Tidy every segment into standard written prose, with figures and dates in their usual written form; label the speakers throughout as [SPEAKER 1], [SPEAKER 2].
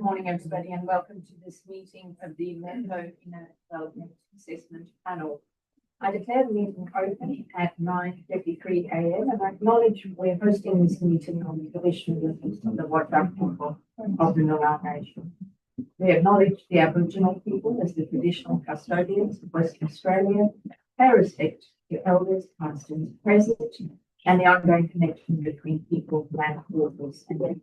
[SPEAKER 1] morning, everybody, and welcome to this meeting of the Metro Inner Development Assessment Panel. I declare the meeting open at 9:53 a.m. and I acknowledge we're hosting this meeting on the traditional lands of the Whadjuk people of the Noongar Nation. We acknowledge the Aboriginal people as the traditional custodians of Western Australia, pay respect to elders, past and present, and the ongoing connection between people, land, waters, and people.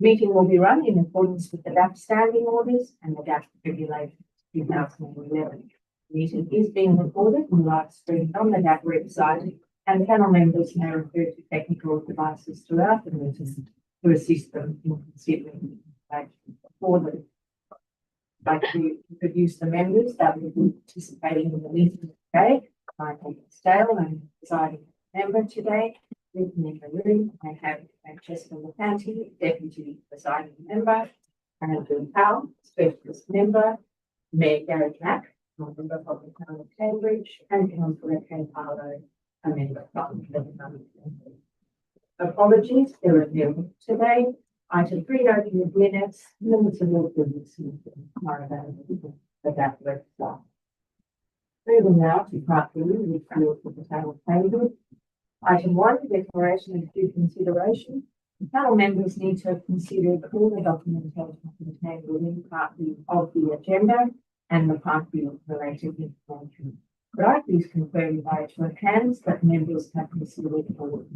[SPEAKER 1] Meeting will be run in accordance with the MIDAP standing orders and the MIDAP regulations 2011. The meeting is being recorded and live streamed on the MIDAP website, and panel members may refer to technical devices throughout the meeting to assist them in considering the information before them. I'd like to introduce the members that will be participating in the meeting today. I'm Stale, I'm presiding member today. With me in the room, I have Francesca McCanty, Deputy Presiding Member, Andrew Powell, Specialist Member, Mayor Gary Mack, Member of the Town of Cambridge, and Councillor Kay Harlow, a member from the Town of Cambridge. Apologies, there are nil today. Item 3, opening of minutes, minutes of all business are available for that website. Moving now to part 3, which deals with the Town of Cambridge. Item 1, declaration of due consideration. The panel members need to consider all the documentation contained within part B of the agenda and the part B related information. Could I please confirm by a show of hands that members have considered all?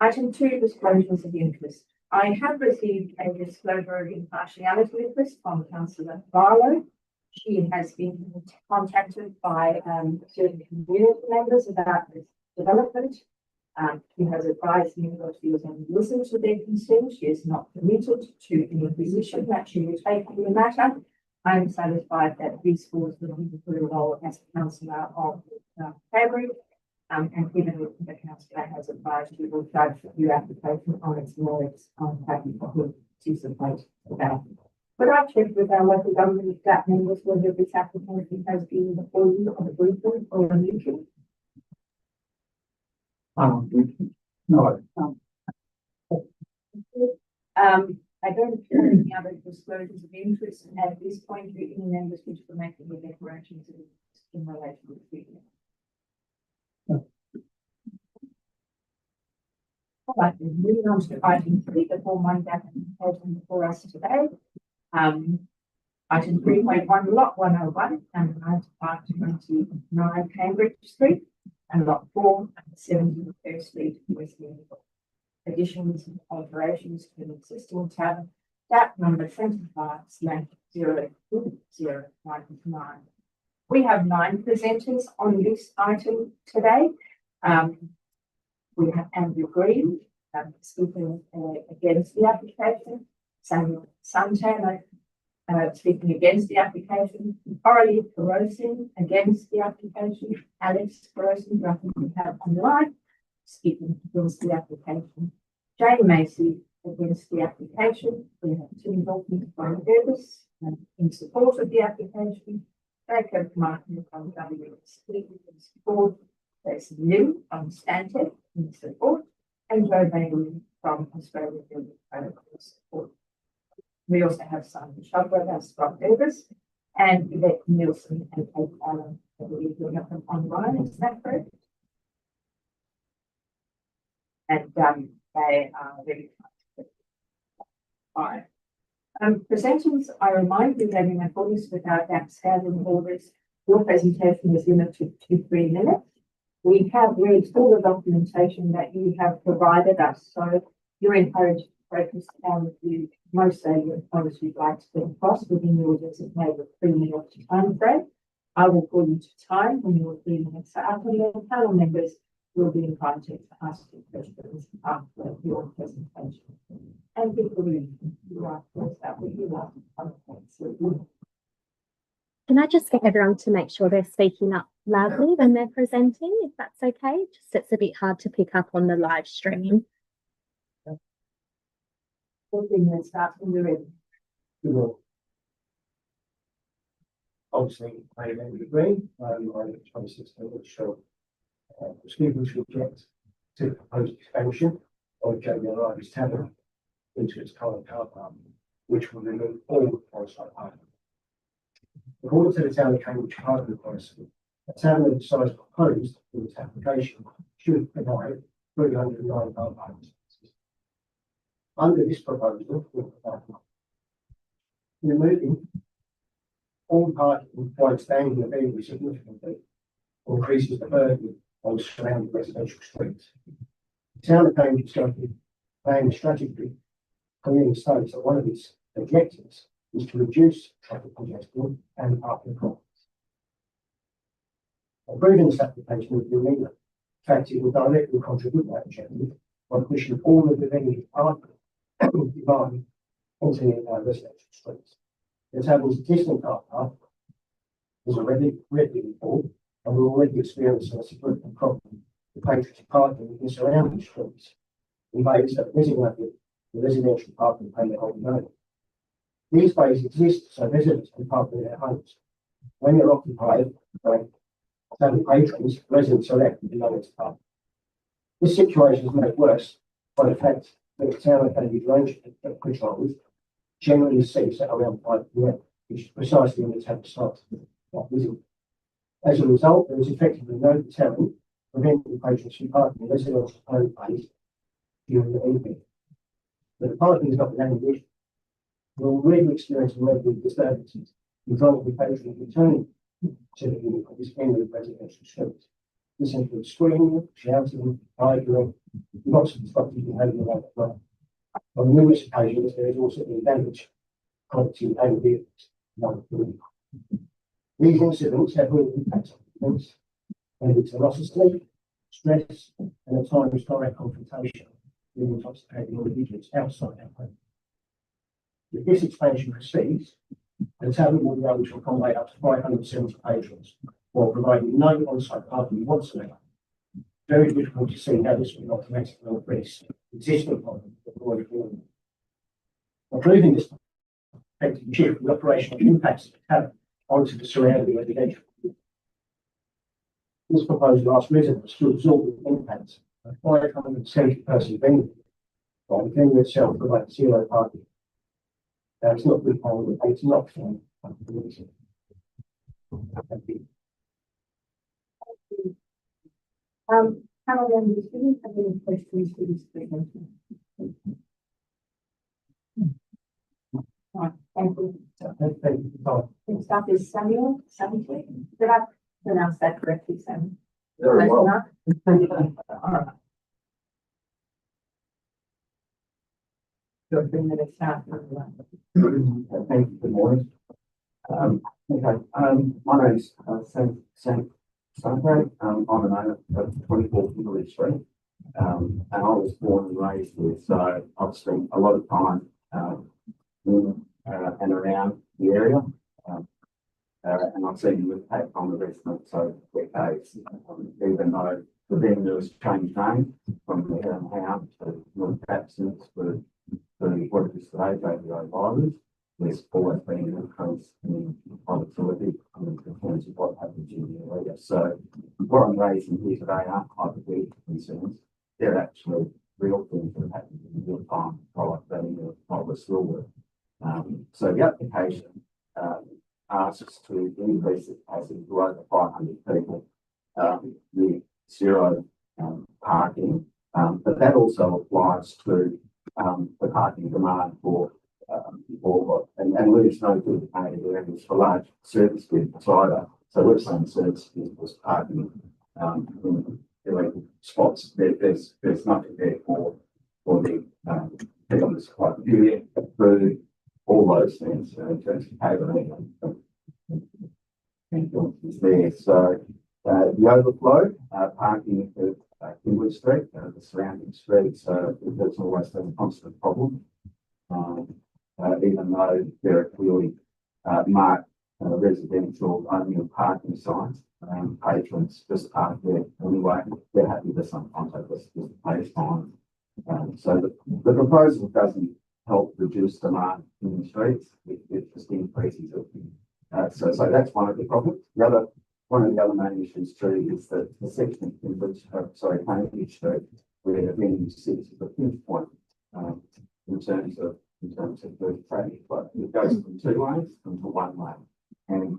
[SPEAKER 1] Item 2, disclosures of interest. I have received a disclosure of impartiality request from Councillor Barlow. She has been contacted by certain community members about this development. She has advised me that she was only listened to their concerns. She is not committed to any position that she will take in the matter. I am satisfied that this was the her role as a councillor of Cambridge, and given that the councillor has advised she will judge the application on its merits, I'm happy for her to support about it. But I checked with our local government staff members whether this application has been before you on a briefing or a meeting.
[SPEAKER 2] No.
[SPEAKER 1] I don't hear any other disclosures of interest at this point. Do any members wish to make any declarations in relation to the meeting? All right, moving on to item 3, the form 1 application before us today. Item 3.1, lot 101 and 9 Cambridge Street and lot 4 and 71st Street, West Liverpool. Additions and alterations to the existing tap number 25/02099. We have 9 presenters on this item today. We have Andrew Green speaking against the application, Samuel Santana speaking against the application, Coralie Carosin against the application, Alex Carosin, who I think we have online, speaking against the application, Jane Macy against the application. We have Tim Dalton from Davis in support of the application, Jacob Martin from WSP in support, there's Lynn from Stantec in support, and Joe Bailey from Australian Building Protocol support. We also have Simon Shubrow as Scott Davis and Yvette Nielsen and Kate Allen. I believe we have them online, is that correct? And they are ready to Alright. Presenters, I remind you that in accordance with our DAP standing orders, your presentation is limited to 3 minutes. We have read all the documentation that you have provided us, so you're encouraged to focus on the most salient points you'd like to get across within your designated 3 minute time frame. I will call you to time when your 3 minutes are up, and your panel members will be invited to ask you questions after your presentation. And before you are closed out, would you like to
[SPEAKER 3] Can I just get everyone to make sure they're speaking up loudly when they're presenting, if that's okay? Just it's a bit hard to pick up on the live stream.
[SPEAKER 1] Let's start when you're ready.
[SPEAKER 2] Obviously, I am Andrew Green. I'm 26 show. Students will get to the proposed expansion of Jamie Irish Tavern into its current car park, which will remove all on-site parking. According to the Town of Cambridge parking policy, a town of the size proposed in its application should provide 309 car parking spaces. Under this proposal, removing all parking by expanding the venue significantly increases the burden on surrounding residential streets. The Town of Cambridge is going to be planning strategically clearly states that one of its objectives is to reduce traffic congestion and parking problems. Approving this application would be illegal. In fact, it will directly contribute to that objective by pushing all of the venue parking demand onto the residential streets. The town's existing car park is already full, and we're already experiencing a significant problem with patrons parking in surrounding streets in ways that designated the residential parking payment holding only. These bays exist so residents can park in their homes. When they're occupied by patrons, residents are left with nowhere to park. This situation is made worse by the fact that the Town of Cambridge range controls generally cease at around 5 p.m, which is precisely when the town starts not visible. As a result, there is effectively no deterrent preventing patrons from parking in residential home bays during the evening. But the parking is not the only issue. We're already experiencing regular disturbances involving patrons returning to the unit of this end of residential streets. This includes screaming, shouting, arguing, lots of disruptive behaviour like that. On numerous occasions, there has also been damage property and vehicles. These incidents have real impacts on people, leading to loss of sleep, stress, and at times direct confrontation with intoxicated individuals outside our home. If this expansion proceeds, the town will be able to accommodate up to 570 patrons while providing no on-site parking whatsoever. Very difficult to see how this will not dramatically increase existing problems that we're already dealing with. Approving this effective shift the operational impacts of the town onto the surrounding residential. This proposal asks residents to absorb the impacts of 570-person venue, while the venue itself provides zero parking. It's not good for it's not fun. Thank you.
[SPEAKER 1] Panel members, do you have any questions for this presentation? Right, thank you. Next up is Samuel. Did I pronounce that correctly, Sam?
[SPEAKER 4] Very well.
[SPEAKER 1] All right. Good
[SPEAKER 4] morning. My name is Sam Sunday. I'm an owner of 24 Kimberley Street, and I was born and raised here, so I've spent a lot of time in and around the area, and I've seen the impact on the residents over decades, even though the venue has changed name from the Here and How to MIDAP since for what it is today, JBO Vibers. There's always been an increase in volatility in terms of what happens in the area. So what I'm raising here today aren't hypothetical concerns. They're actually real things that happen in real time, product value, what still work. So the application asks us to increase the capacity to over 500 people with zero parking, but that also applies to the parking demand for and there's no dedicated areas for large service vehicles either. So we're saying service vehicles parking in illegal spots. There's nothing there for the people to supply computing, food, all those things in terms of catering is there. So the overflow parking at Kimberley Street, the surrounding streets, that's always been a constant problem. Even though there are clearly marked residential only parking signs, patrons just park there anyway. They're happy to sometimes have this pay fine. So the proposal doesn't help reduce demand in the streets, it just increases it. So that's one of the problems. One of the other main issues too is that the section in which, Cambridge Street, where the venue sits is a pinch point in terms of the traffic flow. It goes from 2 lanes into 1 lane. And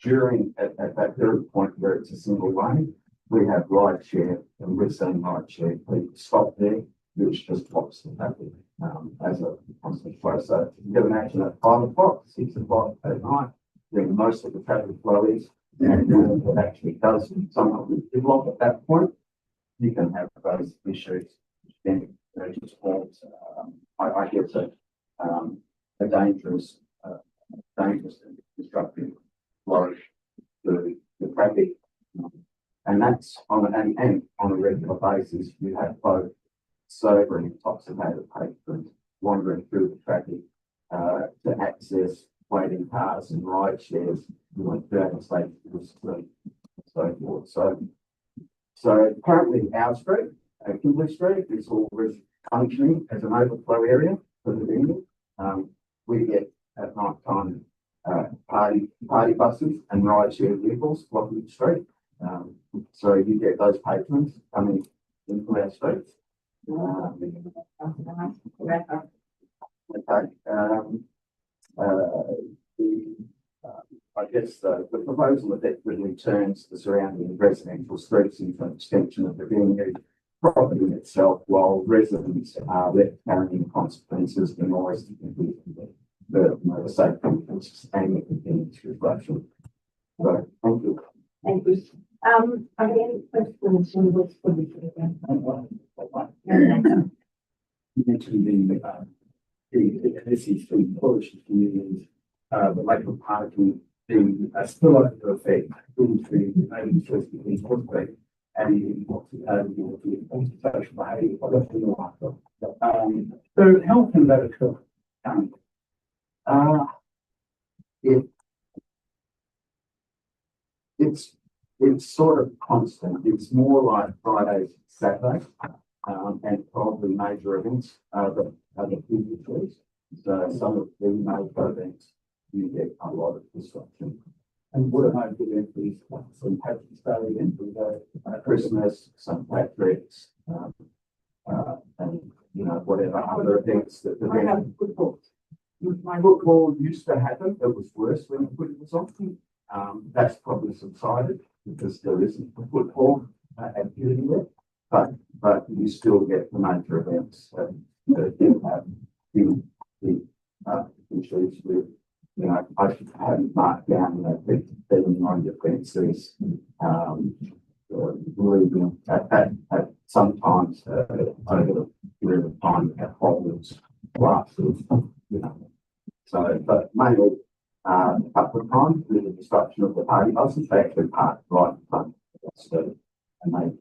[SPEAKER 4] during at that very point where it's a single lane, we have ride share, and we've seen ride share people stop there, which just blocks the traffic as a constant flow. So you can imagine at 5 o'clock, 6 o'clock at night, when most of the traffic flow is, and it actually does sometimes block at that point, you can have those issues. Then just forms, I guess, a dangerous and destructive flow to the traffic. And that's on a regular basis, you have both sober and intoxicated patrons wandering through the traffic to access waiting cars and ride shares, during state and so forth. So currently our street, Kimberley Street, is always functioning as an overflow area for the venue. We get at night time party buses and ride share vehicles blocking the street. So you get those patrons coming into our streets. Okay. I guess the proposal effectively turns the surrounding residential streets into an extension of the venue property itself, while residents are left carrying consequences, the noise, the safety and the continued disruption. So, thank you.
[SPEAKER 1] Thank you. Are there any questions on what's for the
[SPEAKER 5] You mentioned this is for Polish communities, the labour parking being a spillover effect into maybe just between conflict and social behaviour. So how can that occur?
[SPEAKER 4] It's sort of constant. It's more like Fridays, Saturdays, and probably major events are the big issues. So some of the major events, you get a lot of disruption.
[SPEAKER 5] And what am I doing for these some Patrick's Day and
[SPEAKER 4] Christmas, St. Patrick's, and whatever other events that the football. Football used to happen. It was worse when the football was on. That's probably subsided because there isn't the football activity there. But you still get the major events that do have the issues with. I haven't marked down that being on your fences, leaving at sometimes over the period of time have problems, classes, So, but mainly a couple of times with the disruption of the party buses, they actually park right in front of the street, and they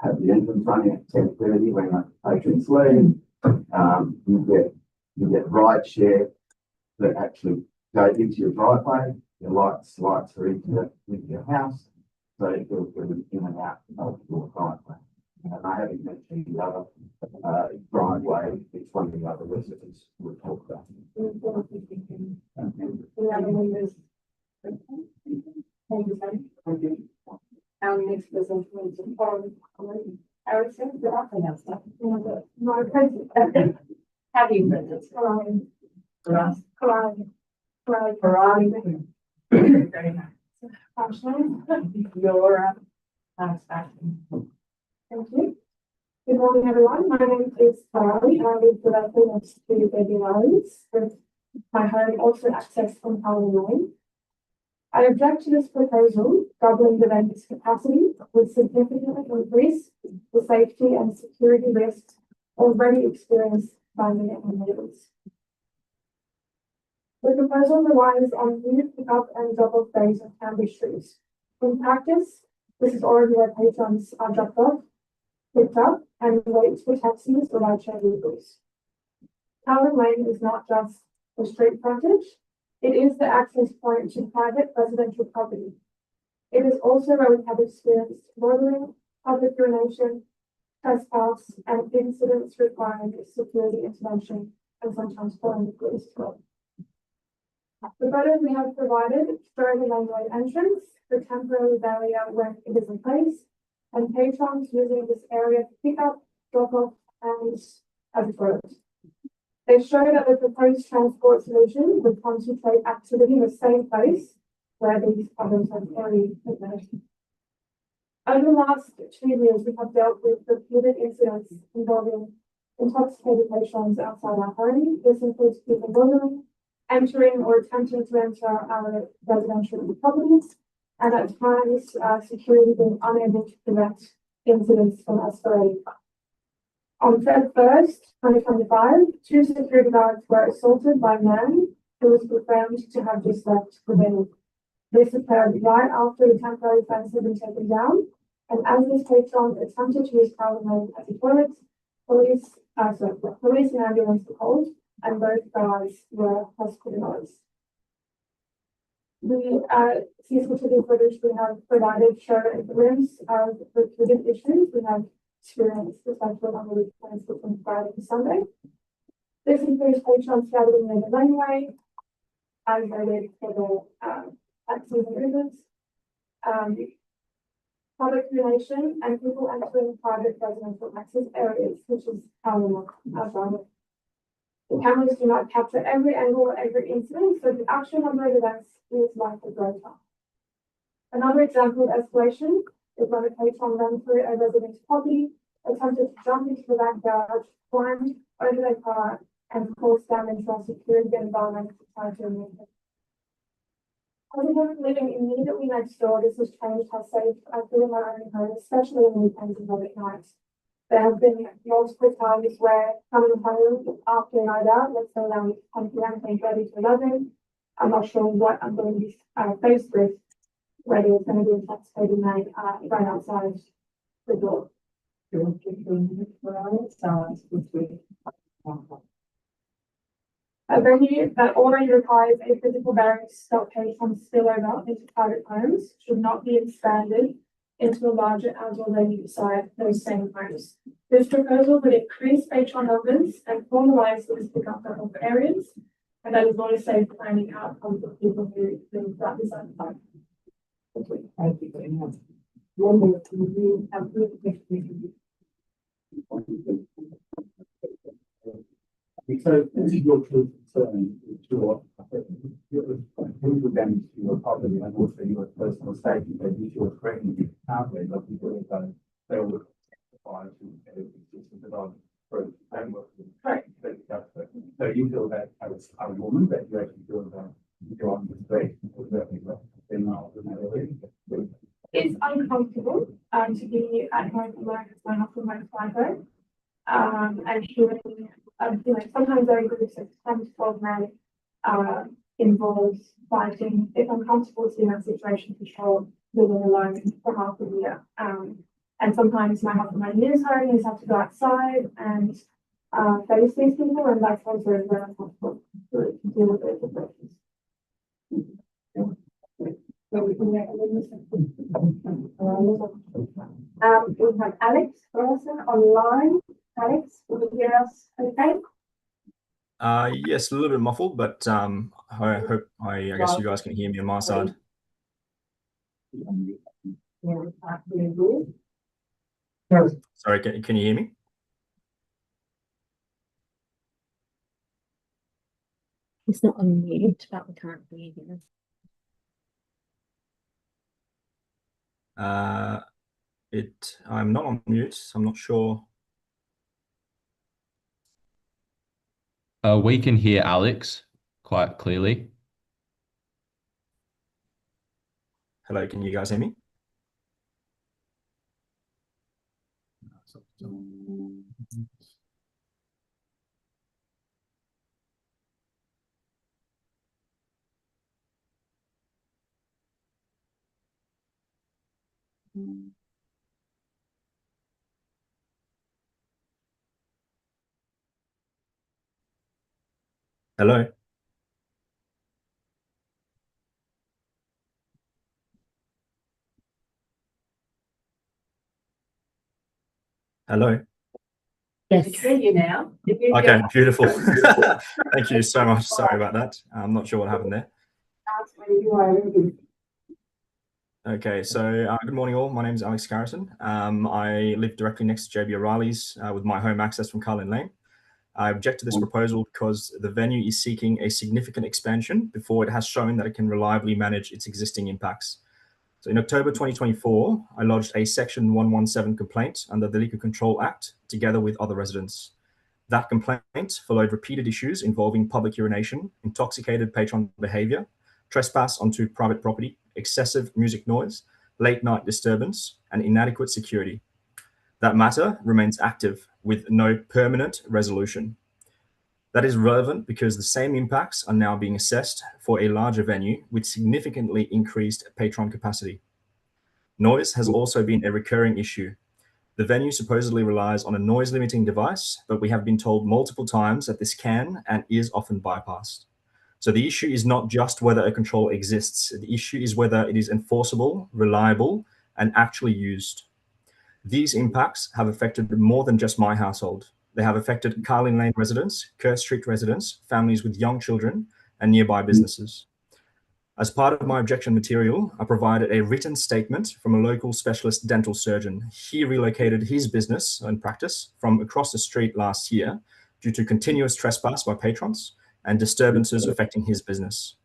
[SPEAKER 4] have the engines running at 10:30 when the patrons leave. You get ride share that actually go into your driveway. Your lights are into your house, so it goes in and out of your driveway. And I haven't mentioned the other driveway. It's one of the other residents we'll talk about.
[SPEAKER 1] Our next presentation is foreign. Harrison, good afternoon. My president. Have you read it? Karate. Very nice. Your satisfaction.
[SPEAKER 6] Thank you. Good morning, everyone. My name is Farali, and I live directly next to Baby Larry's, with my home also accessed from Howell Lane. I object to this proposal, doubling the venue's capacity would significantly increase the safety and security risks already experienced by me and my neighbours. The proposal relies on new pick-up and drop-off bays on Cambridge streets. In practice, this is already where patrons are dropped off, picked up, and wait for taxis or rideshare vehicles. Howard Lane is not just a street frontage, it is the access point to private residential property. It is also where we have experienced loitering, public urination, trespass, and incidents requiring security intervention and sometimes calling the police. The photos we have provided show the laneway entrance, the temporary barrier when it is in place, and patrons using this area to pick up, drop off, and as a toilet. They show that the proposed transport solution would concentrate activity in the same place where these problems have already occurred. Over the last 2 years, we have dealt with repeated incidents involving intoxicated patrons outside our home. This includes people bullying, entering or attempting to enter our residential properties, and at times, security being unable to prevent incidents from escalating. On Feb 1st, 2025, 2 security guards were assaulted by a man who was confirmed to have just left the venue. This occurred right after the temporary fence had been taken down, and as this patron attempted to use Parliament Lane as a toilet, police and ambulance were called, and both guards were hospitalized. The CCTV footage we have provided show evidence of repeated issues we have experienced, especially on the weekends between Friday and Sunday. This includes patrons gathering near the laneway, as noted for the taxis and Ubers, public urination, and people entering private residential access areas, which is our driveway. The cameras do not capture every angle or every incident, so the actual number of events is likely greater. Another example of escalation is when a patron ran through a resident's property, attempted to jump into the backyard, climbed over their car, and caused damage to our security environment prior to removal. As a woman living immediately next door, this has changed how safe I feel in my own home, especially on the weekends and late nights. There have been multiple times where coming home after a night out, let's say around 10 p.m., 10:30 to 11, I'm not sure what I'm going to be faced with, whether it's going to be intoxicated night right outside the door. A venue that already requires a physical barrier to stop patrons spillover into private homes should not be expanded into a larger outdoor venue beside those same homes. This proposal would increase patron numbers and formalize these pickup drop-off areas, and that is not a safe planning outcome for people who live that beside the park.
[SPEAKER 1] Thank you very much. One more, you have
[SPEAKER 5] So this is your true concern to your physical damage to your property and also your personal safety, that if you're threatening outlets, like people have done, they will testify to existence that I've proved framework. So you feel that as a woman that you actually feel that you're on the street,
[SPEAKER 6] It's uncomfortable to be at home alone as my husband went to and hearing, sometimes there are groups of 10 to 12 men involved fighting. It's uncomfortable to be in that situation for sure, living alone for half a year. And sometimes my husband might lose home, he's have to go outside and face these people, and that's also very uncomfortable to deal with those situations. We have Alex Carlson online. Alex, will you hear us okay?
[SPEAKER 7] Yes, a little bit muffled, but I guess you guys can hear me on my side. Sorry, can you hear me?
[SPEAKER 3] It's not on mute, but we can't hear you.
[SPEAKER 7] I'm not on mute, so I'm not sure.
[SPEAKER 8] We can hear Alex quite clearly.
[SPEAKER 7] Hello, can you guys hear me? Hello? Hello?
[SPEAKER 1] Yes, I can hear you now.
[SPEAKER 7] Okay, beautiful. Thank you so much. Sorry about that. I'm not sure what happened there. Okay, so good morning all. My name is Alex Garrison. I live directly next to JB O'Reilly's with my home access from Carlin Lane. I object to this proposal because the venue is seeking a significant expansion before it has shown that it can reliably manage its existing impacts. So in October 2024, I lodged a Section 117 complaint under the Liquor Control Act together with other residents. That complaint followed repeated issues involving public urination, intoxicated patron behavior, trespass onto private property, excessive music noise, late night disturbance, and inadequate security. That matter remains active with no permanent resolution. That is relevant because the same impacts are now being assessed for a larger venue with significantly increased patron capacity. Noise has also been a recurring issue. The venue supposedly relies on a noise limiting device, but we have been told multiple times that this can and is often bypassed. So the issue is not just whether a control exists. The issue is whether it is enforceable, reliable, and actually used. These impacts have affected more than just my household. They have affected Carlin Lane residents, Kerr Street residents, families with young children, and nearby businesses. As part of my objection material, I provided a written statement from a local specialist dental surgeon. He relocated his business and practice from across the street last year due to continuous trespass by patrons and disturbances affecting his business.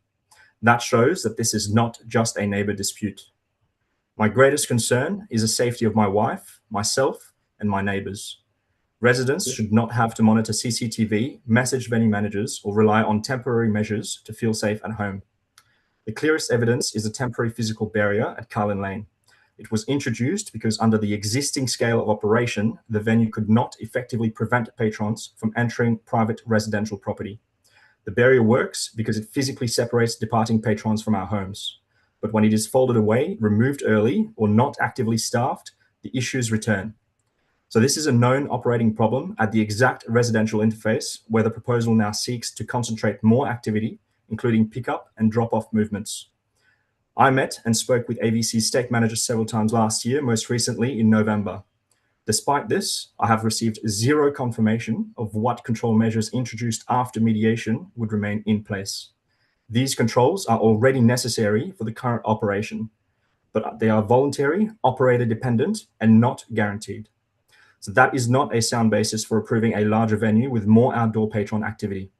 [SPEAKER 7] That shows that this is not just a neighbor dispute. My greatest concern is the safety of my wife, myself, and my neighbors. Residents should not have to monitor CCTV, message venue managers, or rely on temporary measures to feel safe at home. The clearest evidence is a temporary physical barrier at Carlin Lane. It was introduced because under the existing scale of operation, the venue could not effectively prevent patrons from entering private residential property. The barrier works because it physically separates departing patrons from our homes. But when it is folded away, removed early, or not actively staffed, the issues return. So this is a known operating problem at the exact residential interface where the proposal now seeks to concentrate more activity, including pickup and drop-off movements. I met and spoke with AVC's stake manager several times last year, most recently in November. Despite this, I have received zero confirmation of what control measures introduced after mediation would remain in place. These controls are already necessary for the current operation, but they are voluntary, operator dependent, and not guaranteed. So that is not a sound basis for approving a larger venue with more outdoor patron activity.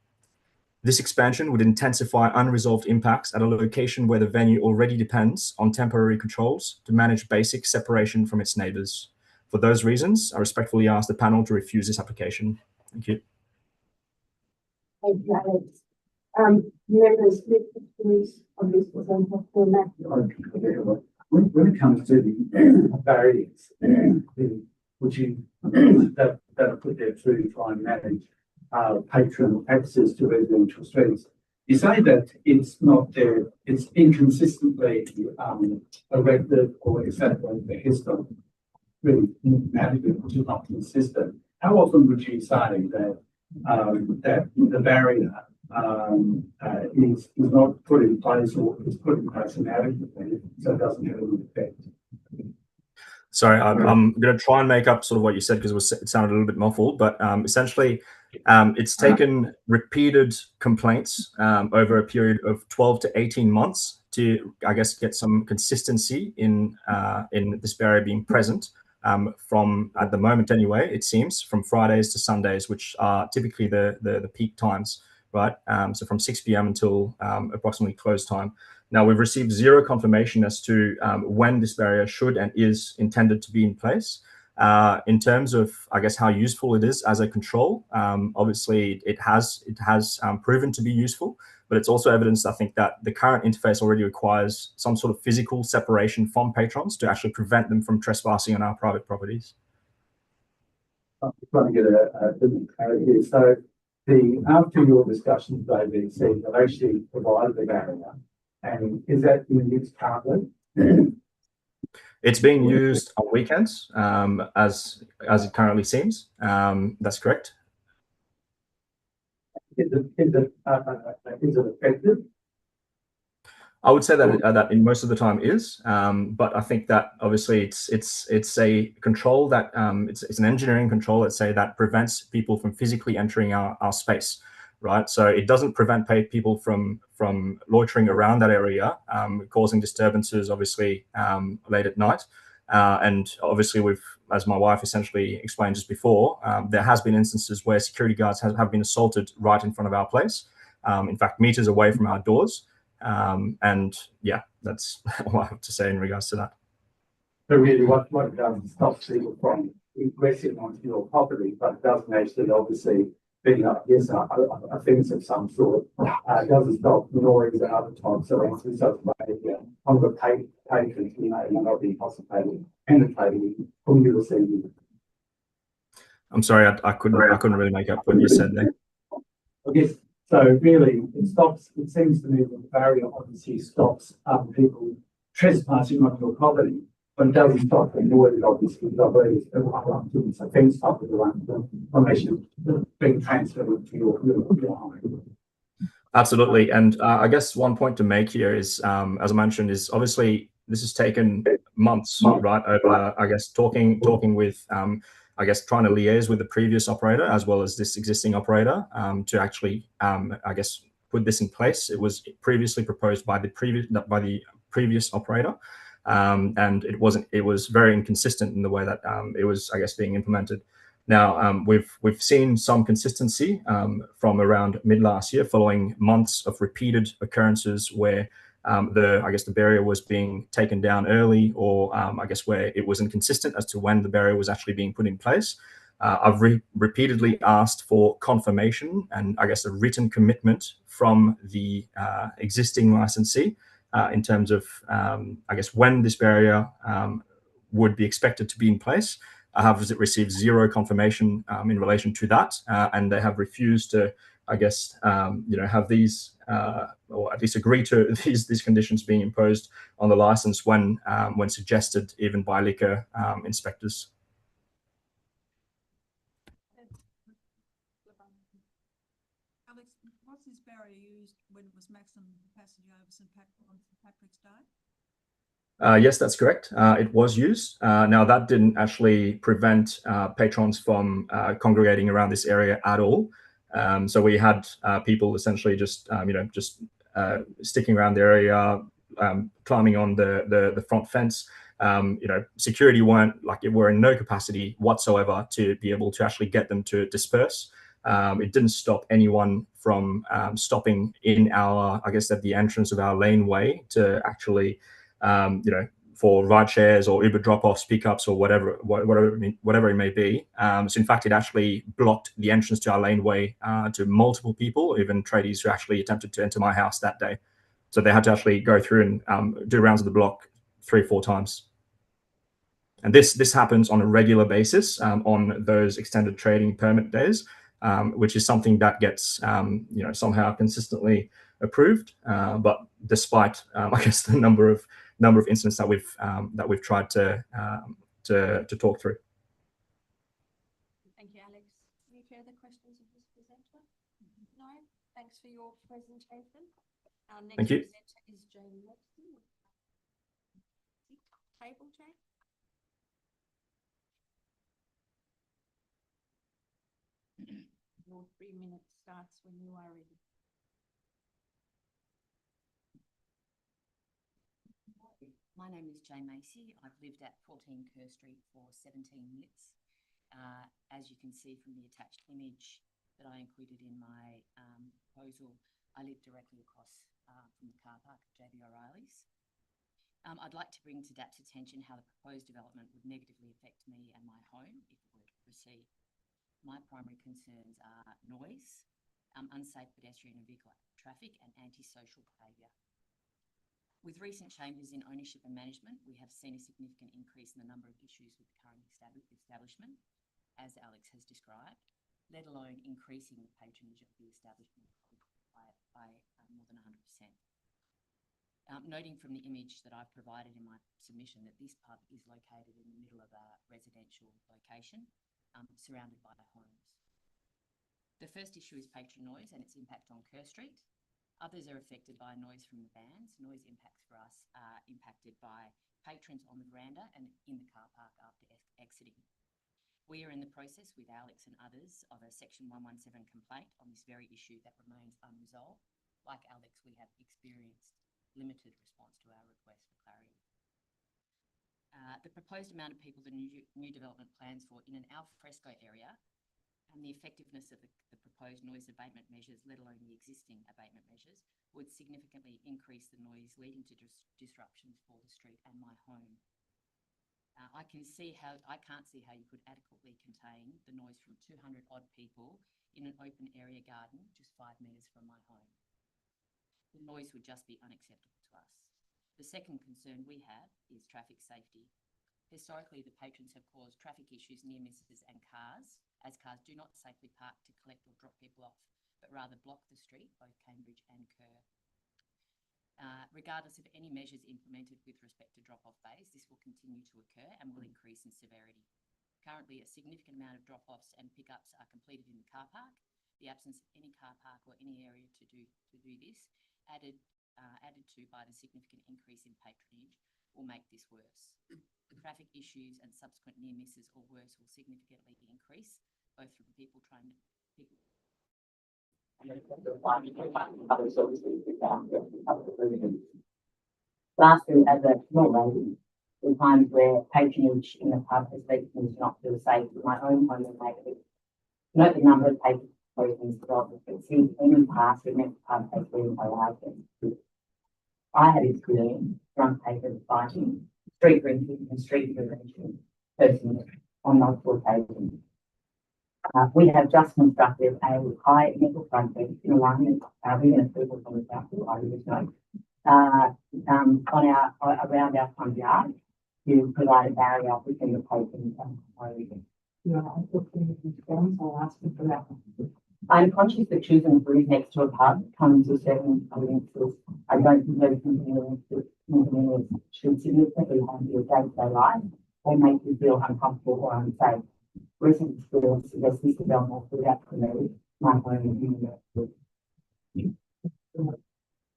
[SPEAKER 7] This expansion would intensify unresolved impacts at a location where the venue already depends on temporary controls to manage basic separation from its neighbors. For those reasons, I respectfully ask the panel to refuse this application. Thank you.
[SPEAKER 6] Thank you, Alex. Members, please, on this presenter for that.
[SPEAKER 5] When it comes to the barriers, which that are put there to try and manage patron access to residential streets, you say that it's not there, it's inconsistently erected, or is that what the HISTON really inadequate, which is not consistent? How often would you say that that the barrier is not put in place, or is put in place inadequately, so it doesn't have any effect?
[SPEAKER 7] Sorry, I'm going to try and make up sort of what you said because it sounded a little bit muffled, but essentially it's taken repeated complaints over a period of 12 to 18 months to, I guess, get some consistency in this barrier being present from, at the moment anyway, it seems, from Fridays to Sundays, which are typically the peak times, right? So from 6 p.m. until approximately close time. Now, we've received zero confirmation as to when this barrier should and is intended to be in place. In terms of, I guess, how useful it is as a control, obviously it has proven to be useful, but it's also evidence, I think, that the current interface already requires some sort of physical separation from patrons to actually prevent them from trespassing on our private properties.
[SPEAKER 5] I'm trying to get a bit of clarity here. So, after your discussion with AVC, they've actually provided the barrier, and is that being used currently?
[SPEAKER 7] It's being used on weekends, as it currently seems. That's correct.
[SPEAKER 5] Is it effective?
[SPEAKER 7] I would say that that in most of the time is, but I think that obviously it's a control that it's an engineering control, let's say, that prevents people from physically entering our space, right? So it doesn't prevent people from loitering around that area, causing disturbances, obviously, late at night. And obviously as my wife essentially explained just before, there has been instances where security guards have been assaulted right in front of our place. In fact, meters away from our doors. And yeah, that's all I have to say in regards to that.
[SPEAKER 5] So really what it does is stop people from ingressing onto your property, but it doesn't actually obviously being up, yes, offence of some sort. It doesn't stop noise and other types of answers of behaviour on the patrons, not being possibly penetrating from your receiving.
[SPEAKER 7] I'm sorry, I couldn't really make up what you said there.
[SPEAKER 5] I guess, so really, it seems to me that the barrier obviously stops people trespassing on your property, but it doesn't stop the noise, obviously, because I believe it's a fence up with the information being transferred to your home.
[SPEAKER 7] Absolutely. And I guess one point to make here is, as I mentioned, is obviously this has taken months, right? Over, I guess, talking with, I guess, trying to liaise with the previous operator as well as this existing operator to actually, I guess, put this in place. It was previously proposed by the previous operator, and it was very inconsistent in the way that it was, I guess, being implemented. Now we've seen some consistency from around mid last year, following months of repeated occurrences where the barrier was being taken down early, or I guess where it was inconsistent as to when the barrier was actually being put in place. I've repeatedly asked for confirmation and I guess a written commitment from the existing licensee in terms of I guess when this barrier would be expected to be in place. I have received zero confirmation in relation to that, and they have refused to, I guess, have these or at least agree to these conditions being imposed on the license when suggested even by liquor inspectors.
[SPEAKER 9] Alex, was this barrier used when it was maximum capacity over St. Patrick's Day?
[SPEAKER 7] Yes, that's correct. It was used. Now, that didn't actually prevent patrons from congregating around this area at all. So we had people essentially just sticking around the area, climbing on the front fence. Security were in no capacity whatsoever to be able to actually get them to disperse. It didn't stop anyone from stopping in our, I guess, at the entrance of our laneway to actually for ride shares or Uber drop-offs, pickups, or whatever it may be. So in fact, it actually blocked the entrance to our laneway to multiple people, even tradies who actually attempted to enter my house that day. So they had to actually go through and do rounds of the block 3 or 4 times. And this happens on a regular basis on those extended trading permit days, which is something that gets somehow consistently approved. But despite I guess the number of incidents that we've tried to talk through.
[SPEAKER 1] Thank you, Alex. Any further questions of this presenter? No. Thanks for your presentation. Our next presenter is Jane Watson. Table, Jane. Your 3 minutes starts when you are ready.
[SPEAKER 10] My name is Jane Macy. I've lived at 14 Kerr Street for 17 years. As you can see from the attached image that I included in my proposal, I live directly across from the car park at JB O'Reilly's. I'd like to bring to DAP's attention how the proposed development would negatively affect me and my home if it were to proceed. My primary concerns are noise, unsafe pedestrian and vehicle traffic, and antisocial behaviour. With recent changes in ownership and management, we have seen a significant increase in the number of issues with the current establishment, as Alex has described, let alone increasing the patronage of the establishment by more than 100%. Noting from the image that I've provided in my submission that this pub is located in the middle of a residential location, surrounded by homes. The first issue is patron noise and its impact on Kerr Street. Others are affected by noise from the bands. Noise impacts for us are impacted by patrons on the veranda and in the car park after exiting. We are in the process with Alex and others of a Section 117 complaint on this very issue that remains unresolved. Like Alex, we have experienced limited response to our request for clarity. The proposed amount of people the new development plans for in an alfresco area and the effectiveness of the proposed noise abatement measures, let alone the existing abatement measures, would significantly increase the noise, leading to disruptions for the street and my home. I can't see how you could adequately contain the noise from 200 odd people in an open area garden just 5 metres from my home. The noise would just be unacceptable to us. The second concern we have is traffic safety. Historically, the patrons have caused traffic issues near misses and cars, as cars do not safely park to collect or drop people off, but rather block the street, both Cambridge and Kerr. Regardless of any measures implemented with respect to drop-off bays, this will continue to occur and will increase in severity. Currently, a significant amount of drop-offs and pickups are completed in the car park. The absence of any car park or any area to do this, added to by the significant increase in patronage, will make this worse. Traffic issues and subsequent near misses or worse will significantly increase, both from people trying to
[SPEAKER 11] Lastly, as a small lady, in times where patronage in the pub has led me to not feel safe in my own home and neighbourhood. Note the number of patrons developed in the past with the pub has been allowed. I have experienced drunk patrons fighting, street drinking and street urinating personally on multiple occasions. We have just constructed a high nickel front fence in alignment with approval from the council, I would note, around our front yard to provide a barrier between the patrons and my region. I'm conscious that choosing food next to a pub comes with certain conveniences. I don't think those conveniences should significantly harm your day-to-day life or make you feel uncomfortable or unsafe. Recent experience suggests this development will adapt to me, my home and university.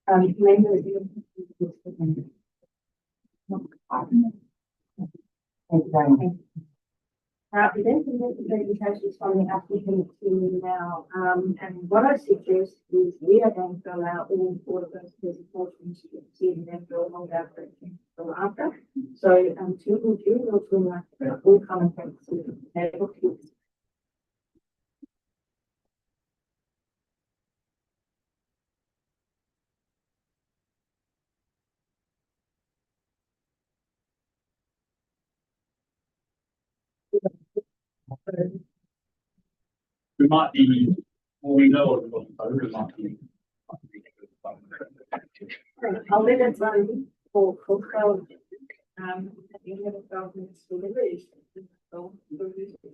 [SPEAKER 11] Thank you very much.
[SPEAKER 1] We then present the presentations from the applicant to now, and what I suggest is we are going to allow all four of those presentations to see and then we'll hold our questions from after. So two will do, we'll come and take the table.
[SPEAKER 5] We might be, well, we know what we're going to do, we might be.
[SPEAKER 1] I'll let it run for 12, at the end of 12 minutes delivery. So,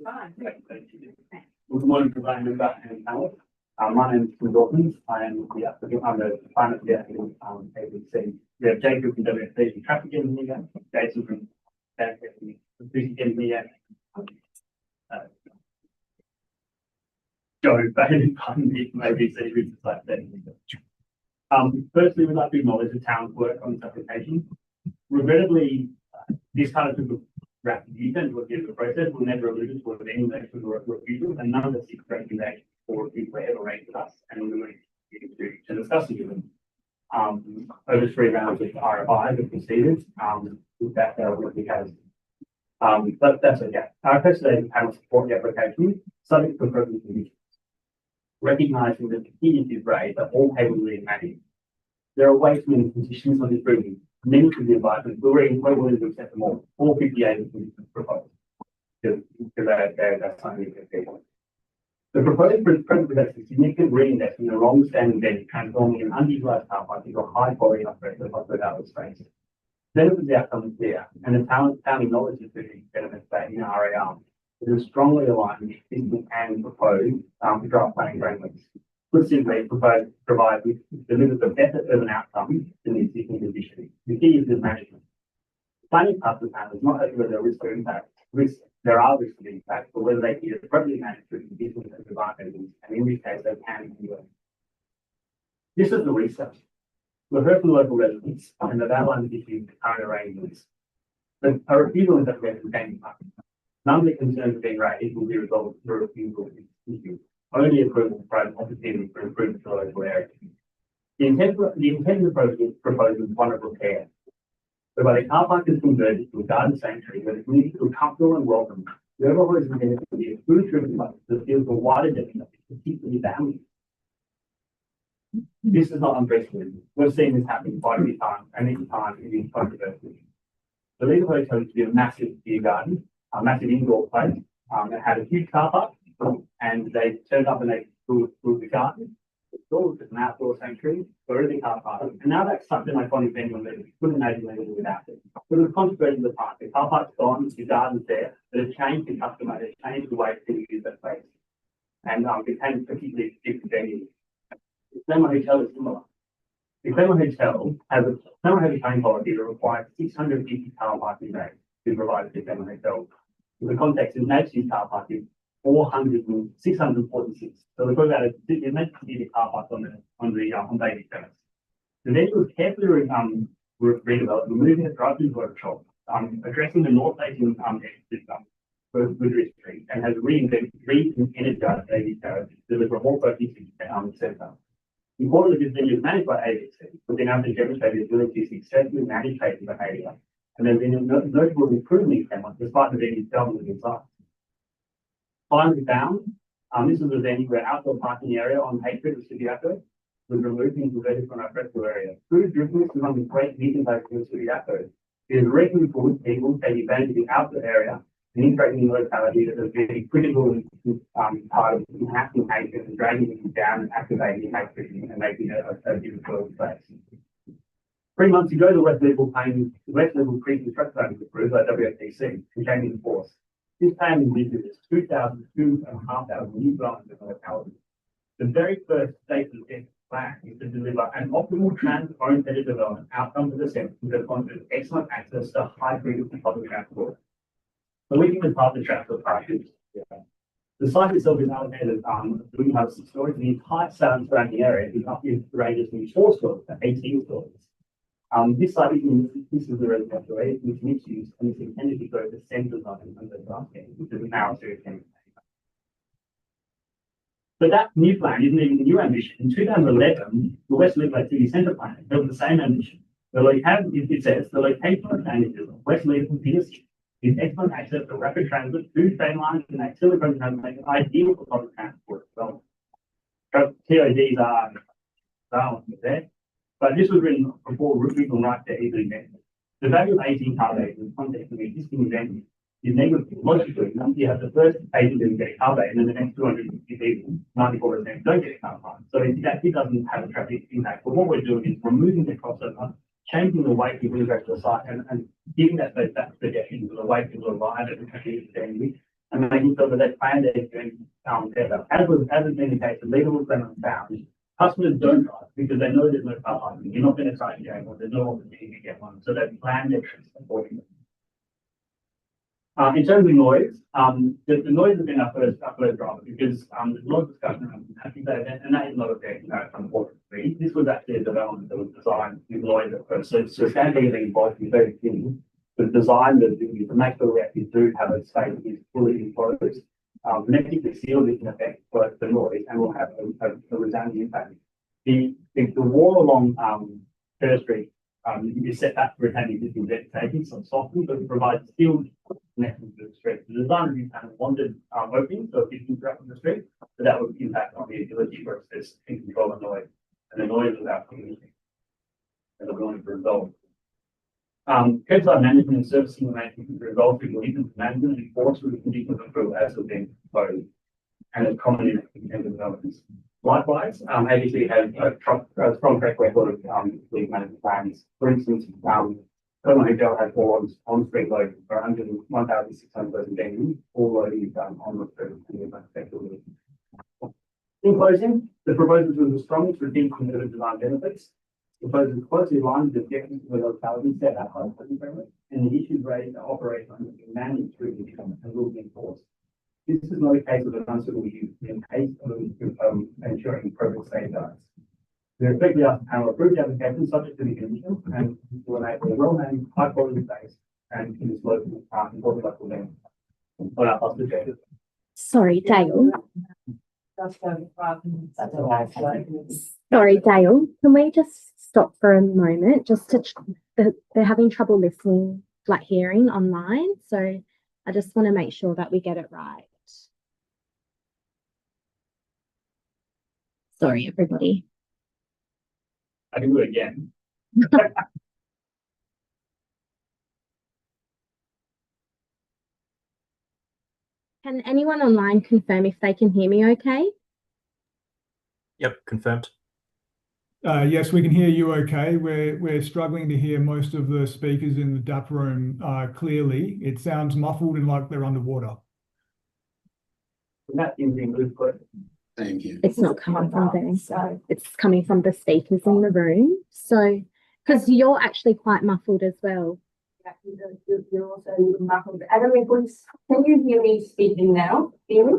[SPEAKER 1] fine.
[SPEAKER 5] Good morning, providing member and panel. My name is Tim Dawkins. I am the applicant, I'm the finance applicant, ABC. We have Jacob from WFC, traffic engineer, Jason from acoustic engineer, Joe Bailey from ABC, who's the site engineer. Firstly, we'd like to acknowledge the town's work on this application. Regrettably, this kind of took a rapid U-turn towards the end of the process. We'll never allude to any mention or refusal, and none of the 6 recommendations or refusals were ever raised with us, and we were to discuss it with them. Over 3 rounds of RFIs have proceeded with that what we have. But that's okay. Our request today is the panel support the application, subject to appropriate conditions. Recognising that the key issues raised are all capably managed. There are way too many conditions on this building. Many could be advised, we're willing to accept them all 58 conditions proposed. Because that's something we can people. The proposed presents a significant reinvestment in a long-standing venue, transforming an underutilized car park into a high-quality upgrade of hospitality space. Benefit of the outcome is clear, and the town acknowledges the benefits that in RAR. It is strongly aligned with existing and proposed draft planning frameworks. Put simply, delivers a better urban outcome than the existing conditions. The key is the management. Planning part of the panel is not only whether there is risk or impact. There are risks of impact, but whether they can be appropriately managed through conditions and environment, and in this case, they can be doing. This is the research. We've heard from local residents and they've outlined the issues with current arrangements. But a refusal is that we have to change market. None of the concerns have been raised will be resolved through a refusal issue. Only approval provides opportunity for improvement to the local area. The intent of the proposal is one of repair. whereby the car park is converted to a garden sanctuary where the community feel comfortable and welcome. The overall is intended to be a food-driven place that appeals to a wider demographic, particularly families. This is not unprecedented. We've seen this happen quite a few times, and each time it is controversial. The Legal Hotel used to be a massive beer garden, a massive indoor place. It had a huge car park, and they turned up and they built the garden. It's all just an outdoor sanctuary for everything car park. And now that's such an iconic venue and we couldn't imagine living without it. But it was controversial at the time. The car park's gone, the garden's there, but it changed the customer, it changed the way people use that space. And became particularly different venue. The Claremont Hotel is similar. The Claremont Hotel has a planning policy that requires 650 car parking days to provide the Claremont Hotel. The context is Nate's car park is 646. So we've got about it meant to be the car park on baby premise. The venue was carefully redeveloped, removing the drive-through workshop, addressing the north-facing for Woodridge Street, and has re-energized baby terrace to deliver a more focused centre. Importantly, this venue is managed by ABC, but then able to demonstrate its ability to successfully manage patient behaviour, and there's been a notable improvement in Claremont despite the venue's dominant in size. Finally found, this was a venue where outdoor parking area on Hay Street, the city outdoor, was removed and converted to an festival area. Food driven is one of the great meeting places in the city outdoors. It is regularly full of people taking advantage of the outdoor area and integrating in locality that is very critical part of enhancing Hay Street and dragging people down and activating Hay Street and making it a beautiful place. 3 months ago, the West Level pre-construction plan was approved by WFTC and came into force. This plan envisages 2,500 new dwellings in the locality. The very first state of the plan is to deliver an optimal trans-oriented development outcome for the centre that considers excellent access to high-frequency public transport. The leading the part of the transport package. The site itself is allocated doing have 6 stories, and the entire surrounding area is ranges from 4 stories to 18 stories. This site is the residential area, which mixed use, and it's intended to go to centre zone and the draft game, which is now a serious thing. But that new plan isn't even a new ambition. In 2011, the West Level City Centre plan held the same ambition. It says the locational advantages of West Level City is excellent access to rapid transit, 2 train lines, and auxiliary transit make it ideal for public transport as well. TODs are there. But this was written before regional right to easily met. The value of 18 car bays in the context of the existing venue is negligible. Logically, you have the first 80 that get a car bay, and then the next 250 people, 94% don't get a car park. So it doesn't have a traffic impact. But what we're doing is removing the crossover, changing the way people interact with the site, and giving that suggestion to the way people arrive at the traffic venue, and making sure that they plan their journey better. As has been the case, the legal requirement found. Customers don't drive because they know there's no car parking. You're not going to try to get one. There's no opportunity to get one. So they plan their trips accordingly. In terms of noise, the noise has been our first driver because there's a lot of discussion around happy day event, and that is not a very important thing. This was actually a development that was designed with noise at first. So standing being involved is very thin. The design that to make sure we actually do have a space that is fully enclosed. Magnetically sealed it in effect for the noise and will have a resounding impact. The wall along Kerr Street is set back to retain existing vegetation, so it's softened, but it provides sealed connection to the street. The design review kind of wanted opening, so it didn't from the street, but that would impact on the ability for us to control the noise. And the noise without community. And the willing to resolve. Curbside management and servicing arrangements is resolved through conditions of management and enforced through the conditions of approval as have been proposed, and it's common in terms of developments. Likewise, ABC has a strong track record of lead management plans. For instance, Claremont Hotel has 4 on-street loading for 1,600 person venues. All loading is done on the street effectively. In closing, the proposal was the strongest routine competitive design benefits. The proposal closely aligns with the objectives of the locality set out by the framework, and the issues raised are operational and managed through the development and will be enforced. This is not a case of an unsuitable use in case of ensuring appropriate safeguards. We respectfully ask the panel approve the application subject to the conditions and to enable a well-managed, high-quality space and in this local important local venue. On our first objective.
[SPEAKER 3] Sorry, Dale.
[SPEAKER 1] Just over 5 minutes. That's all right.
[SPEAKER 3] Sorry, Dale. Can we just stop for a moment just to they're having trouble listening, like hearing online. So I just want to make sure that we get it right. Sorry, everybody.
[SPEAKER 5] I do it again.
[SPEAKER 3] Can anyone online confirm if they can hear me okay?
[SPEAKER 7] Yep, confirmed.
[SPEAKER 12] Yes, we can hear you okay. We're struggling to hear most of the speakers in the DAP room clearly. It sounds muffled and like they're underwater.
[SPEAKER 5] That is in good place.
[SPEAKER 4] Thank you.
[SPEAKER 3] It's not coming from there, so it's coming from the speakers in the room. So, because you're actually quite muffled as well.
[SPEAKER 1] Yeah, you're also muffled. Adam, can you hear me speaking now? Hear me?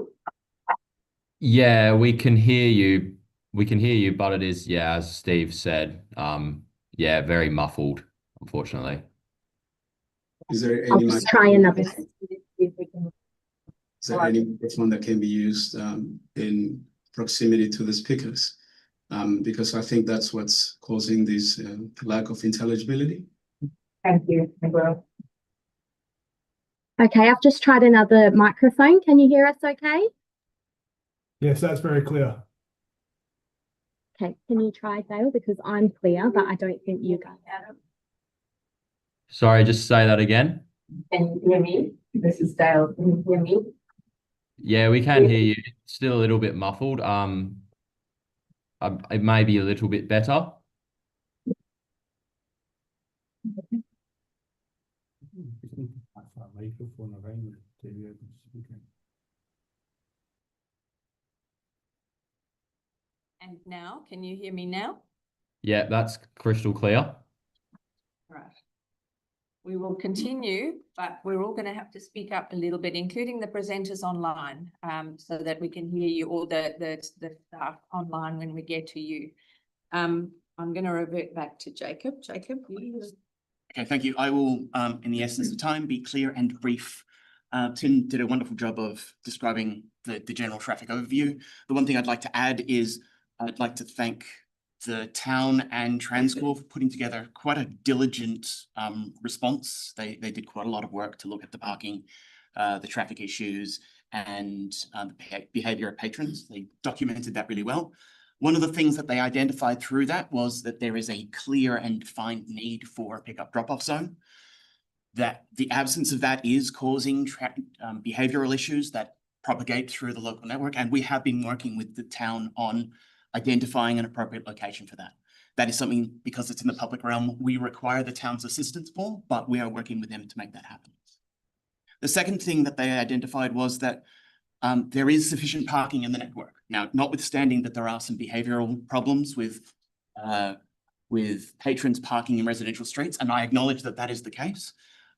[SPEAKER 8] Yeah, we can hear you. We can hear you, but it is, yeah, as Steve said, yeah, very muffled, unfortunately.
[SPEAKER 4] Is there
[SPEAKER 3] I'll
[SPEAKER 4] any
[SPEAKER 3] just try another.
[SPEAKER 4] is there any microphone that can be used in proximity to the speakers? Because I think that's what's causing this lack of intelligibility.
[SPEAKER 1] Thank you, Miguel.
[SPEAKER 3] Okay, I've just tried another microphone. Can you hear us okay?
[SPEAKER 12] Yes, that's very clear.
[SPEAKER 3] Okay, can you try, Dale? Because I'm clear, but I don't think you guys.
[SPEAKER 1] Adam,
[SPEAKER 8] Sorry, just say that again.
[SPEAKER 1] can you hear me? This is Dale. Can you hear me?
[SPEAKER 8] Yeah, we can hear you. It's still a little bit muffled. It may be a little bit better.
[SPEAKER 9] And now, can you hear me now?
[SPEAKER 8] Yeah, that's crystal clear.
[SPEAKER 9] Right. We will continue, but we're all going to have to speak up a little bit, including the presenters online, so that we can hear you, or the staff online when we get to you. I'm going to revert back to Jacob. Jacob, you.
[SPEAKER 13] Okay, thank you. I will, in the essence of time, be clear and brief. Tim did a wonderful job of describing the general traffic overview. The one thing I'd like to add is I'd like to thank the town and Transcorp for putting together quite a diligent response. They did quite a lot of work to look at the parking, the traffic issues, and the behavior of patrons. They documented that really well. One of the things that they identified through that was that there is a clear and defined need for a pickup drop-off zone, that the absence of that is causing behavioral issues that propagate through the local network. And we have been working with the town on identifying an appropriate location for that. That is something, because it's in the public realm, we require the town's assistance for, but we are working with them to make that happen. The second thing that they identified was that there is sufficient parking in the network. Now, notwithstanding that there are some behavioral problems with patrons parking in residential streets, and I acknowledge that that is the case,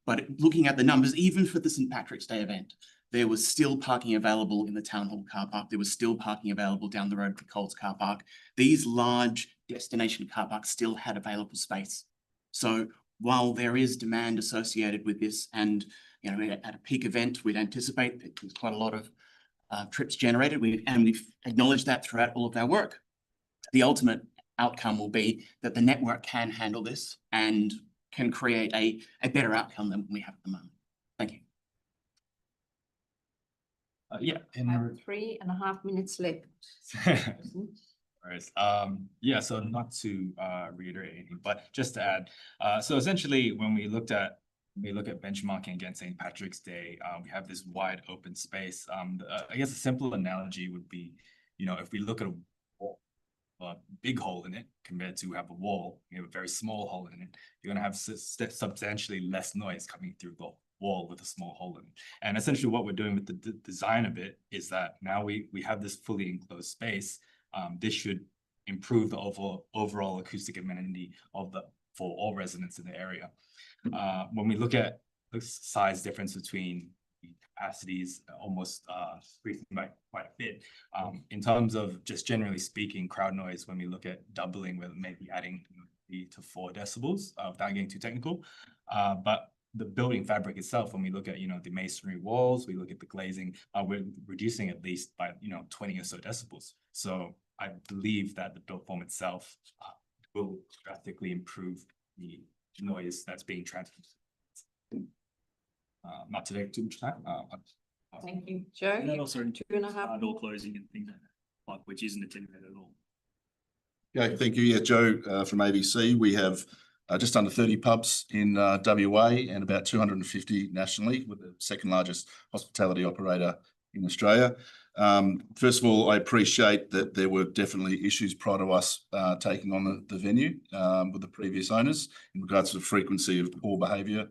[SPEAKER 13] but looking at the numbers, even for the St. Patrick's Day event, there was still parking available in the Town Hall car park. There was still parking available down the road for Coles car park. These large destination car parks still had available space. So while there is demand associated with this, and you know, at a peak event, we'd anticipate that there's quite a lot of trips generated, and we've acknowledged that throughout all of our work. The ultimate outcome will be that the network can handle this and can create a better outcome than we have at the moment. Thank you.
[SPEAKER 14] Yeah,
[SPEAKER 9] I have 3.5 minutes left.
[SPEAKER 14] Yeah, so not to reiterate anything, but just to add, so essentially when we look at benchmarking against St. Patrick's Day, we have this wide open space. I guess a simple analogy would be, you know, if we look at a wall, a big hole in it compared to have a wall, you have a very small hole in it, you're going to have substantially less noise coming through the wall with a small hole in it. And essentially what we're doing with the design of it is that now we have this fully enclosed space. This should improve the overall acoustic amenity for all residents in the area. When we look at the size difference between capacities, almost increasing by quite a bit. In terms of just generally speaking, crowd noise, when we look at doubling, we're maybe adding 3 to 4 decibels without getting too technical. But the building fabric itself, when we look at, you know, the masonry walls, we look at the glazing, we're reducing at least by, you know, 20 or so decibels. So I believe that the built form itself will drastically improve the noise that's being transmitted. Not to take too much time.
[SPEAKER 9] Thank you, Joe.
[SPEAKER 14] And then also in
[SPEAKER 9] 2.5.
[SPEAKER 14] door closing and things like that, which isn't attenuated at all.
[SPEAKER 15] Okay, thank you. Yeah, Joe from ABC. We have just under 30 pubs in WA and about 250 nationally, with the second largest hospitality operator in Australia. First of all, I appreciate that there were definitely issues prior to us taking on the venue with the previous owners in regards to the frequency of poor behaviour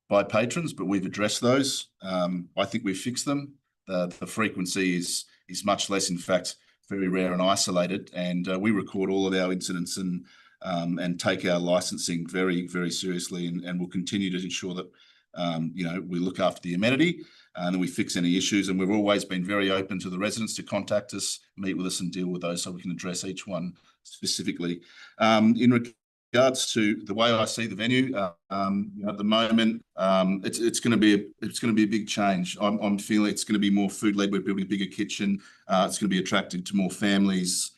[SPEAKER 15] by patrons, but we've addressed those. I think we've fixed them. The frequency is much less, in fact, very rare and isolated, and we record all of our incidents and take our licensing very, very seriously, and we'll continue to ensure that we look after the amenity and then we fix any issues. And we've always been very open to the residents to contact us, meet with us, and deal with those so we can address each one specifically. In regards to the way I see the venue, at the moment, it's going to be a big change. I'm feeling it's going to be more food led. We're building a bigger kitchen. It's going to be attracted to more families.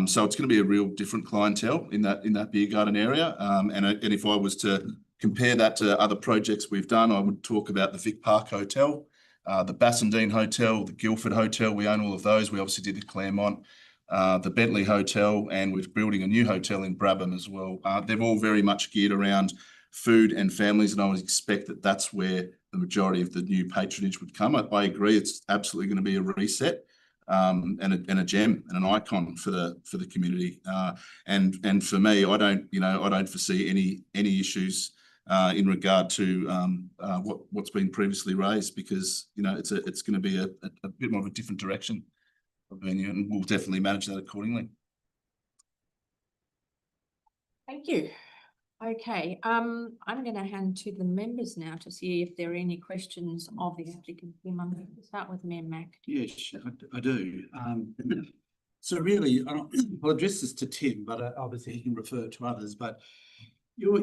[SPEAKER 15] So it's going to be a real different clientele in that beer garden area. And if I was to compare that to other projects we've done, I would talk about the Vic Park Hotel, the Bassendean Hotel, the Guildford Hotel. We own all of those. We obviously did the Claremont, the Bentley Hotel, and we're building a new hotel in Brabham as well. They're all very much geared around food and families, and I would expect that that's where the majority of the new patronage would come. I agree, it's absolutely going to be a reset and a gem and an icon for the community. And for me, I don't foresee any issues in regard to what's been previously raised, because it's going to be a bit more of a different direction of venue, and we'll definitely manage that accordingly.
[SPEAKER 9] Thank you. Okay, I'm going to hand to the members now to see if there are any questions of the applicant. I'm going to start with Mayor Mac.
[SPEAKER 5] Yes, I do. So really, I'll address this to Tim, but obviously he can refer to others. But your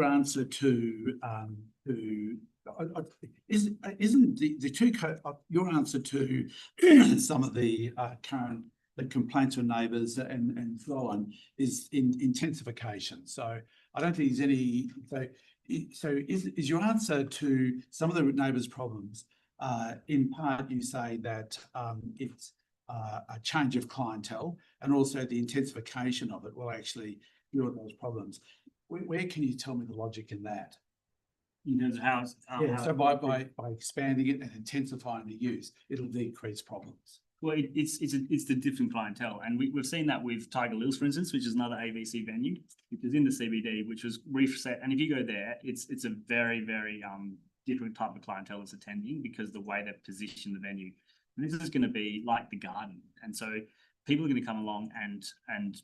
[SPEAKER 5] answer to isn't the two your answer to some of the current complaints from neighbours and so on is intensification. So I don't think there's any. So is your answer to some of the neighbours' problems in part you say that it's a change of clientele, and also the intensification of it will actually cure those problems. Where can you tell me the logic in that?
[SPEAKER 14] In terms of how
[SPEAKER 5] So by expanding it and intensifying the use, it'll decrease problems.
[SPEAKER 14] Well, it's the different clientele, and we've seen that with Tiger Lil's, for instance, which is another AVC venue, which is in the CBD, which was reset. And if you go there, it's a very, very different type of clientele that's attending, because the way they've positioned the venue. And this is going to be like the garden, and so people are going to come along and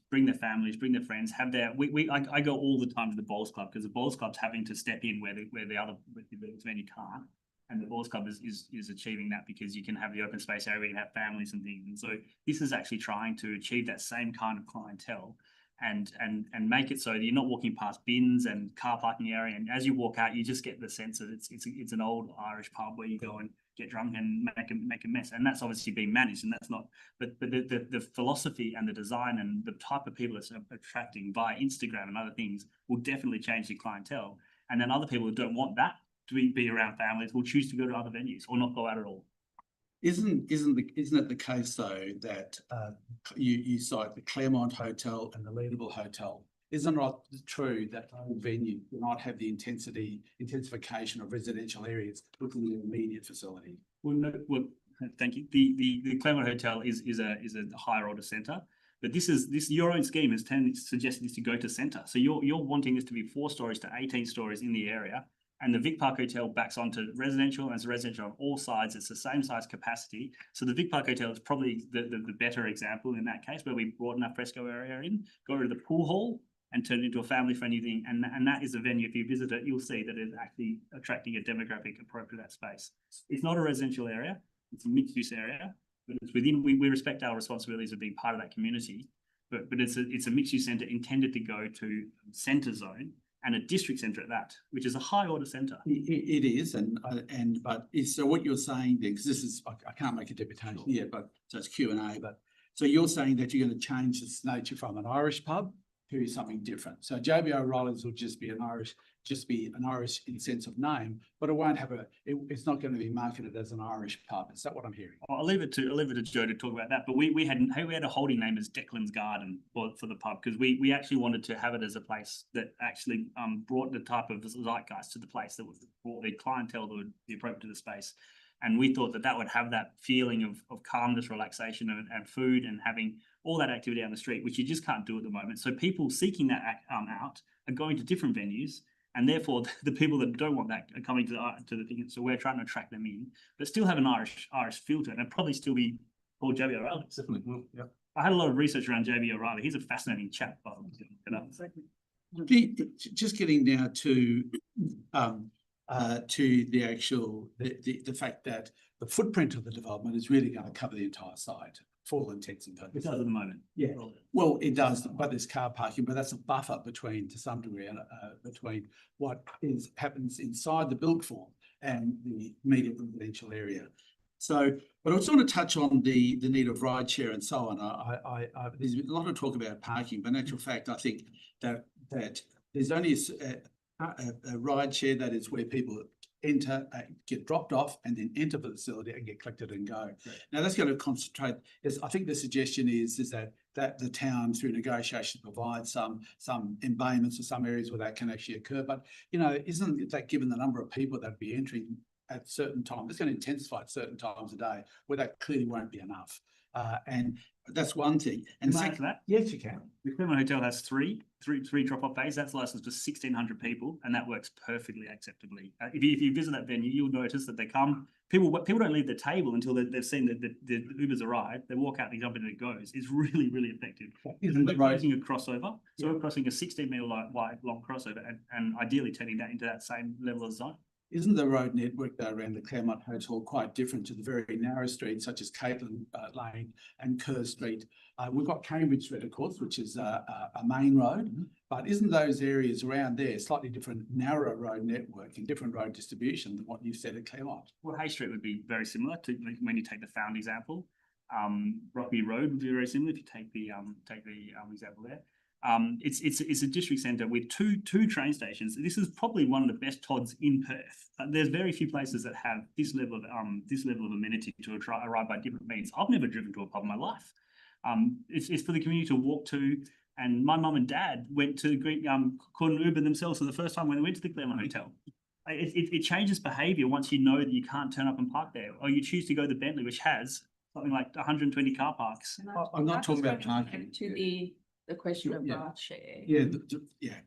[SPEAKER 14] bring their families, bring their friends, have their. I go all the time to the bowls club, because the bowls club's having to step in where the other venue can't. And the bowls club is achieving that, because you can have the open space area, you can have families and things. And so this is actually trying to achieve that same kind of clientele and make it so that you're not walking past bins and car parking area. And as you walk out, you just get the sense that it's an old Irish pub where you go and get drunk and make a mess. And that's obviously being managed, and that's not, but the philosophy and the design and the type of people it's attracting via Instagram and other things will definitely change the clientele. And then other people who don't want that to be around families will choose to go to other venues or not go out at all.
[SPEAKER 5] Isn't it the case though that you cite the Claremont Hotel and the Leadable Hotel? Isn't it true that whole venue will not have the intensification of residential areas within the immediate facility?
[SPEAKER 14] Well, no. Well, thank you. The Claremont Hotel is a higher order centre. But this your own scheme has suggested this to go to centre. So you're wanting this to be 4 stories to 18 stories in the area. And the Vic Park Hotel backs onto residential, and it's residential on all sides. It's the same size capacity. So the Vic Park Hotel is probably the better example in that case, where we brought enough fresco area in, got rid of the pool hall, and turned it into a family-friendly thing. And that is a venue. If you visit it, you'll see that it's actually attracting a demographic appropriate to that space. It's not a residential area. It's a mixed-use area, but it's within. We respect our responsibilities of being part of that community. But it's a mixed-use centre intended to go to centre zone, and a district centre at that, which is a high order centre.
[SPEAKER 5] It is, so what you're saying then, because this is, I can't make a deputation here, but so it's Q&A, but so you're saying that you're going to change its nature from an Irish pub to something different. So JB O'Reilly's will just be an Irish in sense of name, but it won't have it's not going to be marketed as an Irish pub. Is that what I'm hearing?
[SPEAKER 16] I'll leave it to Joe to talk about that. But we had a holding name as Declan's Garden for the pub, because we actually wanted to have it as a place that actually brought the type of zeitgeist to the place, that brought the clientele that would be appropriate to the space. And we thought that would have that feeling of calmness, relaxation, and food, and having all that activity on the street, which you just can't do at the moment. So people seeking that out are going to different venues, and therefore the people that don't want that are coming to the thing. So we're trying to attract them in, but still have an Irish feel to it, and it'd probably still be called JB O'Reilly.
[SPEAKER 15] Definitely will, yeah.
[SPEAKER 16] I had a lot of research around JB O'Reilly. He's a fascinating chap.
[SPEAKER 5] Just getting now to the actual the fact that the footprint of the development is really going to cover the entire site for all intents and purposes.
[SPEAKER 16] It does at the moment.
[SPEAKER 5] Yeah, well, it does, but there's car parking, but that's a buffer between, to some degree, between what happens inside the build form and the immediate residential area. So, but I also want to touch on the need of rideshare and so on. There's a lot of talk about parking, but in actual fact, I think that there's only a rideshare that is where people enter, get dropped off, and then enter the facility and get collected and go. Right. Now that's going to concentrate. I think the suggestion is that the town, through negotiation, provides some embayments or some areas where that can actually occur. But isn't that, given the number of people that be entering at certain times, it's going to intensify at certain times a day, where that clearly won't be enough. And that's one thing. And
[SPEAKER 16] second, that,
[SPEAKER 5] yes, you can.
[SPEAKER 16] The Claremont Hotel has three drop-off bays. That's licensed for 1,600 people, and that works perfectly acceptably. If you visit that venue, you'll notice that they come. People don't leave the table until they've seen the Ubers arrive. They walk out, they jump in, and it goes. It's really, really effective. We're crossing a crossover, so we're crossing a 16-meter wide long crossover, and ideally turning that into that same level of zone.
[SPEAKER 5] Isn't the road network though around the Claremont Hotel quite different to the very narrow streets such as Caitlin Lane and Kerr Street? We've got Cambridge Street, of course, which is a main road, but isn't those areas around there slightly different, narrow road network and different road distribution than what you said at Claremont?
[SPEAKER 16] Well, Hay Street would be very similar to when you take the Found example. Rockby Road would be very similar if you take the example there. It's a district centre with two train stations. This is probably one of the best TODs in Perth. There's very few places that have this level of amenity to arrive by different means. I've never driven to a pub in my life. It's for the community to walk to. And my mum and dad went to called an Uber themselves for the first time when they went to the Claremont Hotel. It changes behaviour once you know that you can't turn up and park there, or you choose to go to Bentley, which has something like 120 car parks.
[SPEAKER 5] I'm not talking about parking.
[SPEAKER 9] To the question of rideshare.
[SPEAKER 5] Yeah.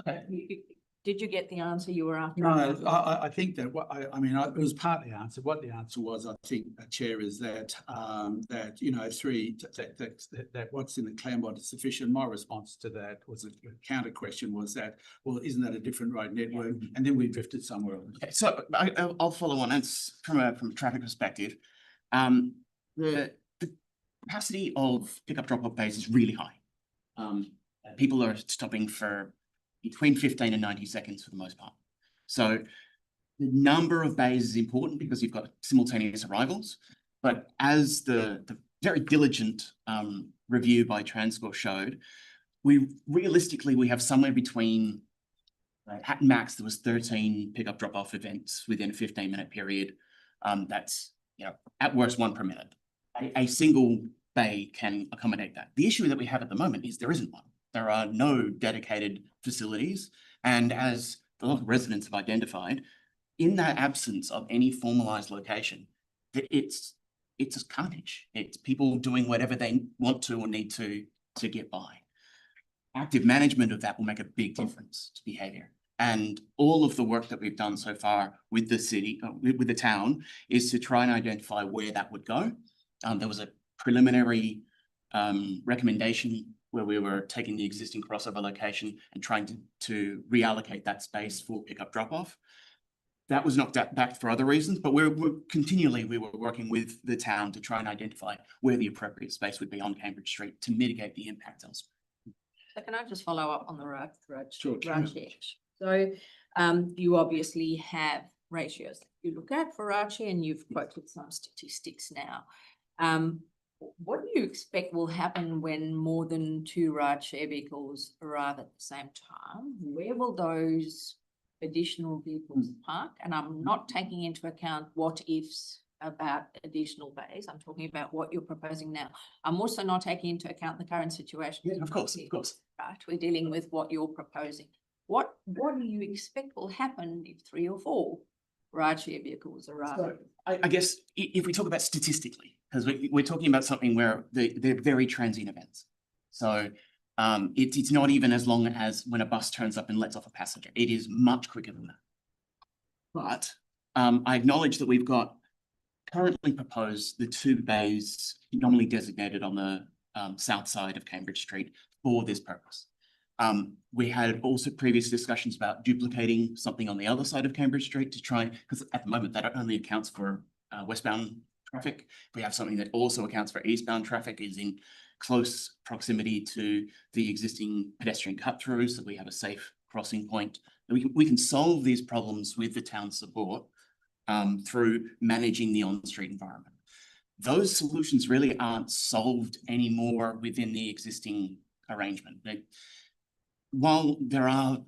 [SPEAKER 9] Okay. Did you get the answer you were after?
[SPEAKER 5] No, I think that it was partly answered. What the answer was, I think, Chair, is that that what's in the Claremont is sufficient. My response to that was a counter question was that, well, isn't that a different road network? And then we drifted somewhere else.
[SPEAKER 13] Okay, so I'll follow on. It's from a traffic perspective. The capacity of pickup drop-off bays is really high. People are stopping for between 15 and 90 seconds for the most part. So the number of bays is important because you've got simultaneous arrivals. But as the very diligent review by Transcore showed, we have somewhere between, at max, there was 13 pickup drop-off events within a 15-minute period. That's, at worst, 1 per minute. A single bay can accommodate that. The issue that we have at the moment is there isn't one. There are no dedicated facilities. And as the local residents have identified, in that absence of any formalized location, it's a carnage. It's people doing whatever they want to or need to get by. Active management of that will make a big difference to behavior. And all of the work that we've done so far with the city, with the town, is to try and identify where that would go. There was a preliminary recommendation where we were taking the existing crossover location and trying to reallocate that space for pickup drop-off. That was knocked back for other reasons, but we were working with the town to try and identify where the appropriate space would be on Cambridge Street to mitigate the impact elsewhere.
[SPEAKER 9] So can I just follow up on the road?
[SPEAKER 5] Sure.
[SPEAKER 9] So you obviously have ratios that you look at for rideshare, and you've quoted some statistics now. What do you expect will happen when more than 2 ride-share vehicles arrive at the same time? Where will those additional vehicles park? And I'm not taking into account what ifs about additional bays. I'm talking about what you're proposing now. I'm also not taking into account the current situation.
[SPEAKER 13] Yeah, of course, of course.
[SPEAKER 9] Right, we're dealing with what you're proposing. What do you expect will happen if 3 or 4 ride-share vehicles arrive?
[SPEAKER 13] So I guess if we talk about statistically, because we're talking about something where they're very transient events. So it's not even as long as when a bus turns up and lets off a passenger. It is much quicker than that. But I acknowledge that we've got currently proposed the 2 bays nominally designated on the south side of Cambridge Street for this purpose. We had also previous discussions about duplicating something on the other side of Cambridge Street to try, because at the moment that only accounts for westbound traffic. We have something that also accounts for eastbound traffic, is in close proximity to the existing pedestrian cut through, so we have a safe crossing point. We can solve these problems with the town's support through managing the on-street environment. Those solutions really aren't solved anymore within the existing arrangement. While there are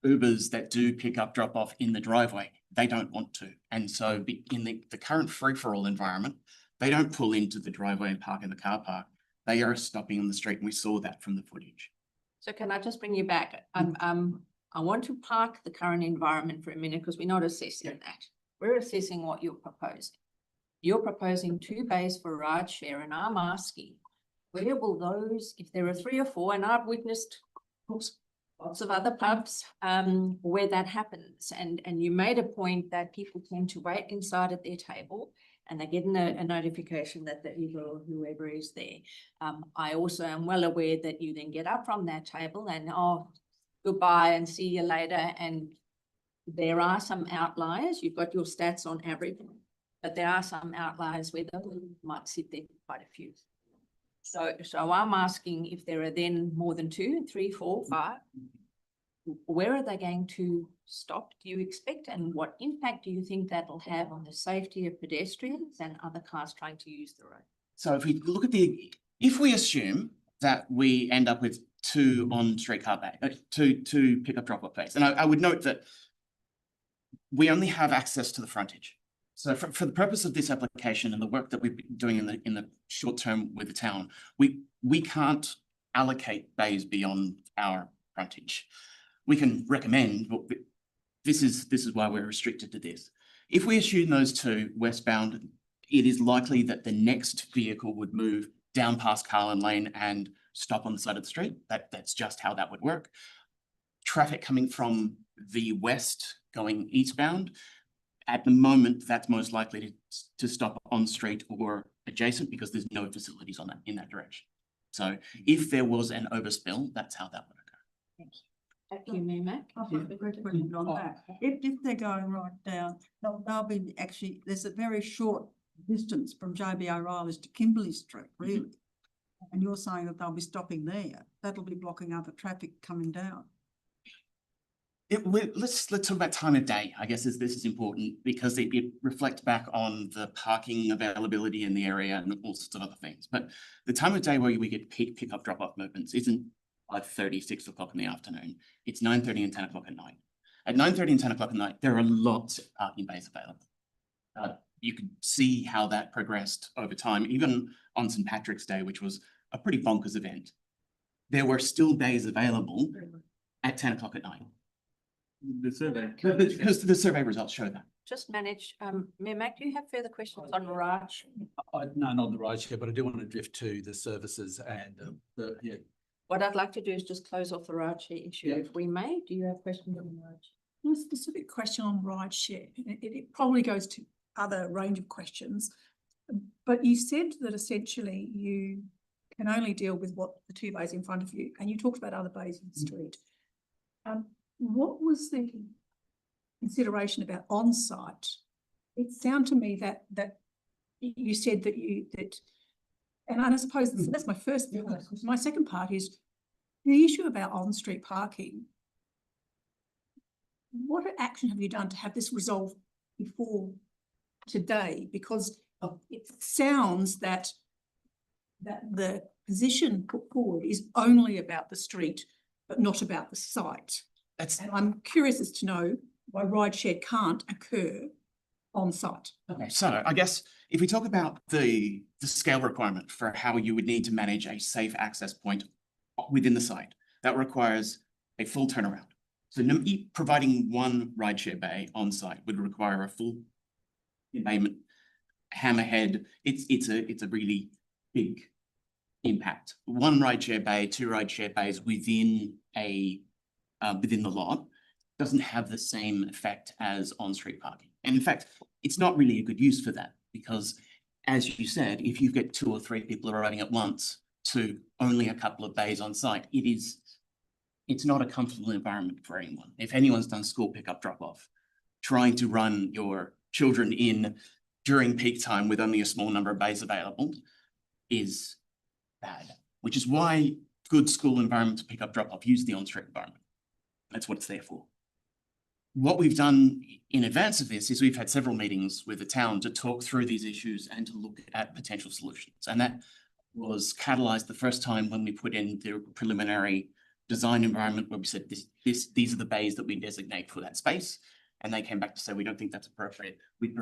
[SPEAKER 13] Ubers that do pick up, drop off in the driveway, they don't want to. And so in the current free-for-all environment, they don't pull into the driveway and park in the car park. They are stopping on the street, and we saw that from the footage.
[SPEAKER 9] So can I just bring you back? I want to park the current environment for a minute because we're not assessing that. We're assessing what you're proposing. You're proposing 2 bays for ride share, and I'm asking, where will those, if there are 3 or 4, and I've witnessed lots of other pubs where that happens, and you made a point that people tend to wait inside at their table and they get a notification that the Uber or whoever is there. I also am well aware that you then get up from that table and, oh, goodbye and see you later. And there are some outliers. You've got your stats on average, but there are some outliers where they might sit there quite a few. So I'm asking if there are then more than 2, 3, 4, 5, where are they going to stop, do you expect? And what impact do you think that'll have on the safety of pedestrians and other cars trying to use the road?
[SPEAKER 13] So if we look at if we assume that we end up with 2 on-street car bays, 2 pickup drop-off bays, and I would note that we only have access to the frontage. So for the purpose of this application and the work that we've been doing in the short term with the town, we can't allocate bays beyond our frontage. We can recommend, but this is why we're restricted to this. If we assume those 2 westbound, it is likely that the next vehicle would move down past Carlin Lane and stop on the side of the street. That's just how that would work. Traffic coming from the west going eastbound, at the moment, that's most likely to stop on street or adjacent because there's no facilities on that in that direction. So if there was an overspill, that's how that would occur.
[SPEAKER 9] Thank you. Thank you, Mayor Mac.
[SPEAKER 17] I've got a question on that. If they're going right down, they'll be actually, there's a very short distance from JB O'Reilly's to Kimberley Street, really. And you're saying that they'll be stopping there. That'll be blocking other traffic coming down.
[SPEAKER 13] Let's talk about time of day. I guess this is important because it reflects back on the parking availability in the area and all sorts of other things. But the time of day where we get peak pick-up drop-off movements isn't 5:30, 6 o'clock in the afternoon. It's 9:30 and 10 o'clock at night. At 9:30 and 10 o'clock at night, there are lots of parking bays available. You can see how that progressed over time, even on St. Patrick's Day, which was a pretty bonkers event. There were still bays available at 10 o'clock at night.
[SPEAKER 16] The survey.
[SPEAKER 13] Because the survey results show that.
[SPEAKER 9] Just manage, Mayor Mac, do you have further questions on Raj?
[SPEAKER 5] No, not the ride share, but I do want to drift to the services and yeah.
[SPEAKER 9] What I'd like to do is just close off the ride share issue, if we may. Do you have questions on ride share?
[SPEAKER 17] A specific question on ride share. It probably goes to other range of questions, but you said that essentially you can only deal with what the 2 bays in front of you, and you talked about other bays in the street. What was the consideration about on-site? It sounded to me that you said that and I suppose that's my first thing. My second part is the issue about on-street parking. What action have you done to have this resolved before today? Because it sounds that that the position put forward is only about the street, but not about the site. And I'm curious as to know why ride share can't occur on site.
[SPEAKER 13] Okay, so I guess if we talk about the scale requirement for how you would need to manage a safe access point within the site, that requires a full turnaround. So providing one rideshare bay on site would require a full embayment, hammerhead. It's a really big impact. One rideshare bay, two rideshare bays within the lot doesn't have the same effect as on-street parking. And in fact, it's not really a good use for that because, as you said, if you get 2 or 3 people arriving at once to only a couple of bays on site, it's not a comfortable environment for anyone. If anyone's done school pickup drop-off, trying to run your children in during peak time with only a small number of bays available is bad, which is why good school environments pick up drop-off use the on-street environment. That's what it's there for. What we've done in advance of this is we've had several meetings with the town to talk through these issues and to look at potential solutions. And that was catalyzed the first time when we put in the preliminary design environment where we said these are the bays that we designate for that space. And they came back to say, we don't think that's appropriate. We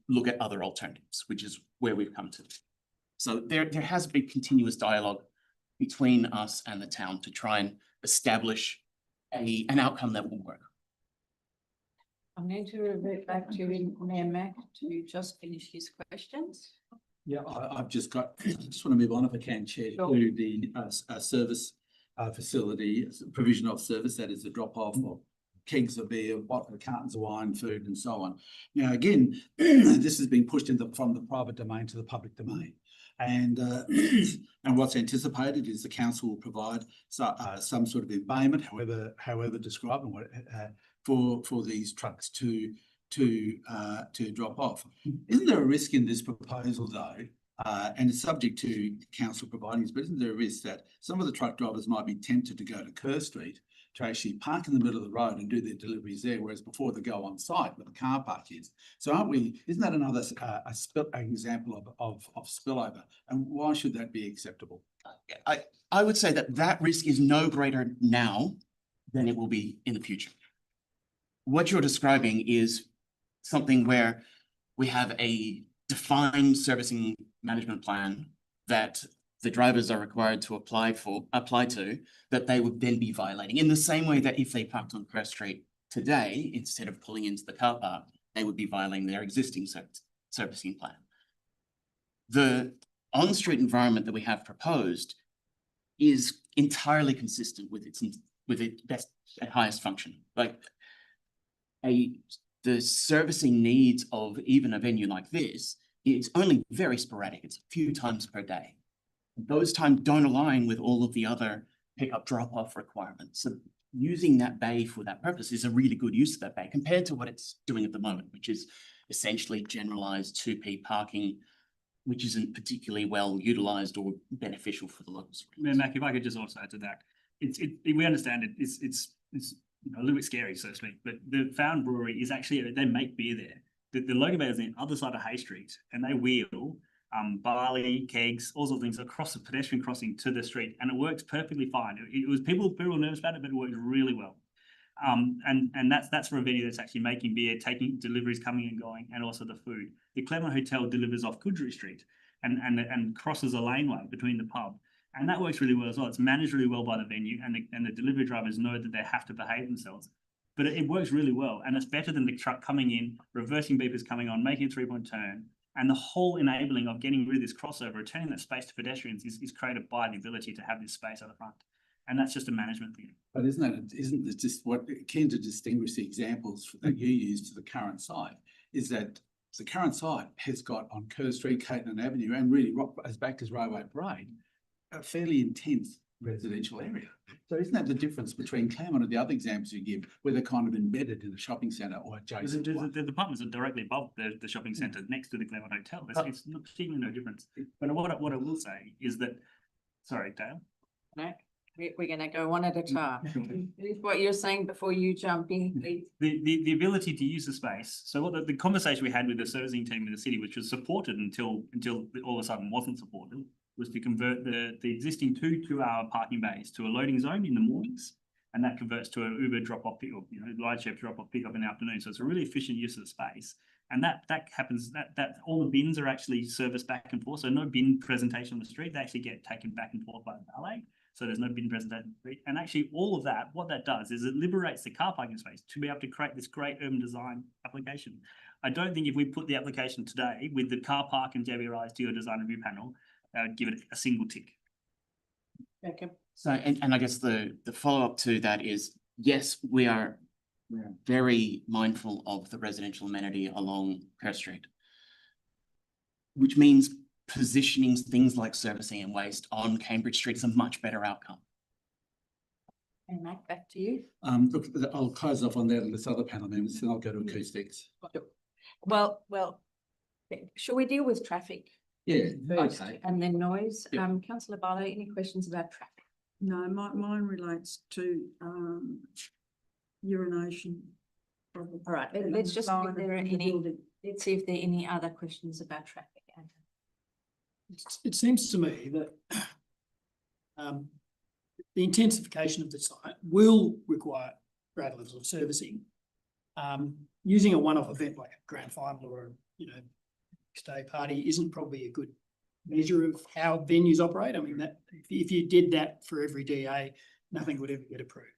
[SPEAKER 13] look at other alternatives, which is where we've come to. So there has been continuous dialogue between us and the town to try and establish an outcome that will work.
[SPEAKER 9] I'm going to revert back to Mayor Mack to just finish his questions.
[SPEAKER 5] Yeah, I've just got, just want to move on if I can, Chair,
[SPEAKER 9] Sure.
[SPEAKER 5] to the service facility, provision of service, that is the drop-off of kegs of beer, bottle, cartons of wine, food, and so on. Now, again, this has been pushed from the private domain to the public domain. And what's anticipated is the council will provide some sort of embayment, however described, for these trucks to drop off. Isn't there a risk in this proposal though, and it's subject to council providing this, but isn't there a risk that some of the truck drivers might be tempted to go to Kerr Street to actually park in the middle of the road and do their deliveries there, whereas before they go on site where the car park is? So isn't that another example of spillover? And why should that be acceptable?
[SPEAKER 13] I would say that risk is no greater now than it will be in the future. What you're describing is something where we have a defined servicing management plan that the drivers are required to apply to, that they would then be violating. In the same way that if they parked on Kerr Street today, instead of pulling into the car park, they would be violating their existing servicing plan. The on-street environment that we have proposed is entirely consistent with its best and highest function. Like the servicing needs of even a venue like this, it's only very sporadic. It's a few times per day. Those times don't align with all of the other pickup drop-off requirements. So using that bay for that purpose is a really good use of that bay compared to what it's doing at the moment, which is essentially generalized 2P parking, which isn't particularly well utilized or beneficial for the locals.
[SPEAKER 16] Mac, if I could just also add to that, we understand it's a little bit scary, so to speak, but the Fountain Brewery is actually, they make beer there. The locomotive is on the other side of Hay Street, and they wheel barley, kegs, all sorts of things across the pedestrian crossing to the street, and it works perfectly fine. It was people were nervous about it, but it worked really well. And that's for a venue that's actually making beer, taking deliveries, coming and going, and also the food. The Clement Hotel delivers off Goodrich Street and crosses a laneway between the pub. And that works really well as well. It's managed really well by the venue, and the delivery drivers know that they have to behave themselves. But it works really well, and it's better than the truck coming in, reversing beepers coming on, making a 3-point turn, and the whole enabling of getting rid of this crossover, returning that space to pedestrians is created by the ability to have this space at the front. And that's just a management thing.
[SPEAKER 5] But isn't it just what keen to distinguish the examples that you use to the current site is that the current site has got on Kerr Street, Caton Avenue, and really as back as Railway Parade, a fairly intense residential area. So isn't that the difference between Claremont and the other examples you give, where they're kind of embedded in a shopping centre or adjacent?
[SPEAKER 16] The apartments are directly above the shopping centre, next to the Claremont Hotel. It's seemingly no difference. But what I will say is that, sorry, Dale.
[SPEAKER 9] Mac? We're going to go one at a time. Is what you're saying before you jump in, please.
[SPEAKER 16] The ability to use the space. So what the conversation we had with the servicing team in the city, which was supported until all of a sudden wasn't supported, was to convert the existing 2 2-hour parking bays to a loading zone in the mornings, and that converts to an Uber drop-off pickup, ride share drop-off pickup in the afternoon. So it's a really efficient use of the space, and that happens. That all the bins are actually serviced back and forth. So no bin presentation on the street. They actually get taken back and forth by the valet. So there's no bin presentation. And actually all of that, what that does is it liberates the car parking space to be able to create this great urban design application. I don't think if we put the application today with the car park and JBRI's geo design review panel, give it a single tick.
[SPEAKER 9] Okay.
[SPEAKER 13] So, and I guess the follow-up to that is, yes, we're very mindful of the residential amenity along Kerr Street, which means positioning things like servicing and waste on Cambridge Street is a much better outcome.
[SPEAKER 9] And Matt, back to you.
[SPEAKER 5] Look, I'll close off on that and this other panel members, and I'll go to acoustics.
[SPEAKER 9] Well, shall we deal with traffic?
[SPEAKER 5] Yeah,
[SPEAKER 9] first,
[SPEAKER 5] okay.
[SPEAKER 9] and then noise?
[SPEAKER 5] Yeah.
[SPEAKER 9] Councillor Barlow, any questions about traffic?
[SPEAKER 18] No, mine relates to urination.
[SPEAKER 9] All right, let's just see if there are let's see if there are any other questions about traffic.
[SPEAKER 19] It seems to me that the intensification of the site will require greater levels of servicing. Using a one-off event like a grand final or a next day party isn't probably a good measure of how venues operate. I mean, that if you did that for every DA, nothing would ever get approved.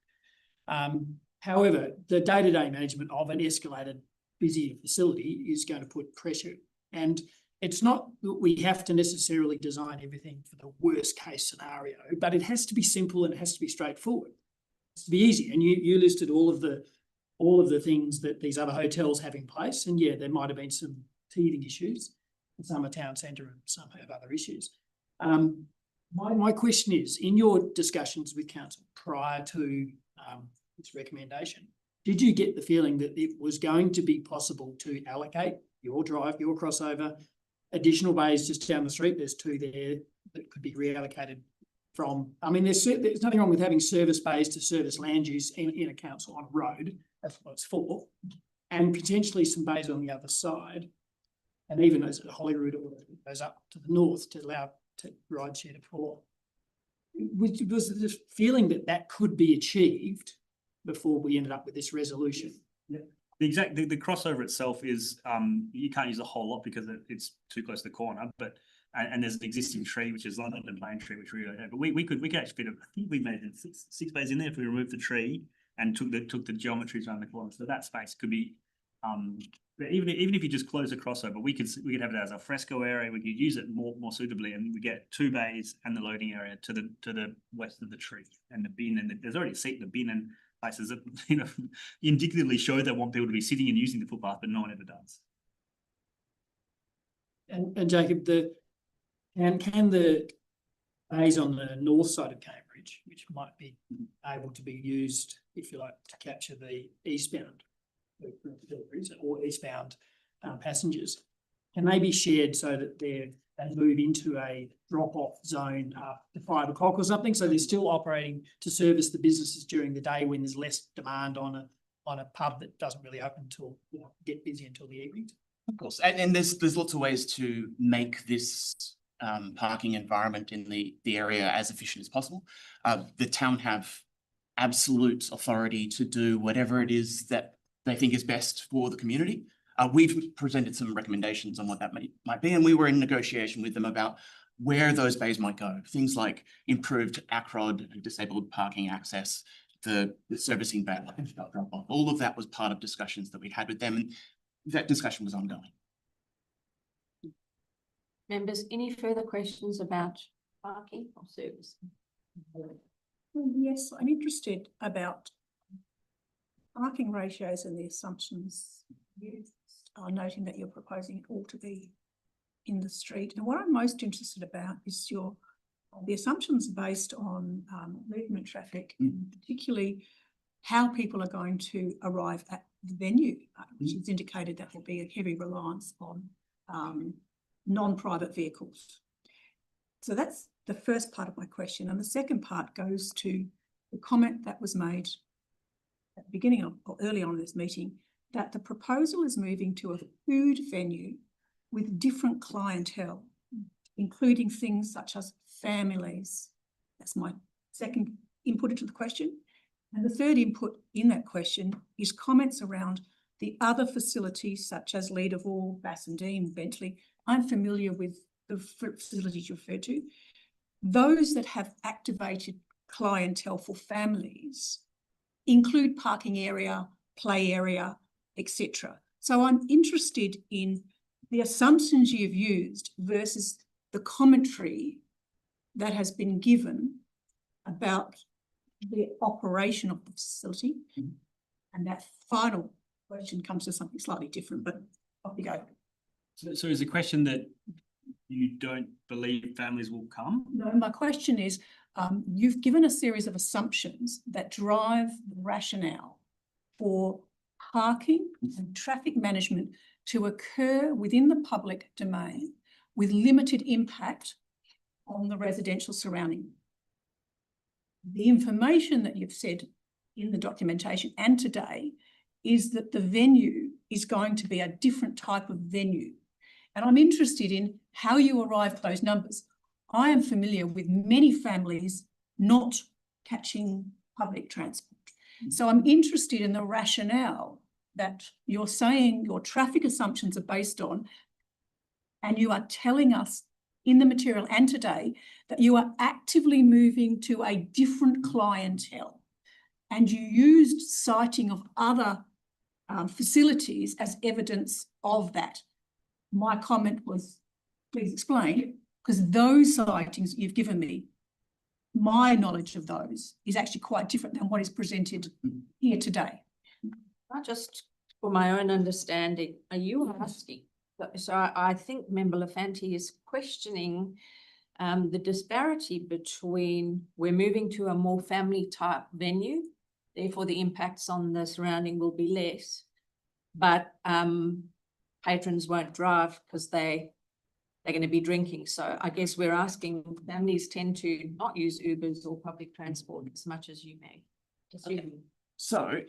[SPEAKER 19] However, the day-to-day management of an escalated busy facility is going to put pressure, and it's not that we have to necessarily design everything for the worst case scenario, but it has to be simple and it has to be straightforward. It has to be easy. And you listed all of the things that these other hotels have in place. And yeah, there might have been some teething issues. Some are town centre and some have other issues. My question is, in your discussions with council prior to this recommendation, did you get the feeling that it was going to be possible to allocate your drive, your crossover, additional bays just down the street? There's 2 there that could be reallocated from. I mean, there's nothing wrong with having service bays to service land use in a council on a road. That's what it's for. And potentially some bays on the other side. And even as a Holyrood or goes up to the north to allow ride share to pull off. Was the feeling that could be achieved before we ended up with this resolution?
[SPEAKER 16] Yeah. The crossover itself is you can't use a whole lot because it's too close to the corner, but and there's an existing tree which is London plane tree which we don't have. But we could actually fit I think we made six bays in there if we removed the tree and took the geometries around the corner. So that space could be even if you just close the crossover, we could have it as a fresco area. We could use it more suitably, and we get 2 bays and the loading area to the west of the tree and the bin. And there's already a seat in the bin and places that indicatively show they want people to be sitting and using the footpath, but no one ever does.
[SPEAKER 19] And Jacob, can the bays on the north side of Cambridge, which might be able to be used, if you like, to capture the eastbound deliveries or eastbound passengers, can they be shared so that they move into a drop-off zone after 5 o'clock or something? So they're still operating to service the businesses during the day when there's less demand on a pub that doesn't really open until get busy until the evening.
[SPEAKER 13] Of course, and there's lots of ways to make this parking environment in the area as efficient as possible. The town have absolute authority to do whatever it is that they think is best for the community. We've presented some recommendations on what that might be, and we were in negotiation with them about where those bays might go. Things like improved ACROD and disabled parking access, the servicing bay, drop-off. All of that was part of discussions that we had with them, and that discussion was ongoing.
[SPEAKER 9] Members, any further questions about parking or service?
[SPEAKER 17] Yes, I'm interested about parking ratios and the assumptions used, noting that you're proposing it all to be in the street. And what I'm most interested about is the assumptions based on movement traffic, and particularly how people are going to arrive at the venue, which is indicated that will be a heavy reliance on non-private vehicles. So that's the first part of my question. And the second part goes to the comment that was made at the beginning of, or early on in this meeting, that the proposal is moving to a food venue with different clientele, including things such as families. That's my second input into the question. And the third input in that question is comments around the other facilities such as Leederville, Bassendean, Bentley. I'm familiar with the facilities you referred to. Those that have activated clientele for families include parking area, play area, etc. So I'm interested in the assumptions you've used versus the commentary that has been given about the operation of the facility. And that final question comes to something slightly different, but off you go.
[SPEAKER 16] So is the question that you don't believe families will come?
[SPEAKER 17] No, my question is, you've given a series of assumptions that drive the rationale for parking and traffic management to occur within the public domain with limited impact on the residential surrounding. The information that you've said in the documentation and today is that the venue is going to be a different type of venue. And I'm interested in how you arrived at those numbers. I am familiar with many families not catching public transport. So I'm interested in the rationale that you're saying your traffic assumptions are based on, and you are telling us in the material and today that you are actively moving to a different clientele, and you used citing of other facilities as evidence of that. My comment was, please explain, because those sightings you've given me, my knowledge of those is actually quite different than what is presented here today.
[SPEAKER 9] Not just for my own understanding, are you asking? So I think Member Lafanti is questioning the disparity between we're moving to a more family type venue, therefore the impacts on the surrounding will be less, but patrons won't drive because they're going to be drinking. So I guess we're asking, families tend to not use Ubers or public transport as much as you may.
[SPEAKER 13] Okay. So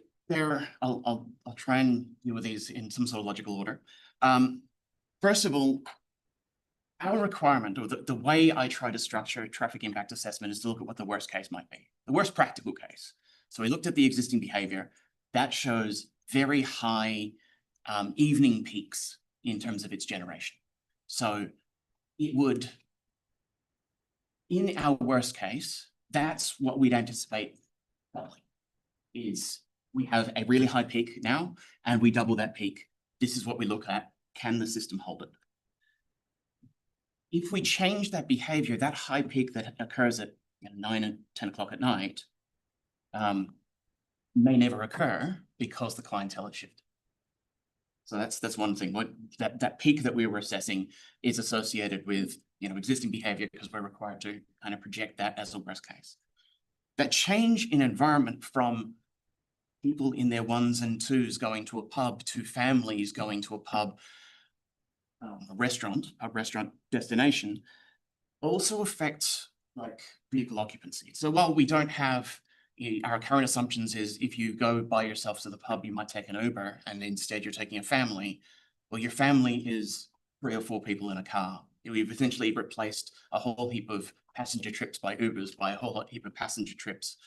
[SPEAKER 13] I'll try and deal with these in some sort of logical order. First of all, our requirement, or the way I try to structure a traffic impact assessment, is to look at what the worst case might be, the worst practical case. So we looked at the existing behavior that shows very high evening peaks in terms of its generation. So it would, in our worst case, that's what we'd anticipate doubling, is we have a really high peak now and we double that peak. This is what we look at. Can the system hold it? If we change that behavior, that high peak that occurs at 9 and 10 o'clock at night may never occur because the clientele has shifted. So that's one thing. That peak that we were assessing is associated with existing behavior because we're required to kind of project that as a worst case. That change in environment from people in their ones and twos going to a pub to families going to a pub, a restaurant destination, also affects like vehicle occupancy. So while we don't have, our current assumptions is if you go by yourself to the pub, you might take an Uber and instead you're taking a family. Well, your family is 3 or 4 people in a car. We've essentially replaced a whole heap of passenger trips by Ubers by a whole heap of passenger trips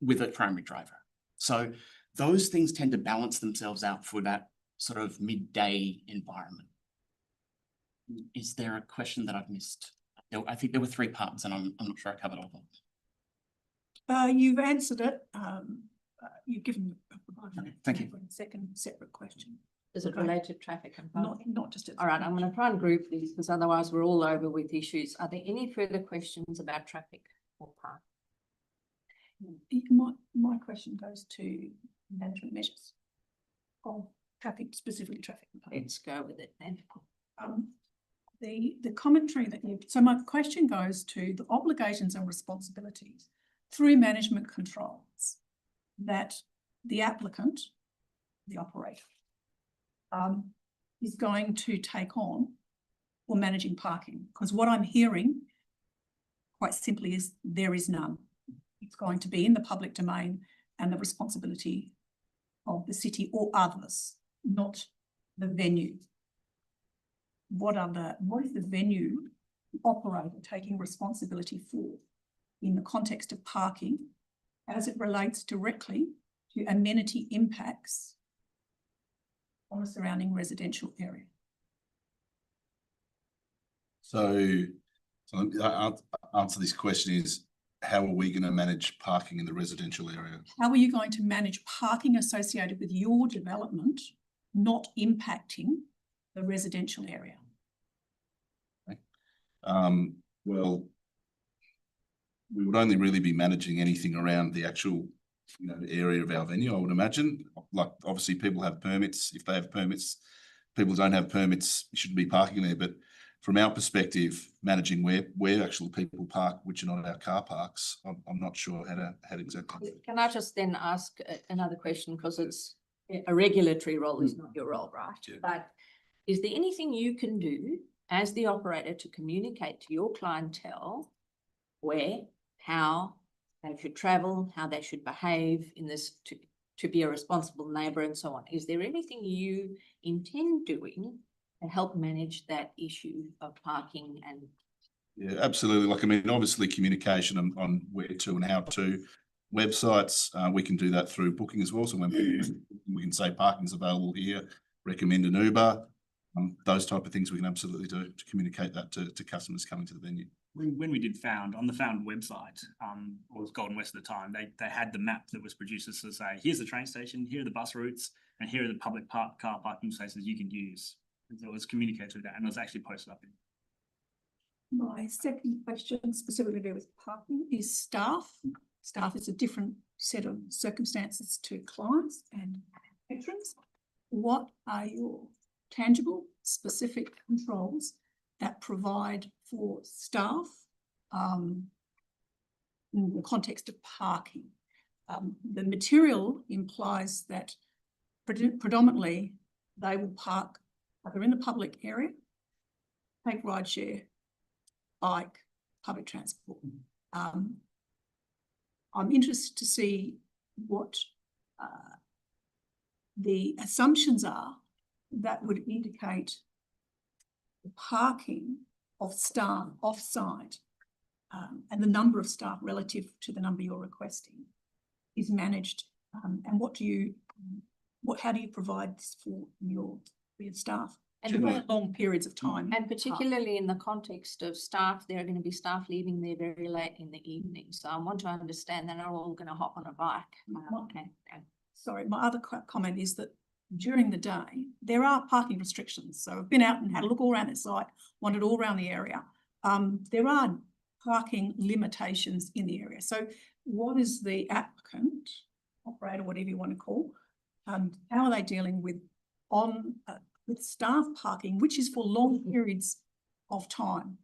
[SPEAKER 13] with a primary driver. So those things tend to balance themselves out for that sort of midday environment. Is there a question that I've missed? I think there were 3 parts and I'm not sure I covered all of them.
[SPEAKER 17] You've answered it. You've given
[SPEAKER 13] thank you.
[SPEAKER 17] A second separate question.
[SPEAKER 9] Is it related to traffic and parking?
[SPEAKER 17] Not just at
[SPEAKER 9] all right, I'm going to try and group these because otherwise we're all over with issues. Are there any further questions about traffic or parking?
[SPEAKER 17] My question goes to management measures of traffic, specifically traffic and parking.
[SPEAKER 9] Let's go with it then.
[SPEAKER 17] The commentary that so my question goes to the obligations and responsibilities through management controls that the applicant, the operator, is going to take on for managing parking. Because what I'm hearing quite simply is there is none. It's going to be in the public domain and the responsibility of the city or others, not the venue. What is the venue operator taking responsibility for in the context of parking as it relates directly to amenity impacts on the surrounding residential area?
[SPEAKER 15] So the answer to this question is, how are we going to manage parking in the residential area?
[SPEAKER 17] How are you going to manage parking associated with your development not impacting the residential area?
[SPEAKER 15] Okay. Well, we would only really be managing anything around the actual area of our venue, I would imagine. Like, obviously people have permits. If they have permits, people don't have permits, you shouldn't be parking there. But from our perspective, managing where actual people park, which are not our car parks, I'm not sure how to exactly.
[SPEAKER 9] Can I just then ask another question, because it's a regulatory role is not your role, right?
[SPEAKER 15] Yeah.
[SPEAKER 9] But is there anything you can do as the operator to communicate to your clientele where, how they should travel, how they should behave in this to be a responsible neighbour and so on? Is there anything you intend doing to help manage that issue of parking? And
[SPEAKER 15] yeah, absolutely. Like, I mean, obviously communication on where to and how to. Websites, we can do that through booking as well. So when we can say parking's available here, recommend an Uber, those type of things we can absolutely do to communicate that to customers coming to the venue.
[SPEAKER 16] When we did Found, on the Found website, or it was Golden West at the time, they had the map that was produced to say, here's the train station, here are the bus routes, and here are the public car parking spaces you can use. And so it was communicated through that, and it was actually posted up in.
[SPEAKER 17] My second question, specifically to do with parking, is staff. Staff is a different set of circumstances to clients and patrons. What are your tangible, specific controls that provide for staff in the context of parking? The material implies that predominantly they will park either in the public area, take rideshare, bike, public transport. I'm interested to see what the assumptions are that would indicate the parking of staff off-site and the number of staff relative to the number you're requesting is managed, and how do you provide this for your staff and for long periods of time?
[SPEAKER 9] And particularly in the context of staff, there are going to be staff leaving there very late in the evening. So I want to understand they're not all going to hop on a bike. Okay.
[SPEAKER 17] Sorry, my other comment is that during the day, there are parking restrictions. So I've been out and had a look all around the site, wandered all around the area. There are parking limitations in the area. So what is the applicant, operator, whatever you want to call, how are they dealing with with staff parking, which is for long periods of time?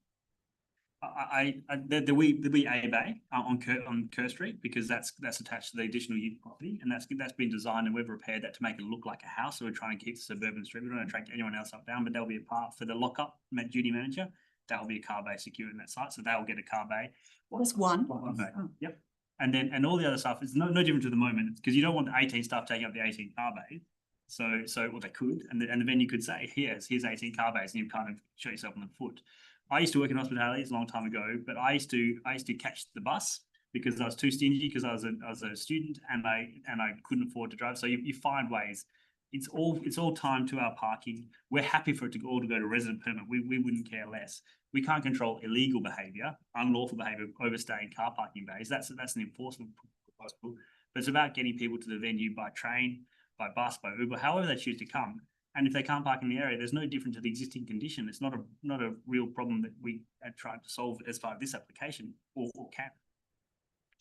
[SPEAKER 16] There'll be A Bay on Kerr Street, because that's attached to the additional use property, and that's been designed, and we've repaired that to make it look like a house. So we're trying to keep the suburban street. We don't attract anyone else up down, but there'll be a part for the lockup duty manager. That'll be a car bay secured in that site, so they'll get a car bay.
[SPEAKER 17] That's one.
[SPEAKER 16] Yep. And all the other stuff is no different to the moment, because you don't want the 18 staff taking up the 18 car bays. So well, they could, and the venue could say, here's 18 car bays, and you kind of shot yourself on the foot. I used to work in hospitality, it's a long time ago, but I used to catch the bus because I was too stingy, because I was a student and I couldn't afford to drive. So you find ways. It's all timed to our parking. We're happy for it to all to go to resident permit. We wouldn't care less. We can't control illegal behaviour, unlawful behaviour, overstaying car parking bays. That's an enforcement proposal. But it's about getting people to the venue by train, by bus, by Uber, however they choose to come. And if they can't park in the area, there's no different to the existing condition. It's not a real problem that we are trying to solve as part of this application, or can.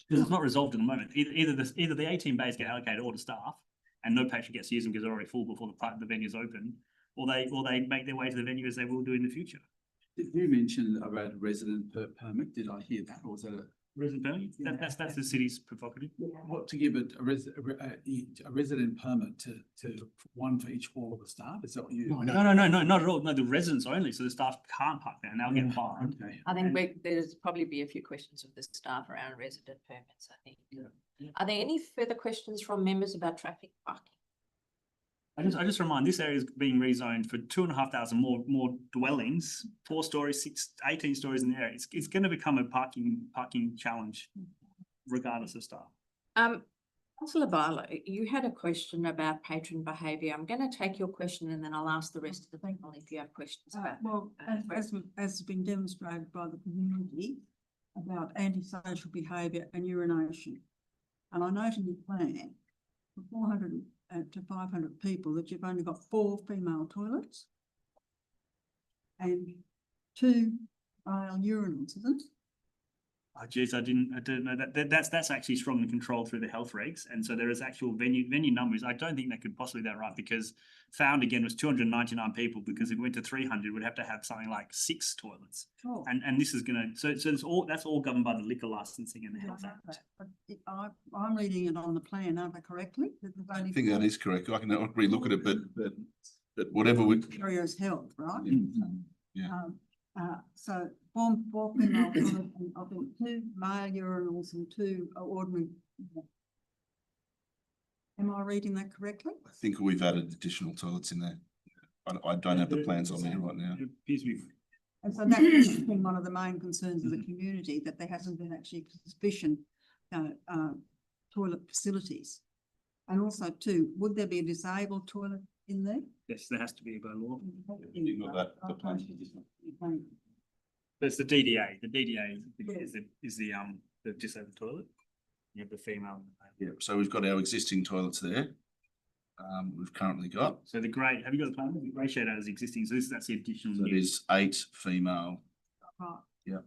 [SPEAKER 16] Because it's not resolved in the moment. Either the 18 bays get allocated all to staff, and no patron gets to use them because they're already full before the venue's open, or they make their way to the venue as they will do in the future.
[SPEAKER 5] Did you mention about resident permit? Did I hear that, or was that
[SPEAKER 16] Resident permit, that's the city's prerogative.
[SPEAKER 5] What, to give it a resident permit to one for each hall of the staff? Is that what you?
[SPEAKER 16] No, not at all. No, the residents only, so the staff can't park there and they'll get fined.
[SPEAKER 5] Okay.
[SPEAKER 9] I think there's probably be a few questions of the staff around resident permits, I think. Are there any further questions from members about traffic parking?
[SPEAKER 16] I just remind, this area is being rezoned for 2,500 more dwellings, 4 stories, 18 stories in the area. It's going to become a parking challenge, regardless of staff.
[SPEAKER 9] Councillor Barlow, you had a question about patron behaviour. I'm going to take your question and then I'll ask the rest of the people if you have questions about
[SPEAKER 18] Well, as has been demonstrated by the community about antisocial behaviour and urination. And I note in your plan, for 400 to 500 people, that you've only got 4 female toilets and 2 male urinals, isn't it?
[SPEAKER 16] Oh, geez, I don't know that. That's actually strongly controlled through the health regs, and so there is actual venue numbers. I don't think that could possibly be that right, because found again was 299 people, because if it went to 300, we'd have to have something like 6 toilets.
[SPEAKER 18] Sure.
[SPEAKER 16] And this is going to that's all governed by the liquor licensing and the health act.
[SPEAKER 18] But I'm reading it on the plan, aren't I correctly?
[SPEAKER 15] I think that is correct. I can relook at it, but whatever we.
[SPEAKER 18] Areas health, right?
[SPEAKER 15] Yeah.
[SPEAKER 18] So 4 female toilets and I think 2 male urinals and 2 ordinary. Am I reading that correctly?
[SPEAKER 15] I think we've added additional toilets in there. I don't have the plans on there right now.
[SPEAKER 18] And so that's been one of the main concerns of the community, that there hasn't been actually sufficient toilet facilities. And also too, would there be a disabled toilet in there?
[SPEAKER 16] Yes, there has to be by law.
[SPEAKER 15] You've got that. The plans.
[SPEAKER 16] There's the DDA. The DDA is the disabled toilet. You have the female.
[SPEAKER 15] Yeah. So we've got our existing toilets there. We've currently got.
[SPEAKER 16] So the grey, have you got the plan? The grey shadow is existing. So that's the additional.
[SPEAKER 15] So it is 8 female.
[SPEAKER 18] Right.
[SPEAKER 15] Yeah.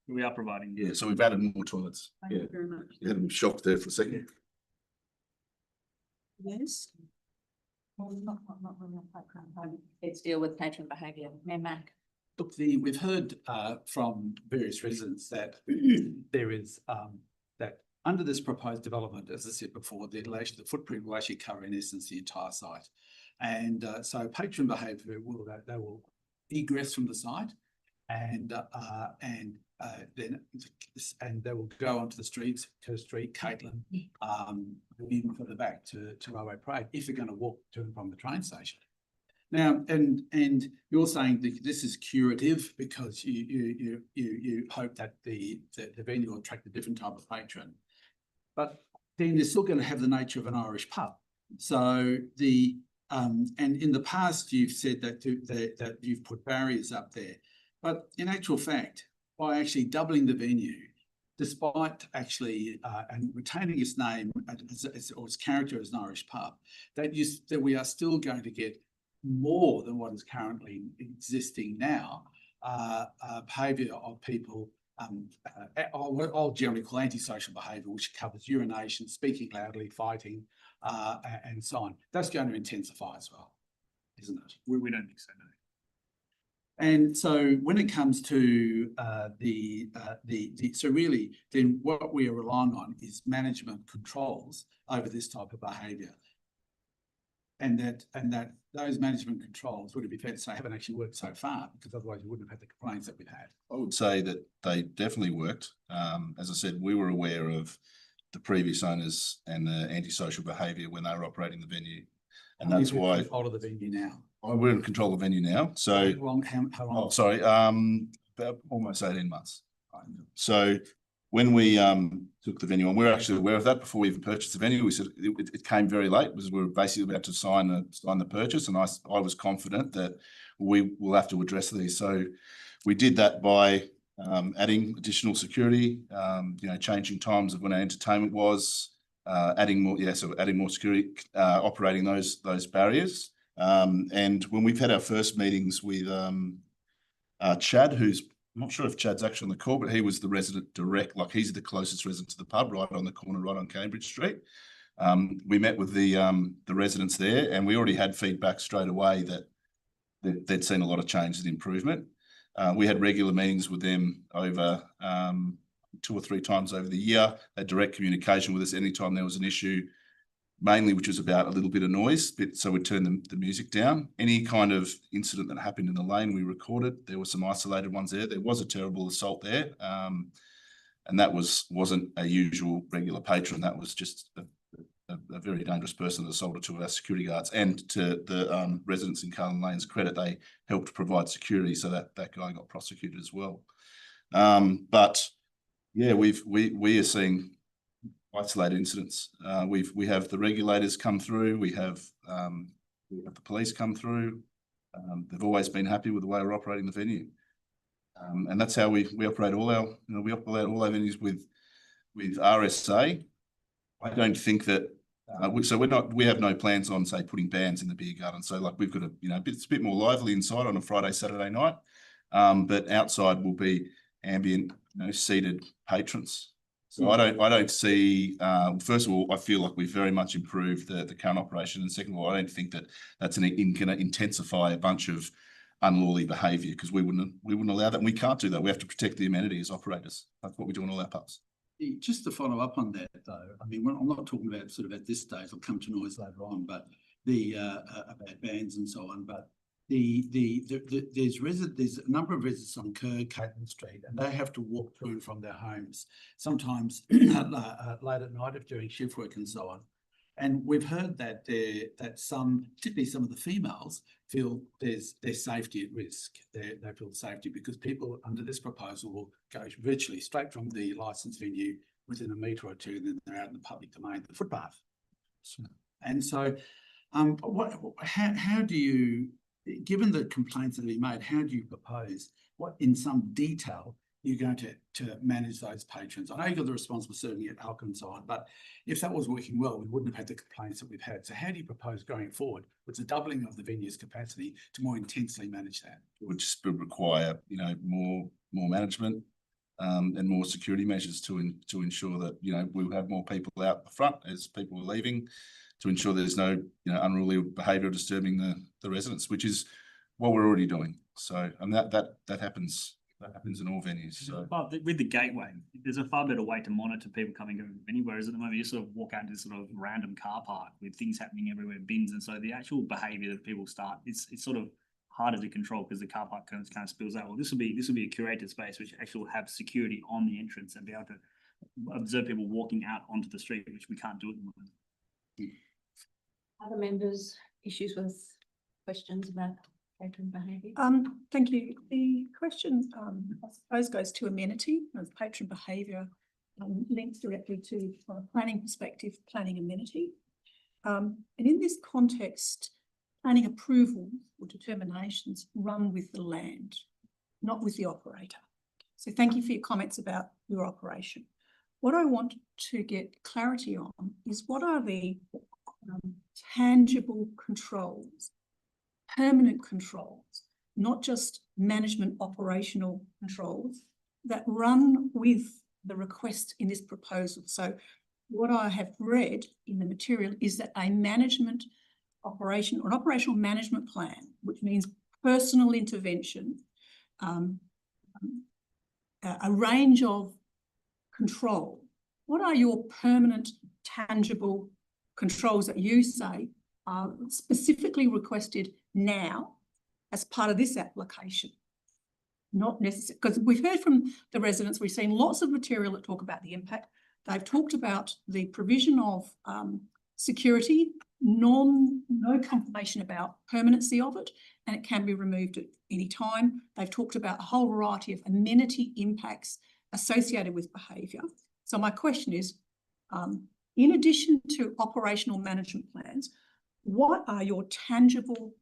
[SPEAKER 16] We are providing.
[SPEAKER 15] Yeah. So we've added more toilets.
[SPEAKER 18] Thank you very much.
[SPEAKER 15] You had me shocked there for a second.
[SPEAKER 18] Yes.
[SPEAKER 9] Let's deal with patron behaviour. Mayor Mack.
[SPEAKER 5] Look, we've heard from various residents that there is that under this proposed development, as I said before, the footprint will actually cover in essence the entire site, and so patron behaviour they will egress from the site, and they will go onto the streets to the street, Caitlin, even further back to Railway Parade if they're going to walk to and from the train station. Now, and you're saying that this is curative because you hope that the venue will attract a different type of patron, but then they're still going to have the nature of an Irish pub. So and in the past you've said that you've put barriers up there, but in actual fact, by actually doubling the venue, despite actually and retaining its name or its character as an Irish pub, that we are still going to get more than what is currently existing now, behaviour of people, what I'll generally call antisocial behaviour, which covers urination, speaking loudly, fighting, and so on. That's going to intensify as well, isn't it?
[SPEAKER 16] We don't think so, no.
[SPEAKER 5] And so when it comes to so really then what we are relying on is management controls over this type of behaviour. And that those management controls, would it be fair to say, haven't actually worked so far, because otherwise you wouldn't have had the complaints that we've had.
[SPEAKER 15] I would say that they definitely worked. As I said, we were aware of the previous owners and the antisocial behaviour when they were operating the venue, and that's why.
[SPEAKER 5] Control of the venue now.
[SPEAKER 15] We're in control of the venue now. So
[SPEAKER 5] how long?
[SPEAKER 15] Oh, sorry. About almost 18 months. So when we took the venue on, we were actually aware of that before we even purchased the venue. We said it came very late because we were basically about to sign the purchase, and I was confident that we will have to address these. So we did that by adding additional security, changing times of when our entertainment was, adding more security, operating those barriers. And when we've had our first meetings with Chad, who's, I'm not sure if Chad's actually on the call, but he was the resident direct, like he's the closest resident to the pub, right on the corner, right on Cambridge Street. We met with the residents there, and we already had feedback straight away that they'd seen a lot of change and improvement. We had regular meetings with them over, I 2 or 3 times over the year. They had direct communication with us anytime there was an issue, mainly which was about a little bit of noise, so we'd turn the music down. Any kind of incident that happened in the lane, we recorded. There were some isolated ones there. There was a terrible assault there, and that wasn't a usual regular patron. That was just a very dangerous person that assaulted 2 of our security guards. And to the residents in Carlin Lane's credit, they helped provide security, so that guy got prosecuted as well. But yeah, we are seeing isolated incidents. We have the regulators come through. We have the police come through. They've always been happy with the way we're operating the venue, and that's how we operate all our we operate all our venues with RSA. I don't think that. We have no plans on, say, putting bands in the beer garden. So like we've got it's a bit more lively inside on a Friday, Saturday night, but outside will be ambient, seated patrons. So I don't see. First of all, I feel like we've very much improved the current operation, and second of all, I don't think that that's going to intensify a bunch of unlawful behaviour, because we wouldn't allow that, and we can't do that. We have to protect the amenity as operators. That's what we do in all our pubs.
[SPEAKER 18] Just to follow up on that, though, I mean, I'm not talking about sort of at this stage. I'll come to noise later on, but about bands and so on. But there's a number of residents on Caitlin Street, and they have to walk to and from their homes sometimes late at night if during shift work and so on. And we've heard that particularly some of the females, feel there's their safety at risk. They feel safety because people under this proposal will go virtually straight from the licensed venue within a metre or two, and then they're out in the public domain, the footpath. And so, how do you, given the complaints that have been made, how do you propose, what in some detail you're going to manage those patrons? I know you've got the responsible serving at alcohol and so on, but if that was working well, we wouldn't have had the complaints that we've had. So how do you propose going forward with the doubling of the venue's capacity to more intensely manage that?
[SPEAKER 15] It would just require, more management and more security measures to ensure that, we'll have more people out the front as people are leaving, to ensure there's no, unruly behaviour disturbing the residents, which is what we're already doing. So, and that happens. That happens in all venues. So.
[SPEAKER 16] But with the gateway, there's a far better way to monitor people coming to the venue, whereas at the moment you sort of walk out into sort of random car park with things happening everywhere, bins, and so the actual behaviour that people start, it's sort of harder to control because the car park kind of spills out. Well, this will be a curated space which actually will have security on the entrance and be able to observe people walking out onto the street, which we can't do at the moment.
[SPEAKER 9] Other members, issues with questions about patron behaviour?
[SPEAKER 17] Thank you. The question, I suppose, goes to amenity as patron behaviour, links directly to, from a planning perspective, planning amenity. And in this context, planning approval or determinations run with the land, not with the operator. So thank you for your comments about your operation. What I want to get clarity on is what are the tangible controls, permanent controls, not just management operational controls that run with the request in this proposal. So what I have read in the material is that a management operation or an operational management plan, which means personal intervention, a range of control. What are your permanent, tangible controls that you say are specifically requested now as part of this application? Not necessarily, because we've heard from the residents, we've seen lots of material that talk about the impact. They've talked about the provision of security, no confirmation about permanency of it, and it can be removed at any time. They've talked about a whole variety of amenity impacts associated with behaviour. So my question is, in addition to operational management plans, what are your tangible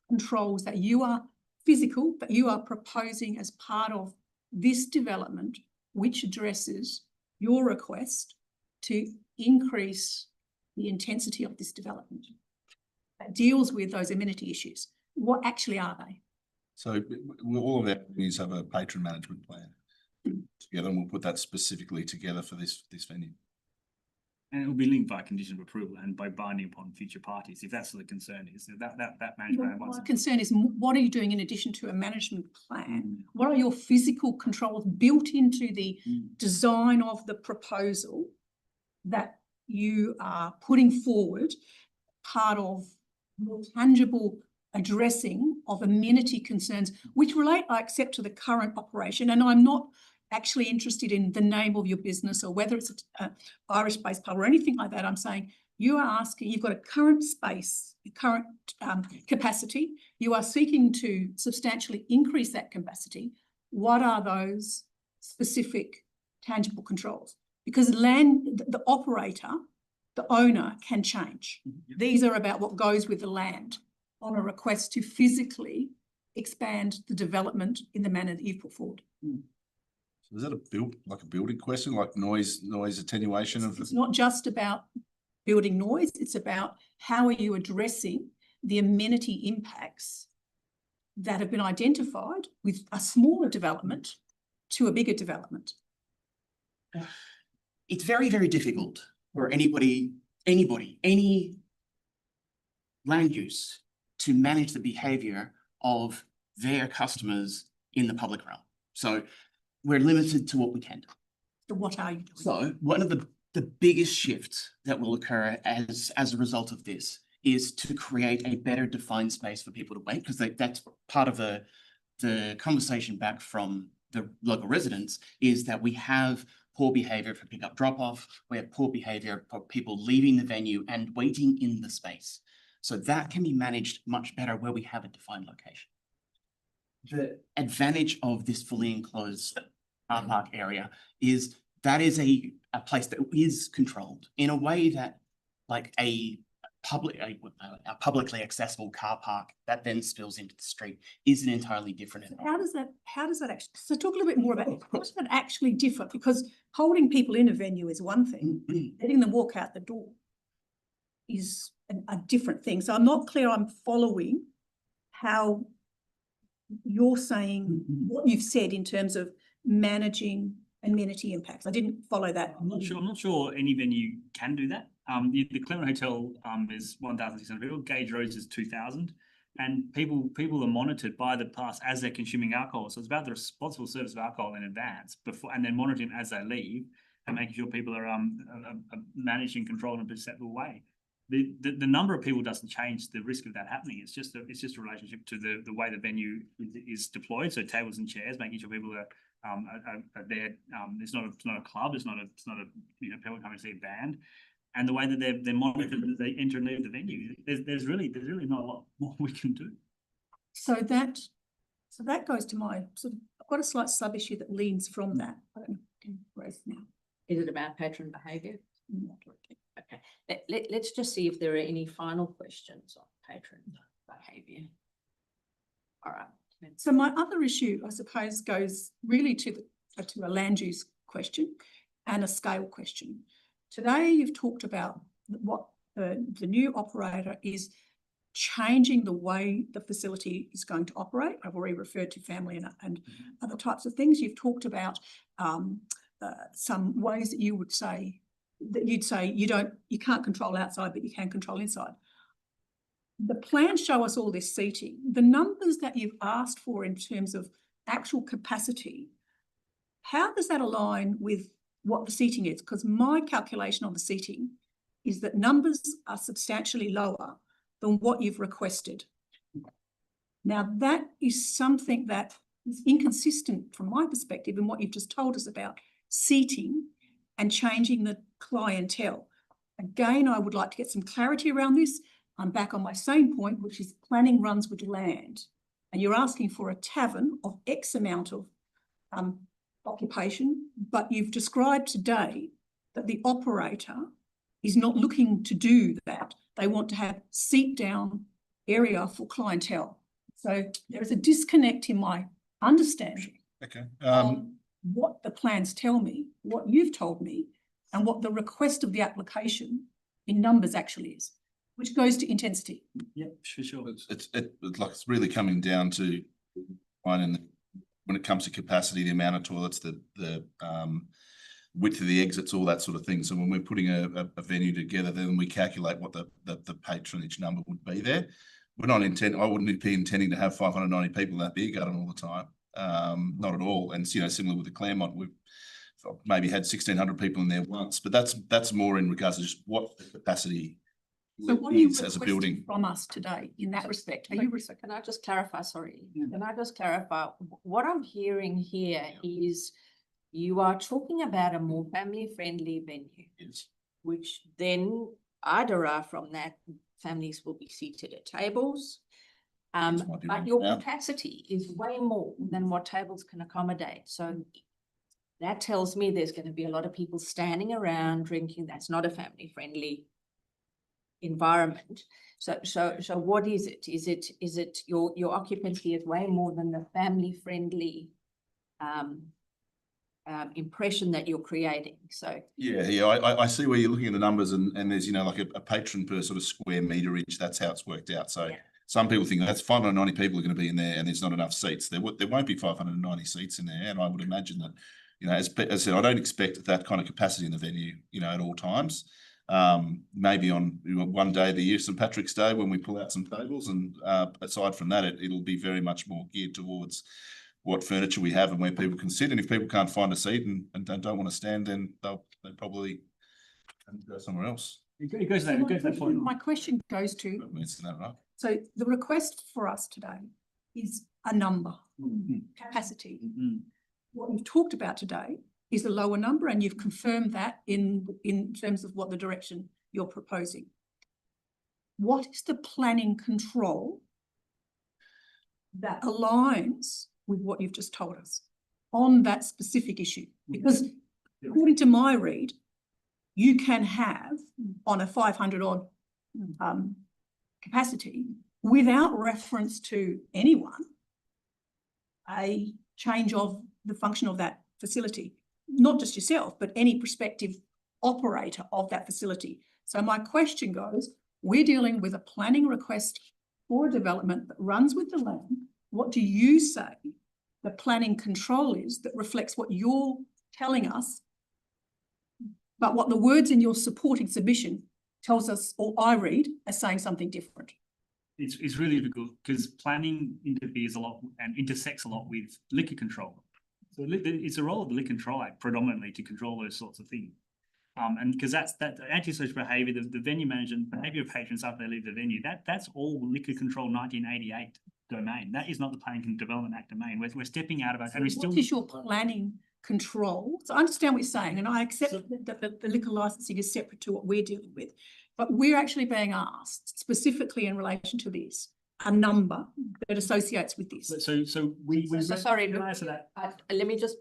[SPEAKER 17] controls that you are physical, that you are proposing as part of this development, which addresses your request to increase the intensity of this development, that deals with those amenity issues? What actually are they?
[SPEAKER 15] So all of our venues have a patron management plan together, and we'll put that specifically together for this venue.
[SPEAKER 16] And it will be linked by condition of approval and by binding upon future parties, if that's what the concern is. That management.
[SPEAKER 17] My concern is, what are you doing in addition to a management plan? What are your physical controls built into the design of the proposal that you are putting forward, part of more tangible addressing of amenity concerns, which relate, I accept, to the current operation, and I'm not actually interested in the name of your business or whether it's an Irish-based pub or anything like that. I'm saying you are asking, you've got a current space, a current capacity. You are seeking to substantially increase that capacity. What are those specific tangible controls? Because the operator, the owner can change. These are about what goes with the land on a request to physically expand the development in the manner that you've put forward.
[SPEAKER 15] Is that a building question, like noise attenuation of?
[SPEAKER 17] It's not just about building noise. It's about how are you addressing the amenity impacts that have been identified with a smaller development to a bigger development.
[SPEAKER 13] It's very, very difficult for any land use to manage the behavior of their customers in the public realm. So we're limited to what we can do.
[SPEAKER 17] So what are you doing?
[SPEAKER 13] So one of the biggest shifts that will occur as a result of this is to create a better defined space for people to wait, because that's part of the conversation back from the local residents, is that we have poor behavior for pick-up drop-off, we have poor behavior for people leaving the venue and waiting in the space. So that can be managed much better where we have a defined location. The advantage of this fully enclosed car park area is that is a place that is controlled in a way that, like a publicly accessible car park that then spills into the street, is an entirely different.
[SPEAKER 17] So how does that actually, so talk a little bit more about how does that actually differ? Because holding people in a venue is one thing, letting them walk out the door is a different thing. So I'm not clear I'm following how you're saying what you've said in terms of managing amenity impacts. I didn't follow that.
[SPEAKER 16] I'm not sure any venue can do that. The Clement Hotel is 1,600 people. Gage Rose is 2,000, and people are monitored by the pass as they're consuming alcohol. So it's about the responsible service of alcohol in advance before, and then monitoring as they leave, and making sure people are managed and controlled in a perceptible way. The number of people doesn't change the risk of that happening. It's just a relationship to the way the venue is deployed. So tables and chairs, making sure people are there. It's not a club. It's not a people coming to see a band, and the way that they're monitored as they enter and leave the venue. There's really not a lot more we can do.
[SPEAKER 17] So that goes to my sort of, I've got a slight sub issue that leans from that. I don't know if I can raise now.
[SPEAKER 9] Is it about patron behaviour?
[SPEAKER 17] Not really.
[SPEAKER 9] Okay, let's just see if there are any final questions on patron behaviour. All right.
[SPEAKER 17] So my other issue, I suppose, goes really to a land use question and a scale question. Today, you've talked about what the new operator is changing the way the facility is going to operate. I've already referred to family and other types of things. You've talked about some ways that you'd say you can't control outside, but you can control inside. The plans show us all this seating. The numbers that you've asked for in terms of actual capacity, how does that align with what the seating is? Because my calculation on the seating is that numbers are substantially lower than what you've requested. Now, that is something that is inconsistent from my perspective in what you've just told us about seating and changing the clientele. Again, I would like to get some clarity around this. I'm back on my same point, which is planning runs with land. And you're asking for a tavern of X amount of occupation, but you've described today that the operator is not looking to do that. They want to have seat down area for clientele. So there is a disconnect in my understanding on what the plans tell me, what you've told me, and what the request of the application in numbers actually is, which goes to intensity.
[SPEAKER 16] Yeah, for sure.
[SPEAKER 15] It's really coming down to finding when it comes to capacity, the amount of toilets, the width of the exits, all that sort of thing. So when we're putting a venue together, then we calculate what the patronage number would be there. I wouldn't be intending to have 590 people in that beer garden all the time. Not at all. And, you know, similar with the Claremont, we've maybe had 1,600 people in there once, but that's more in regards to just what the capacity
[SPEAKER 17] So what are you
[SPEAKER 15] is as a building.
[SPEAKER 17] requesting from us today in that respect? Are you,
[SPEAKER 9] So can I just clarify, sorry, can I just clarify? What I'm hearing here is you are talking about a more family-friendly venue, which then I derive from that families will be seated at tables. But your capacity is way more than what tables can accommodate. So that tells me there's going to be a lot of people standing around drinking. That's not a family-friendly environment. So what is it? Is it your occupancy is way more than the family-friendly impression that you're creating? So
[SPEAKER 15] yeah, I see where you're looking at the numbers, and there's, you know, like a patron per sort of square meterage. That's how it's worked out. So some people think that's 590 people are going to be in there, and there's not enough seats. There won't be 590 seats in there, and I would imagine that, you know, as I said, I don't expect that kind of capacity in the venue, you know, at all times. Maybe on one day of the year, St. Patrick's Day, when we pull out some tables, and aside from that, it'll be very much more geared towards what furniture we have and where people can sit. And if people can't find a seat and don't want to stand, then they'll probably go somewhere else.
[SPEAKER 17] It goes to that point. My question goes to,
[SPEAKER 15] Isn't that right?
[SPEAKER 17] so the request for us today is a number, capacity. What we've talked about today is a lower number, and you've confirmed that in terms of what the direction you're proposing. What is the planning control that aligns with what you've just told us on that specific issue? Because according to my read, you can have on a 500 odd capacity without reference to anyone a change of the function of that facility, not just yourself, but any prospective operator of that facility. So my question goes, we're dealing with a planning request for a development that runs with the land. What do you say the planning control is that reflects what you're telling us, but what the words in your supporting submission tells us, or I read, as saying something different?
[SPEAKER 16] It's really difficult because planning interferes a lot and intersects a lot with liquor control. So it's a role of the Liquor Control Act predominantly to control those sorts of things. And because that antisocial behaviour, the venue management behaviour of patrons after they leave the venue, that's all Liquor Control 1988 domain. That is not the Planning and Development Act domain. We're stepping out of it.
[SPEAKER 17] So what is your planning control? So I understand what you're saying, and I accept that the liquor licensing is separate to what we're dealing with, but we're actually being asked specifically in relation to this, a number that associates with this.
[SPEAKER 16] So
[SPEAKER 9] sorry,
[SPEAKER 16] can I answer that?
[SPEAKER 9] Let me just,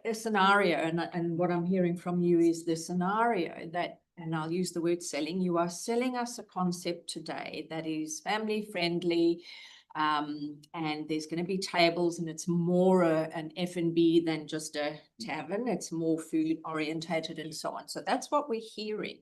[SPEAKER 9] a scenario, and what I'm hearing from you is the scenario that, and I'll use the word selling, you are selling us a concept today that is family friendly, and there's going to be tables, and it's more an F&B than just a tavern. It's more food orientated and so on. So that's what we're hearing.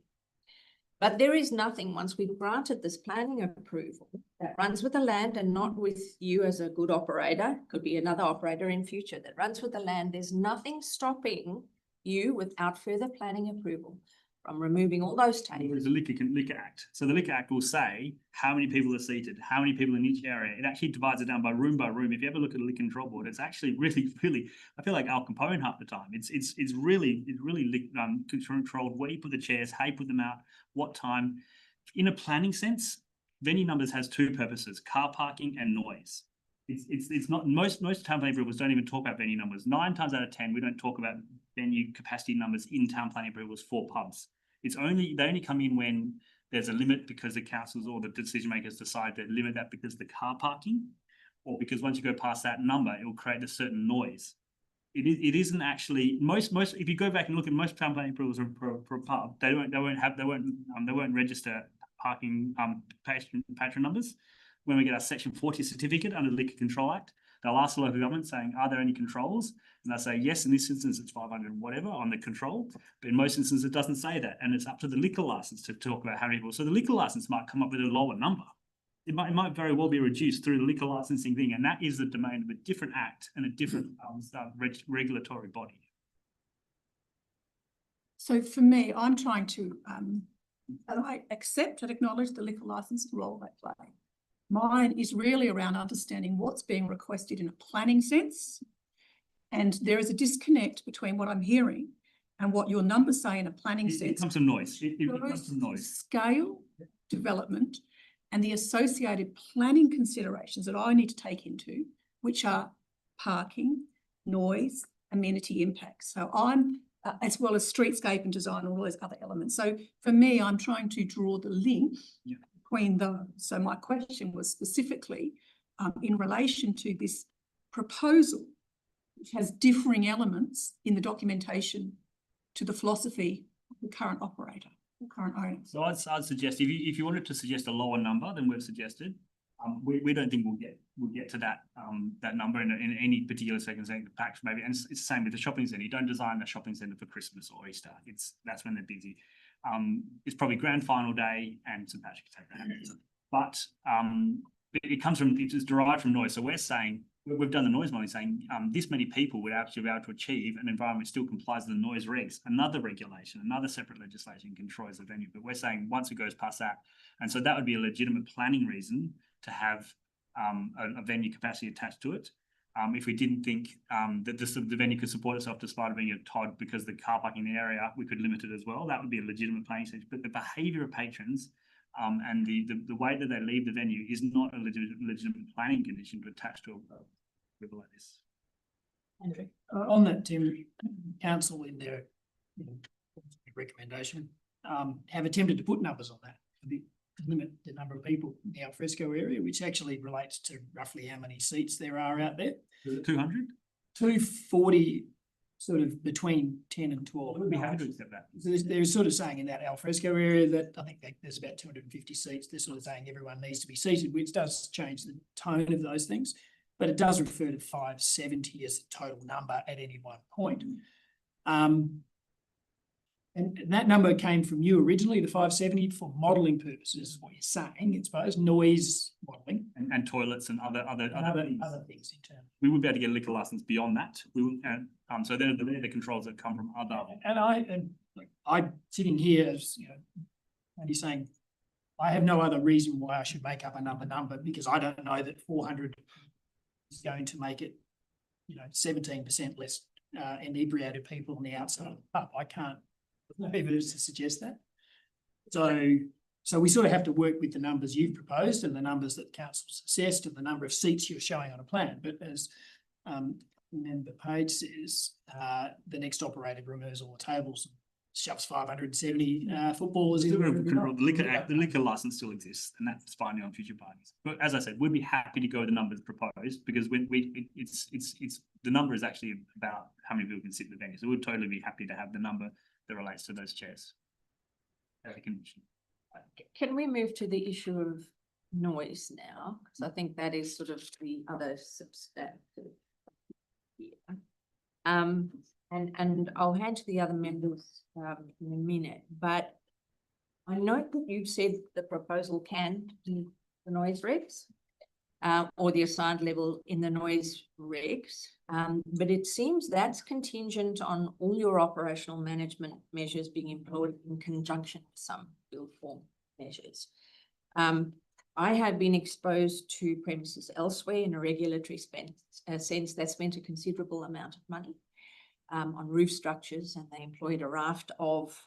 [SPEAKER 9] But there is nothing, once we've granted this planning approval, that runs with the land and not with you as a good operator, could be another operator in future that runs with the land. There's nothing stopping you without further planning approval from removing all those tables.
[SPEAKER 16] There's a Liquor Act. So the Liquor Act will say how many people are seated, how many people in each area. It actually divides it down by room. If you ever look at a liquor control board, it's actually really, I feel like Al Capone half the time. It's really controlled where you put the chairs, how you put them out, what time. In a planning sense, venue numbers has two purposes: car parking and noise. It's not, most town planning approvals don't even talk about venue numbers. 9 times out of 10, we don't talk about venue capacity numbers in town planning approvals for pubs. They only come in when there's a limit because the councils or the decision makers decide to limit that because of the car parking, or because once you go past that number, it will create a certain noise. It isn't actually most. If you go back and look at most town planning approvals for a pub, they won't register parking patron numbers. When we get our Section 40 certificate under the Liquor Control Act, they'll ask the local government saying, are there any controls? And they'll say, yes, in this instance, it's 500, whatever, on the control. But in most instances, it doesn't say that. And it's up to the liquor license to talk about how many people. So the liquor license might come up with a lower number. It might very well be reduced through the liquor licensing thing. And that is the domain of a different act and a different regulatory body.
[SPEAKER 17] So for me, I'm trying to, and I accept and acknowledge the liquor license role they play. Mine is really around understanding what's being requested in a planning sense. And there is a disconnect between what I'm hearing and what your numbers say in a planning sense.
[SPEAKER 16] It comes from noise. It comes from noise.
[SPEAKER 17] Scale, development, and the associated planning considerations that I need to take into, which are parking, noise, amenity impacts. So I'm, as well as streetscape and design, and all those other elements. So for me, I'm trying to draw the link between those. So my question was specifically in relation to this proposal, which has differing elements in the documentation to the philosophy of the current operator, the current owner.
[SPEAKER 16] So I'd suggest if you wanted to suggest a lower number than we've suggested, we don't think we'll get to that that number in any particular circumstance. Perhaps maybe, and it's the same with the shopping centre. You don't design a shopping centre for Christmas or Easter. That's when they're busy. It's probably grand final day and St. Patrick's Day. But it comes from, it's derived from noise. So we're saying, we've done the noise modelling saying this many people would actually be able to achieve an environment that still complies with the noise regs. Another regulation, another separate legislation controls the venue. But we're saying once it goes past that, and so that would be a legitimate planning reason to have a venue capacity attached to it. If we didn't think that the venue could support itself despite it being a TOD because the car parking in the area, we could limit it as well. That would be a legitimate planning stage. But the behaviour of patrons and the way that they leave the venue is not a legitimate planning condition to attach to a river like this.
[SPEAKER 19] Andrew, on that, Tim, council in their recommendation have attempted to put numbers on that to limit the number of people in the alfresco area, which actually relates to roughly how many seats there are out there.
[SPEAKER 16] Is it 200?
[SPEAKER 19] 240, sort of between 10 and 12.
[SPEAKER 16] We'd be happy to accept that.
[SPEAKER 19] So they're sort of saying in that alfresco area that I think there's about 250 seats. They're sort of saying everyone needs to be seated, which does change the tone of those things, but it does refer to 570 as a total number at any one point. And that number came from you originally, the 570, for modelling purposes, is what you're saying, I suppose, noise modelling.
[SPEAKER 16] And toilets and other
[SPEAKER 19] things in terms.
[SPEAKER 16] We would be able to get a liquor license beyond that. We will, so they're the controls that come from other.
[SPEAKER 19] And I'm sitting here as, and you're saying, I have no other reason why I should make up another number because I don't know that 400 is going to make it, 17% less inebriated people on the outside of the pub. I can't. There's no evidence to suggest that. So we sort of have to work with the numbers you've proposed and the numbers that council's assessed and the number of seats you're showing on a plan. But as Member Page says, the next operator removes all the tables and shoves 570 footballers in.
[SPEAKER 16] The liquor license still exists, and that's fine on future parties. But as I said, we'd be happy to go with the numbers proposed because it's the number is actually about how many people can sit in the venue. So we'd totally be happy to have the number that relates to those chairs as a condition.
[SPEAKER 9] Can we move to the issue of noise now? Because I think that is sort of the other substantive here. And I'll hand to the other members in a minute, but I note that you've said the proposal can do the noise regs or the assigned level in the noise regs, but it seems that's contingent on all your operational management measures being employed in conjunction with some build form measures. I have been exposed to premises elsewhere in a regulatory sense that spent a considerable amount of money on roof structures, and they employed a raft of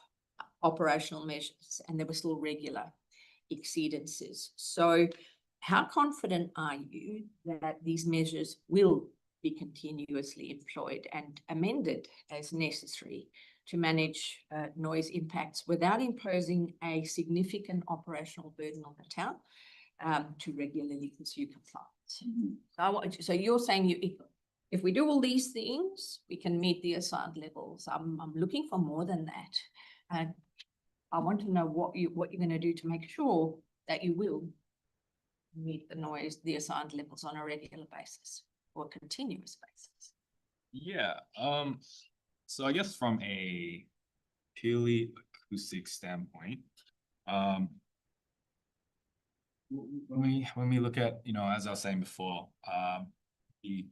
[SPEAKER 9] operational measures, and there were still regular exceedances. So how confident are you that these measures will be continuously employed and amended as necessary to manage noise impacts without imposing a significant operational burden on the town to regularly pursue compliance? So you're saying if we do all these things, we can meet the assigned levels. I'm looking for more than that. And I want to know what you're going to do to make sure that you will meet the assigned levels on a regular basis or a continuous basis.
[SPEAKER 14] Yeah. So I guess from a purely acoustic standpoint, when we look at, as I was saying before, the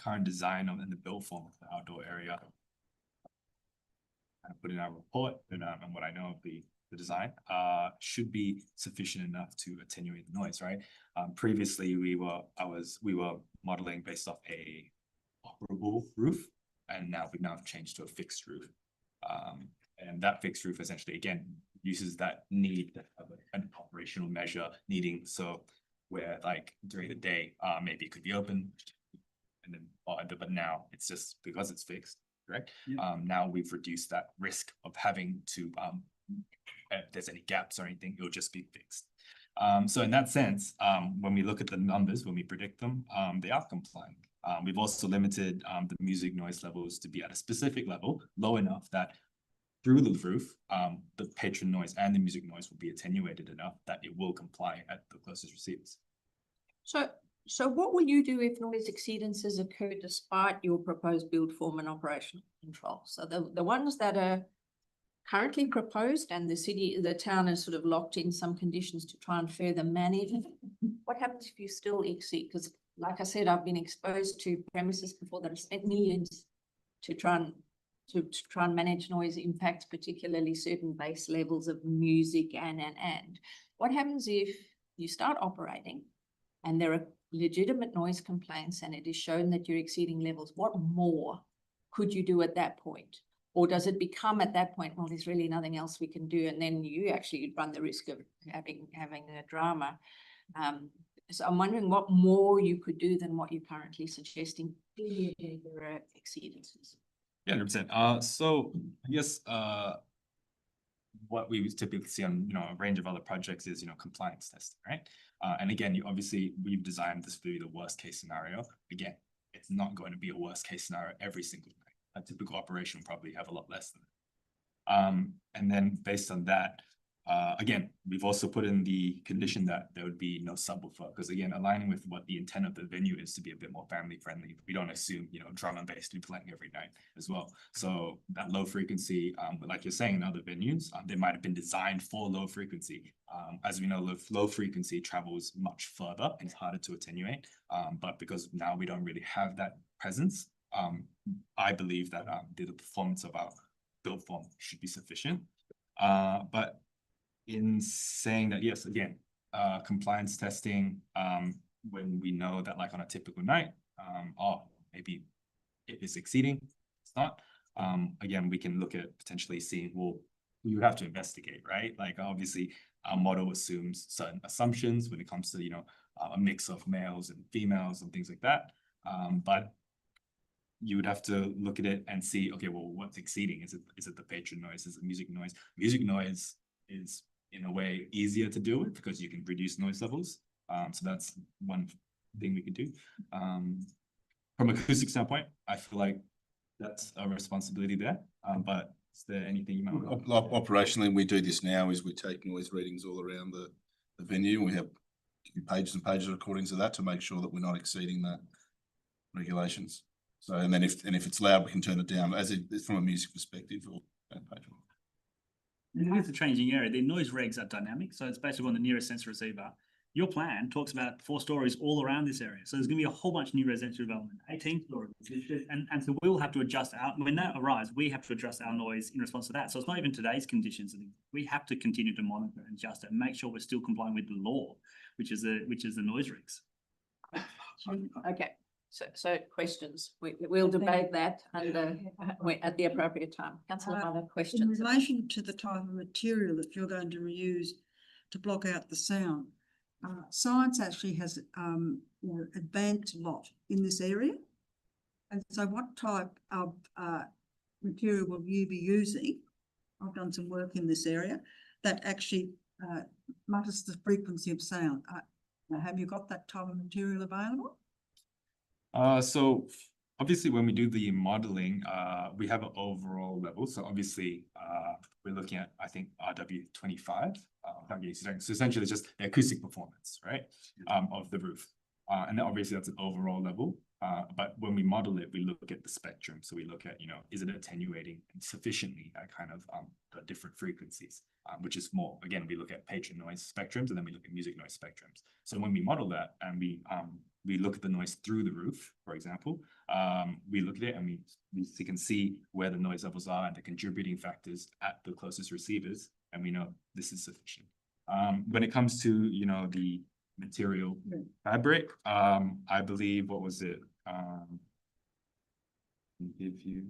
[SPEAKER 14] current design and the build form of the outdoor area put in our report and what I know of the design, should be sufficient enough to attenuate the noise, right? Previously we were modeling based off a operable roof, and now we've changed to a fixed roof. And that fixed roof essentially again uses that need to have an operational measure needing, so where like during the day maybe it could be open, and then but now it's just because it's fixed, correct? Now we've reduced that risk of having to if there's any gaps or anything, it'll just be fixed. So in that sense, when we look at the numbers, when we predict them, they are compliant. We've also limited the music noise levels to be at a specific level, low enough that through the roof, the patron noise and the music noise will be attenuated enough that it will comply at the closest receivers.
[SPEAKER 9] So what will you do if noise exceedances occur despite your proposed build form and operational control? So the ones that are currently proposed and the town has sort of locked in some conditions to try and further manage, what happens if you still exceed? Because like I said, I've been exposed to premises before that have spent millions to try and manage noise impacts, particularly certain base levels of music and. What happens if you start operating and there are legitimate noise complaints and it is shown that you're exceeding levels? What more could you do at that point? Or does it become at that point, well, there's really nothing else we can do, and then you actually run the risk of having a drama? So I'm wondering what more you could do than what you're currently suggesting. There are exceedances.
[SPEAKER 14] Yeah, 100%. So I guess what we typically see on a range of other projects is compliance testing, right? And again, we've designed this to be the worst case scenario. Again, it's not going to be a worst case scenario every single night. A typical operation will probably have a lot less than that. And then based on that, again, we've also put in the condition that there would be no subwoofer, because again, aligning with what the intent of the venue is to be a bit more family friendly. We don't assume, drum and bass to be playing every night as well. So that low frequency, but like you're saying in other venues, they might have been designed for low frequency. As we know, low frequency travels much further and it's harder to attenuate. But because now we don't really have that presence, I believe that the performance of our build form should be sufficient. But in saying that, yes, again, compliance testing, when we know that like on a typical night, maybe it is exceeding, it's not. Again, we can look at potentially seeing, well, we would have to investigate, right? Like obviously our model assumes certain assumptions when it comes to, a mix of males and females and things like that. But you would have to look at it and see, okay, well, what's exceeding? Is it the patron noise? Is it music noise? Music noise is in a way easier to deal with because you can reduce noise levels. So that's one thing we could do. From an acoustic standpoint, I feel like that's a responsibility there. But is there anything you might want to...
[SPEAKER 15] Operationally, we do this now is we take noise readings all around the venue. We have pages and pages of recordings of that to make sure that we're not exceeding the regulations. So, and then if it's loud, we can turn it down from a music perspective or patron.
[SPEAKER 16] And it is a changing area. The noise regs are dynamic, so it's basically on the nearest sensor receiver. Your plan talks about 4 stories all around this area. So there's going to be a whole bunch of new residential development, 18 stories. And so we'll have to adjust when that arrives, we have to adjust our noise in response to that. So it's not even today's conditions. We have to continue to monitor and adjust it and make sure we're still complying with the law, which is the noise regs.
[SPEAKER 9] Okay. So questions, we'll debate that at the appropriate time. Councillor, other questions?
[SPEAKER 18] In relation to the type of material that you're going to use to block out the sound, science actually has advanced a lot in this area. And so what type of material will you be using? I've done some work in this area that actually mutters the frequency of sound. Have you got that type of material available?
[SPEAKER 14] So obviously when we do the modeling, we have an overall level. So obviously we're looking at, I think, RW25. So essentially it's just the acoustic performance, right, of the roof. And then obviously that's an overall level. But when we model it, we look at the spectrum. So we look at, is it attenuating sufficiently at kind of the different frequencies, which is more, again, we look at patron noise spectrums and then we look at music noise spectrums. So when we model that and we we look at the noise through the roof, for example. We look at it and we can see where the noise levels are and the contributing factors at the closest receivers, and we know this is sufficient. When it comes to, you know, the material fabric, I believe, what was it? Give you.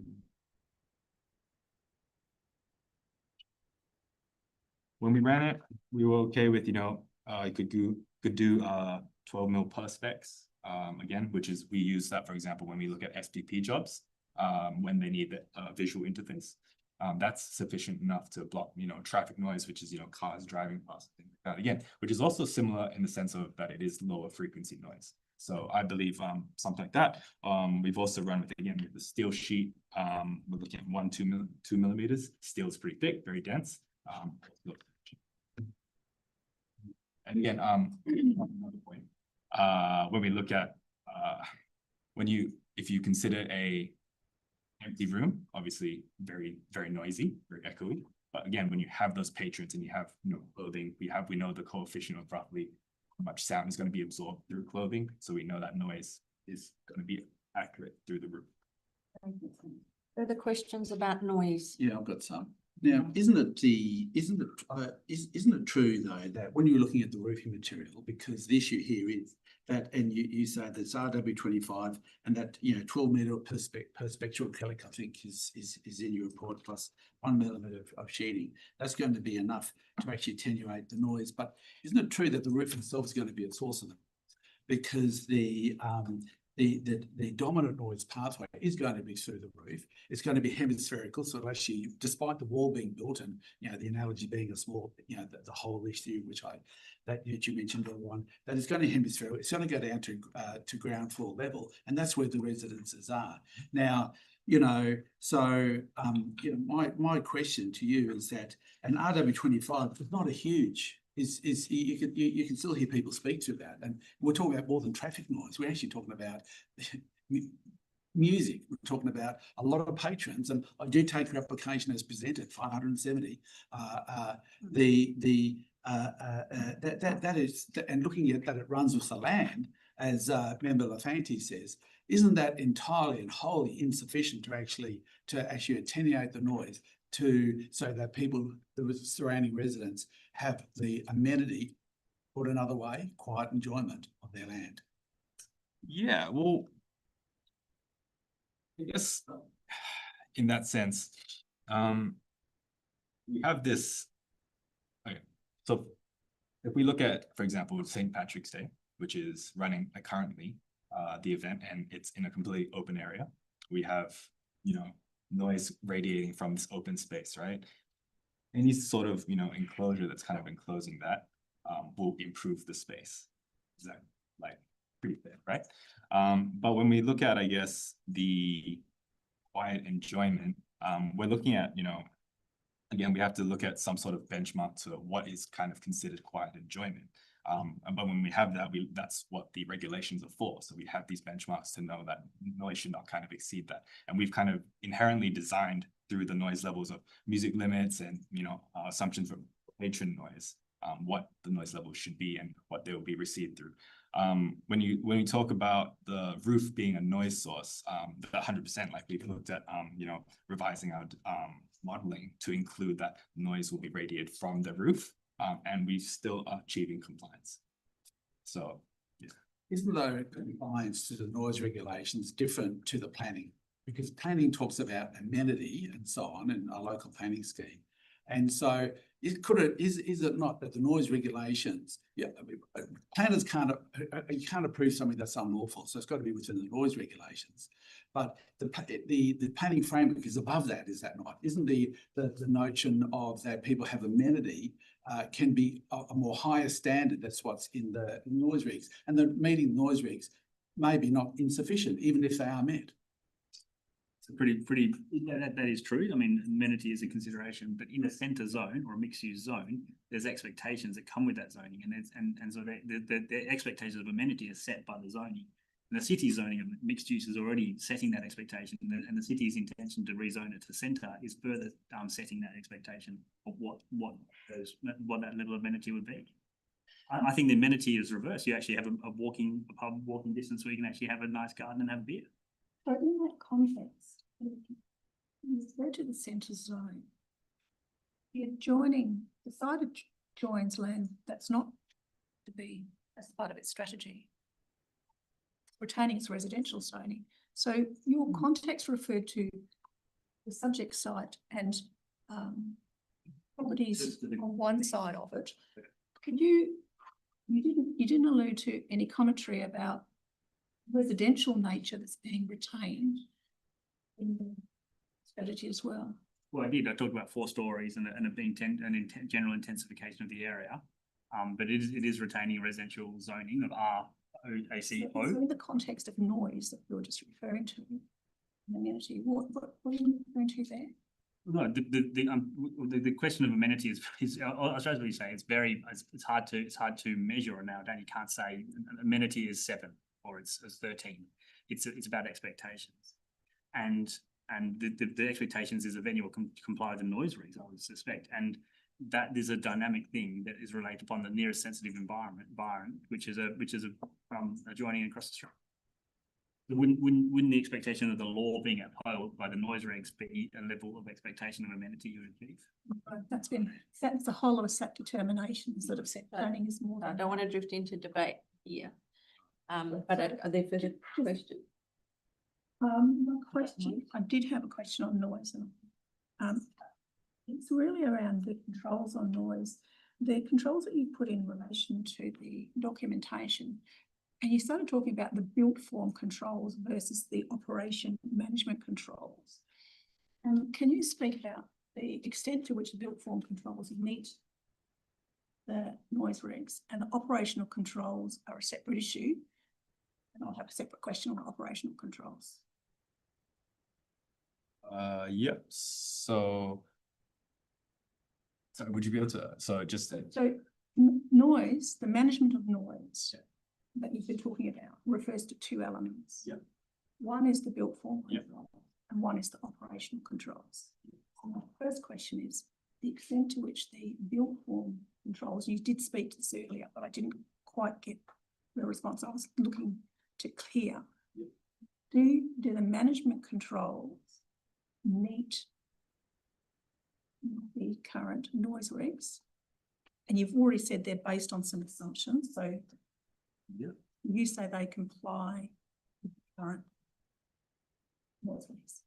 [SPEAKER 14] When we ran it, we were okay with, you know, you could do 12 mil perspex, again, which is, we use that, for example, when we look at SPP jobs, when they need the visual interface. That's sufficient enough to block, you know, traffic noise, which is, you know, cars driving past, things like that. Again, which is also similar in the sense of that it is lower frequency noise. So I believe something like that. We've also run with, again, with the steel sheet. We're looking at 2 millimeters. Steel is pretty thick, very dense. And again, another point, when we look at if you consider a empty room, obviously very, very noisy, very echoey. But again, when you have those patrons and you have, you know, clothing, we know the coefficient of roughly how much sound is going to be absorbed through clothing. So we know that noise is going to be accurate through the roof.
[SPEAKER 9] Further questions about noise?
[SPEAKER 5] Yeah, I've got some. Now, isn't it true though that when you're looking at the roofing material, because the issue here is that, and you say that it's RW25 and that, you know, 12 meter perspectual acrylic, I think is in your report, plus 1 millimeter of sheeting. That's going to be enough to actually attenuate the noise. But isn't it true that the roof itself is going to be a source of them? Because the dominant noise pathway is going to be through the roof. It's going to be hemispherical. So actually, despite the wall being built and, you know, the analogy being a small, you know, the whole issue, which you mentioned earlier on, that it's going to be hemispherical. It's going to go down to ground floor level. And that's where the residences are. Now, you know, so, you know, my question to you is that an RW25 is not a huge, you can still hear people speak to that, and we're talking about more than traffic noise. We're actually talking about music. We're talking about a lot of patrons, and I do take your application as presented, 570. That is, and looking at that, it runs with the land, as Member Lafanti says. Isn't that entirely and wholly insufficient to actually attenuate the noise? So that people, the surrounding residents, have the amenity, put another way, quiet enjoyment of their land.
[SPEAKER 14] Yeah, well, I guess in that sense, we have this. Okay, so if we look at, for example, St. Patrick's Day, which is running currently the event, and it's in a completely open area, we have, you know, noise radiating from this open space, right? Any sort of, you know, enclosure that's kind of enclosing that will improve the space. Is that like pretty fair, right? But when we look at, I guess, the quiet enjoyment, we're looking at, you know, again, we have to look at some sort of benchmark to what is kind of considered quiet enjoyment. But when we have that, that's what the regulations are for. So we have these benchmarks to know that noise should not kind of exceed that. And we've kind of inherently designed through the noise levels of music limits and, you know, assumptions for patron noise, what the noise level should be and what they will be received through. When you talk about the roof being a noise source, the 100%, like we've looked at, you know, revising our modeling to include that noise will be radiated from the roof. And we still are achieving compliance. So, yeah.
[SPEAKER 5] Isn't the compliance to the noise regulations different to the planning? Because planning talks about amenity and so on in a local planning scheme. And so is it not that the noise regulations, planners can't approve something that's unlawful, so it's got to be within the noise regulations. But the planning framework is above that, is that not? Isn't the notion of that people have amenity can be a more higher standard? That's what's in the noise regs, and the meeting noise regs may be not insufficient, even if they are met.
[SPEAKER 16] It's that is true. I mean, amenity is a consideration, but in a centre zone or a mixed-use zone, there's expectations that come with that zoning, and so the expectations of amenity are set by the zoning. And the city zoning of mixed use is already setting that expectation, and the city's intention to rezone it to centre is further setting that expectation of what that level of amenity would be. I think the amenity is reversed. You actually have a pub walking distance where you can actually have a nice garden and have a beer.
[SPEAKER 17] So in that context, you go to the centre zone. The site joins land that's not to be as part of its strategy, retaining its residential zoning. So your context referred to the subject site and properties on one side of it. Could you didn't allude to any commentary about residential nature that's being retained in the strategy as well?
[SPEAKER 16] Well, I did. I talked about 4 stories and general intensification of the area. But it is retaining residential zoning of RACO.
[SPEAKER 17] So in the context of noise that you're just referring to, amenity, what are you referring to there?
[SPEAKER 16] No, the question of amenity is I was trying to say it's hard to measure it nowadays. You can't say amenity is 7 or it's 13. It's about expectations, and the expectations is a venue will comply with the noise regs, I would suspect, and that is a dynamic thing that is related upon the nearest sensitive environment, which is adjoining across the street. Wouldn't the expectation of the law being upheld by the noise regs be a level of expectation of amenity you achieve?
[SPEAKER 17] That's a whole lot of SAP determinations that have said planning is more.
[SPEAKER 9] I don't want to drift into debate here. But are there further questions?
[SPEAKER 17] My question, I did have a question on noise, and it's really around the controls on noise. The controls that you put in relation to the documentation, and you started talking about the built form controls versus the operation management controls. Can you speak about the extent to which the built form controls meet the noise regs and the operational controls are a separate issue? And I'll have a separate question on operational controls.
[SPEAKER 14] Yep. So would you be able to, so
[SPEAKER 17] noise, the management of noise that you've been talking about refers to 2 elements.
[SPEAKER 14] Yep.
[SPEAKER 17] One is the built form control and one is the operational controls. And my first question is the extent to which the built form controls, you did speak to this earlier, but I didn't quite get the response I was looking to clear.
[SPEAKER 14] Yep.
[SPEAKER 17] Do the management controls meet the current noise regs? And you've already said they're based on some assumptions. So you say they comply with current noise regs.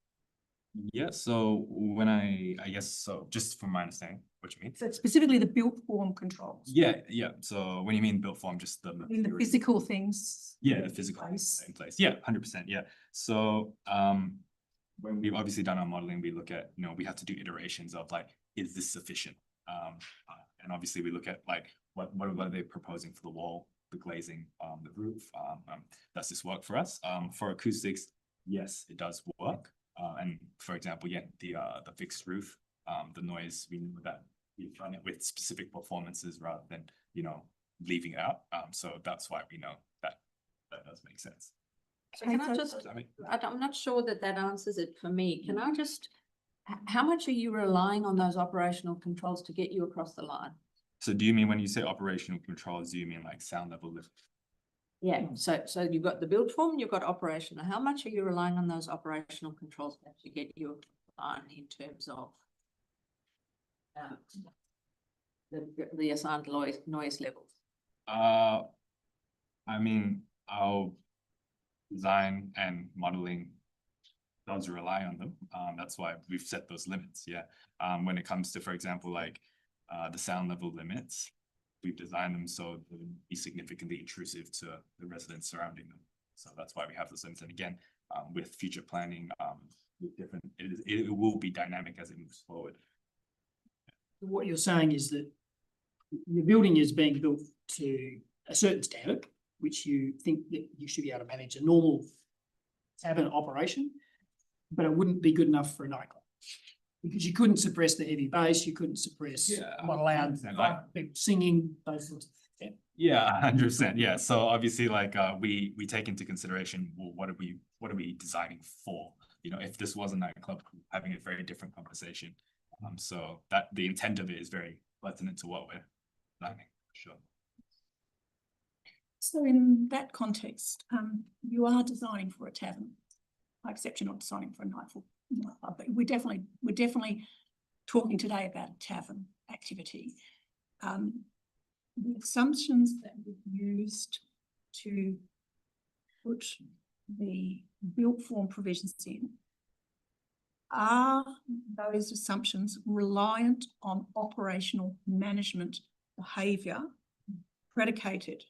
[SPEAKER 14] Yeah, so when I guess, so just from my understanding, what you mean?
[SPEAKER 17] So specifically the built form controls.
[SPEAKER 14] Yeah. So when you mean built form, just the
[SPEAKER 17] physical things.
[SPEAKER 14] Yeah, the physical things in place. Yeah, 100%. Yeah. So when we've obviously done our modeling, we look at, we have to do iterations of like, is this sufficient? And obviously we look at like, what are they proposing for the wall, the glazing, the roof? Does this work for us? For acoustics, yes, it does work. And for example, the fixed roof, the noise, we know that we've done it with specific performances rather than, leaving it out. So that's why we know that does make sense.
[SPEAKER 9] So can I just, I'm not sure that answers it for me. Can I just, how much are you relying on those operational controls to get you across the line?
[SPEAKER 14] So do you mean when you say operational controls, do you mean like sound level lift?
[SPEAKER 9] Yeah, so you've got the build form, you've got operational. How much are you relying on those operational controls to actually get you on in terms of the assigned noise levels?
[SPEAKER 14] I mean, our design and modeling does rely on them. That's why we've set those limits. Yeah. When it comes to, for example, like the sound level limits, we've designed them so they wouldn't be significantly intrusive to the residents surrounding them. So that's why we have those limits. And again, with future planning, it will be dynamic as it moves forward.
[SPEAKER 19] What you're saying is that the building is being built to a certain standard, which you think that you should be able to manage a normal tavern operation, but it wouldn't be good enough for a nightclub. Because you couldn't suppress the heavy bass, you couldn't suppress what allowed people singing, those sorts of things.
[SPEAKER 14] Yeah, 100%. Yeah. So obviously, like we take into consideration, well, what are we designing for? If this was a nightclub, having a very different conversation. So that the intent of it is very pertinent to what we're designing. Sure.
[SPEAKER 17] So in that context, you are designing for a tavern. I accept you're not designing for a nightclub, but we're definitely talking today about a tavern activity. The assumptions that we've used to put the built form provisions in, are those assumptions reliant on operational management behaviour predicated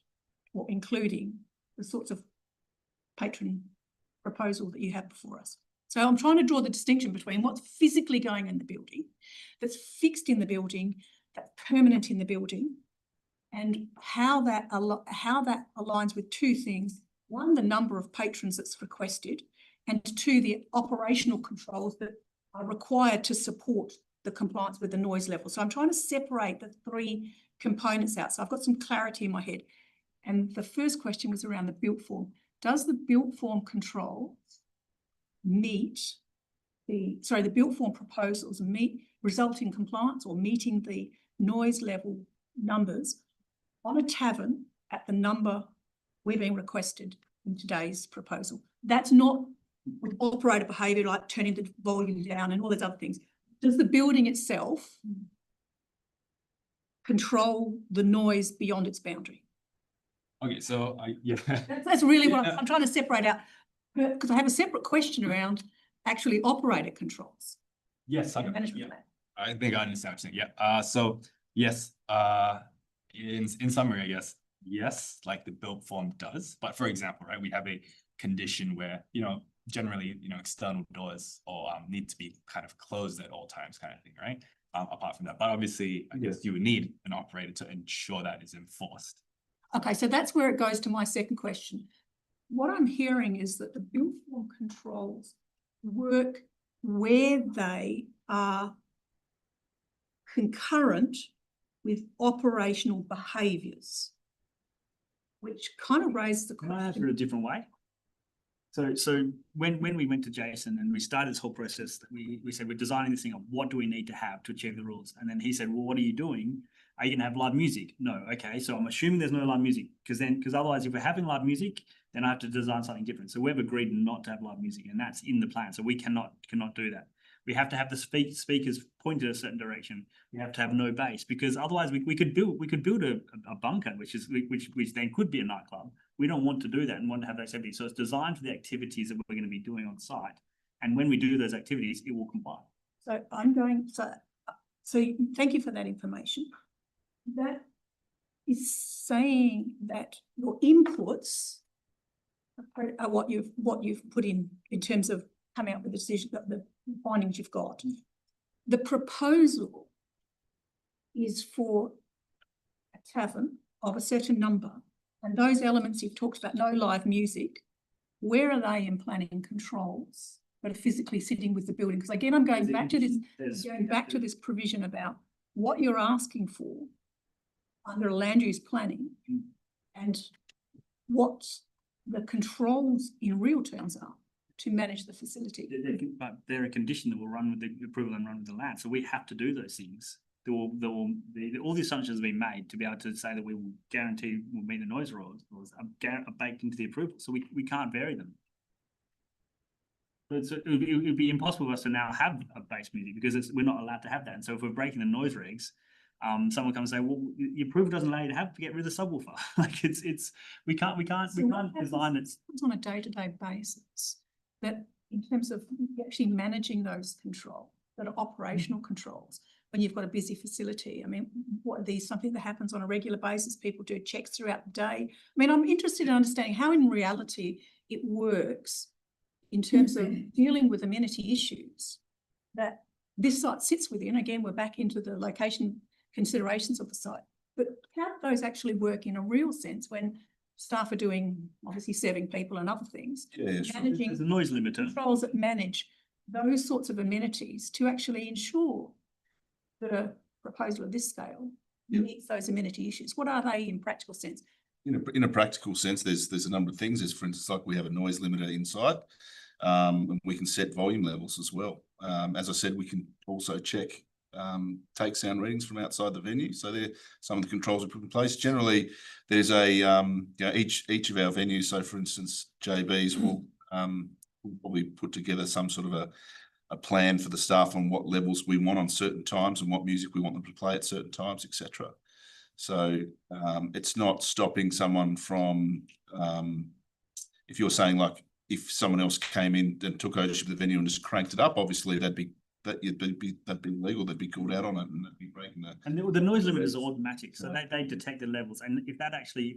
[SPEAKER 17] or including the sorts of patron proposal that you have before us? So I'm trying to draw the distinction between what's physically going in the building, that's fixed in the building, that's permanent in the building, and how that aligns with two things. One, the number of patrons that's requested, and two, the operational controls that are required to support the compliance with the noise level. So I'm trying to separate the three components out. So I've got some clarity in my head. And the first question was around the built form. Does the built form control meet the built form proposals result in compliance or meeting the noise level numbers on a tavern at the number we're being requested in today's proposal? That's not with operator behaviour like turning the volume down and all those other things. Does the building itself control the noise beyond its boundary?
[SPEAKER 14] Okay, so yeah.
[SPEAKER 17] That's really what I'm trying to separate out, because I have a separate question around actually operator controls.
[SPEAKER 14] Yes,
[SPEAKER 17] management plan.
[SPEAKER 14] I think I understand what you're saying. Yeah. So yes, in summary, I guess, yes, like the built form does. But for example, right, we have a condition where, generally, external doors or need to be kind of closed at all times, kind of thing, right? Apart from that, but obviously, I guess you would need an operator to ensure that is enforced.
[SPEAKER 17] Okay, so that's where it goes to my second question. What I'm hearing is that the built form controls work where they are concurrent with operational behaviours, which kind of raises the question.
[SPEAKER 16] Can I answer it a different way? So when we went to Jason and we started this whole process, we said, we're designing this thing of what do we need to have to achieve the rules? And then he said, well, what are you doing? Are you going to have live music? No. Okay. So I'm assuming there's no live music because otherwise if we're having live music, then I have to design something different. So we've agreed not to have live music and that's in the plan. So we cannot do that. We have to have the speakers pointed a certain direction. We have to have no bass because otherwise we could build a bunker, which then could be a nightclub. We don't want to do that and want to have that activity. So it's designed for the activities that we're going to be doing on site. And when we do those activities, it will comply.
[SPEAKER 17] So thank you for that information. That is saying that your inputs are what you've put in terms of coming up with the decision, the findings you've got. The proposal is for a tavern of a certain number, and those elements you've talked about, no live music, where are they in planning controls that are physically sitting with the building? Because again, I'm going back to this provision about what you're asking for under land use planning and what the controls in real terms are to manage the facility.
[SPEAKER 16] But they're a condition that will run with the approval and run with the land. So we have to do those things. All the assumptions have been made to be able to say that we will guarantee we'll meet the noise rules are baked into the approval. So we can't vary them. But it would be impossible for us to now have a bass music because we're not allowed to have that. And so if we're breaking the noise regs, someone comes and say, well, your approval doesn't allow you to get rid of the subwoofer. Like we can't design it.
[SPEAKER 17] It's on a day-to-day basis that in terms of actually managing those controls that are operational controls when you've got a busy facility. I mean, what are these? Something that happens on a regular basis? People do checks throughout the day. I mean, I'm interested in understanding how in reality it works in terms of dealing with amenity issues that this site sits within. Again, we're back into the location considerations of the site. But how do those actually work in a real sense when staff are doing, obviously serving people and other things, managing
[SPEAKER 16] There's a noise limiter.
[SPEAKER 17] Controls that manage those sorts of amenities to actually ensure that a proposal of this scale meets those amenity issues? What are they in practical sense?
[SPEAKER 15] In a practical sense, there's a number of things. There's, for instance, like we have a noise limiter inside, and we can set volume levels as well. As I said, we can also check take sound readings from outside the venue. So they're some of the controls we put in place. Generally, there's a each of our venues. So, for instance, JB's will probably put together some sort of a plan for the staff on what levels we want on certain times and what music we want them to play at certain times, etc. So it's not stopping someone from, if you're saying like, if someone else came in and took ownership of the venue and just cranked it up, obviously that'd be illegal. They'd be called out on it, and that'd be breaking the.
[SPEAKER 16] And the noise limit is automatic, so they detect the levels, and if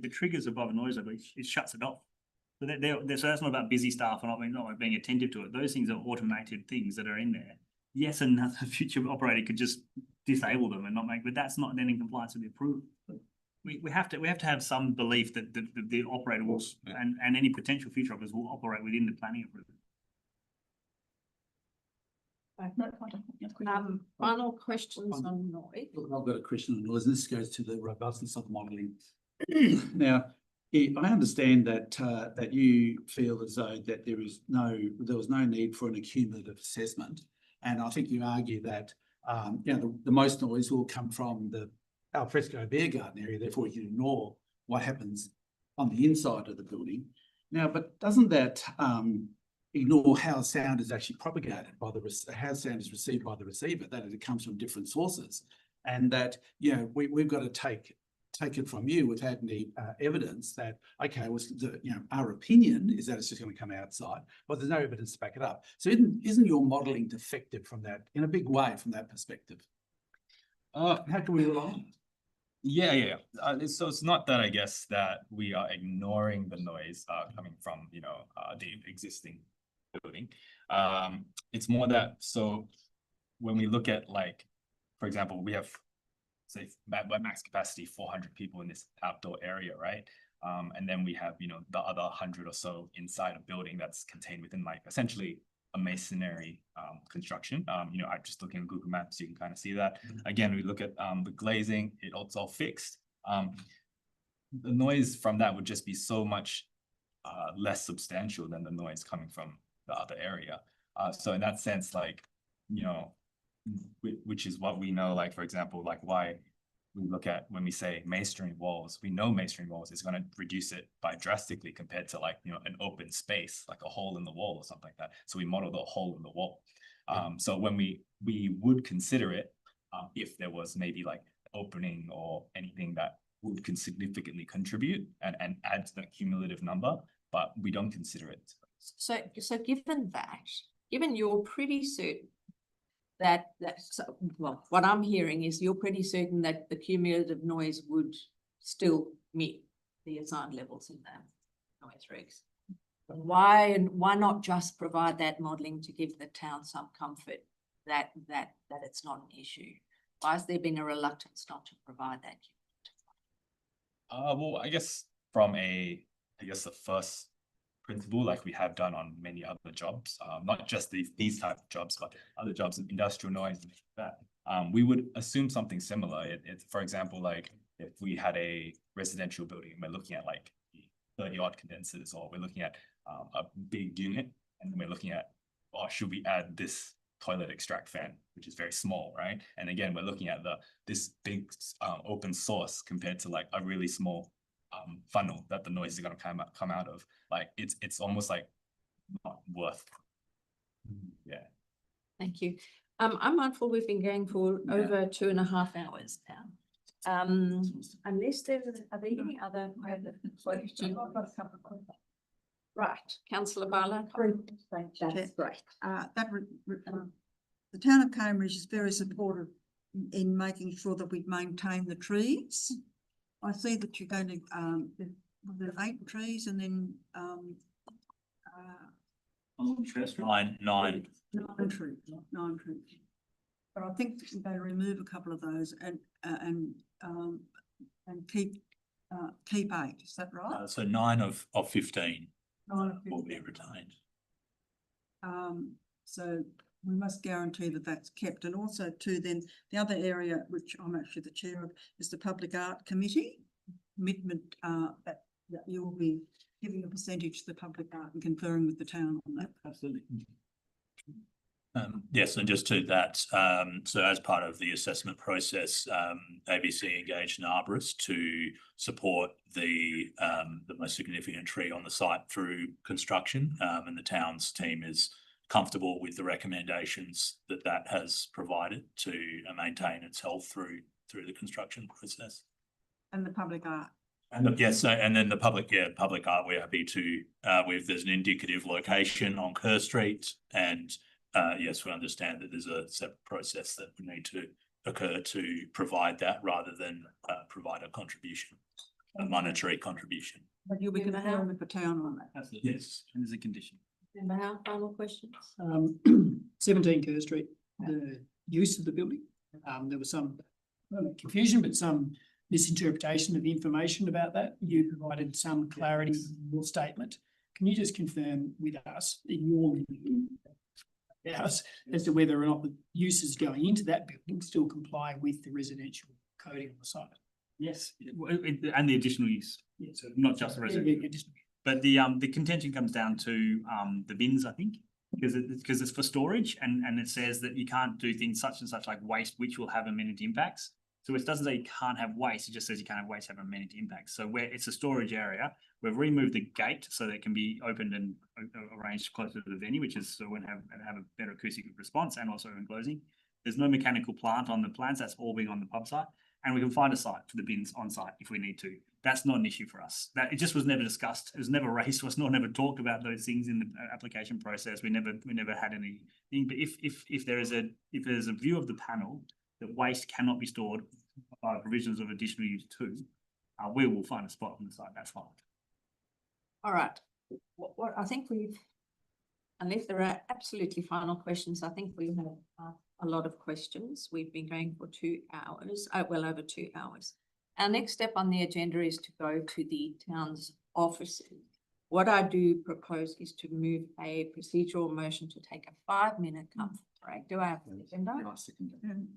[SPEAKER 16] it triggers above a noise level, it shuts it off. So so that's not about busy staff and not being attentive to it. Those things are automated things that are in there. Yes, another future operator could just disable them and not make, but that's not then in compliance with the approval. We have to have some belief that the operator will, and any potential future operators will operate within the planning approval.
[SPEAKER 9] Final questions on noise.
[SPEAKER 5] Look, I've got a question on noise, and this goes to the robustness of the modelling. Now, I understand that that you feel as though that there was no need for an accumulative assessment, and I think you argue that the most noise will come from the alfresco beer garden area. Therefore, you ignore what happens on the inside of the building. Now, but doesn't that ignore how sound is actually propagated by how sound is received by the receiver? That it comes from different sources, and that we've got to take it from you without any evidence that, okay, our opinion is that it's just going to come outside, but there's no evidence to back it up. So isn't your modelling defective from that, in a big way, from that perspective? How can we rely on it?
[SPEAKER 14] Yeah. So it's not that, I guess, that we are ignoring the noise coming from, the existing building. It's more that, so when we look at, like, for example, we have, say, at max capacity 400 people in this outdoor area, right? And then we have, the other 100 or so inside a building that's contained within, like, essentially a masonry construction. I'm just looking at Google Maps, you can kind of see that. Again, we look at the glazing, it's all fixed. The noise from that would just be so much less substantial than the noise coming from the other area. So in that sense, like, which is what we know, like, for example, like why we look at when we say masonry walls, we know masonry walls is going to reduce it by drastically compared to, like, an open space, like a hole in the wall or something like that. So we model the hole in the wall. So when we would consider it, if there was maybe like opening or anything that would significantly contribute and add to that cumulative number, but we don't consider it.
[SPEAKER 9] So given you're pretty certain well, what I'm hearing is you're pretty certain that the cumulative noise would still meet the assigned levels in the noise regs. Why not just provide that modelling to give the town some comfort that it's not an issue? Why has there been a reluctance not to provide that?
[SPEAKER 14] Well, I guess from the first principle, like we have done on many other jobs, not just these type of jobs, but other jobs in industrial noise and that. We would assume something similar. For example, like if we had a residential building and we're looking at like 30 odd condensers, or we're looking at a big unit, and we're looking at, should we add this toilet extract fan, which is very small, right? And again, we're looking at this big open source compared to like a really small funnel that the noise is going to come out of. Like it's almost like not worth. Yeah.
[SPEAKER 9] Thank you. I'm mindful we've been going for over 2.5 hours now. Unless are there any other questions? Right, Councillor Barlow.
[SPEAKER 18] That's great. The town of Cambridge is very supportive in making sure that we maintain the trees. I see that you're going to there are 8 trees, and then
[SPEAKER 16] nine
[SPEAKER 18] trees. But I think we're going to remove a couple of those and keep 8. Is that right?
[SPEAKER 16] So 9 of 15
[SPEAKER 18] 9 of 15
[SPEAKER 16] will be retained.
[SPEAKER 18] So we must guarantee that that's kept. And also too, then the other area, which I'm actually the chair of, is the Public Art Committee. Commitment that you will be giving a percentage to the public art and conferring with the town on that.
[SPEAKER 16] Absolutely.
[SPEAKER 20] Yes, and just to that, so as part of the assessment process, ABC engaged an arborist to support the most significant tree on the site through construction, and the town's team is comfortable with the recommendations that has provided to maintain its health through the construction process.
[SPEAKER 18] And the public art.
[SPEAKER 20] And yes, and then the public art, we're happy to, there's an indicative location on Kerr Street, and yes, we understand that there's a separate process that would need to occur to provide that rather than provide a contribution, a monetary contribution.
[SPEAKER 18] But you'll be concerned with the town on that.
[SPEAKER 16] Absolutely.
[SPEAKER 20] Yes.
[SPEAKER 16] And there's a condition.
[SPEAKER 9] Member Howe, final questions?
[SPEAKER 19] 17 Kerr Street, the use of the building. There was some confusion, but some misinterpretation of the information about that. You provided some clarity in your statement. Can you just confirm with us, in your view, as to whether or not the uses going into that building still comply with the residential coding on the site?
[SPEAKER 16] Yes, and the additional use. Yeah, so not just the residential. But the contention comes down to the bins, I think, because it's for storage, and it says that you can't do things such and such like waste, which will have amenity impacts. So it doesn't say you can't have waste, it just says you can't have waste have amenity impacts. So where it's a storage area, we've removed the gate so that it can be opened and arranged closer to the venue, which is so we have a better acoustic response and also enclosing. There's no mechanical plant on the plans, that's all being on the pub site. And we can find a site for the bins on site if we need to. That's not an issue for us. That it just was never discussed. It was never raised. Was never talked about those things in the application process. We never had anything. But if there is a view of the panel that waste cannot be stored by provisions of additional use too, we will find a spot on the site. That's fine.
[SPEAKER 9] All right. What I think unless there are absolutely final questions, I think we have a lot of questions. We've been going for 2 hours, well over 2 hours. Our next step on the agenda is to go to the town's offices. What I do propose is to move a procedural motion to take a 5-minute comfort break. Do I have an agenda?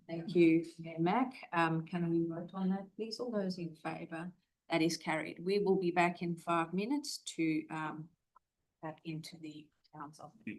[SPEAKER 9] Thank you, Mayor Mac. Can we vote on that, please? All those in favour? That is carried. We will be back in 5 minutes to back into the town's office.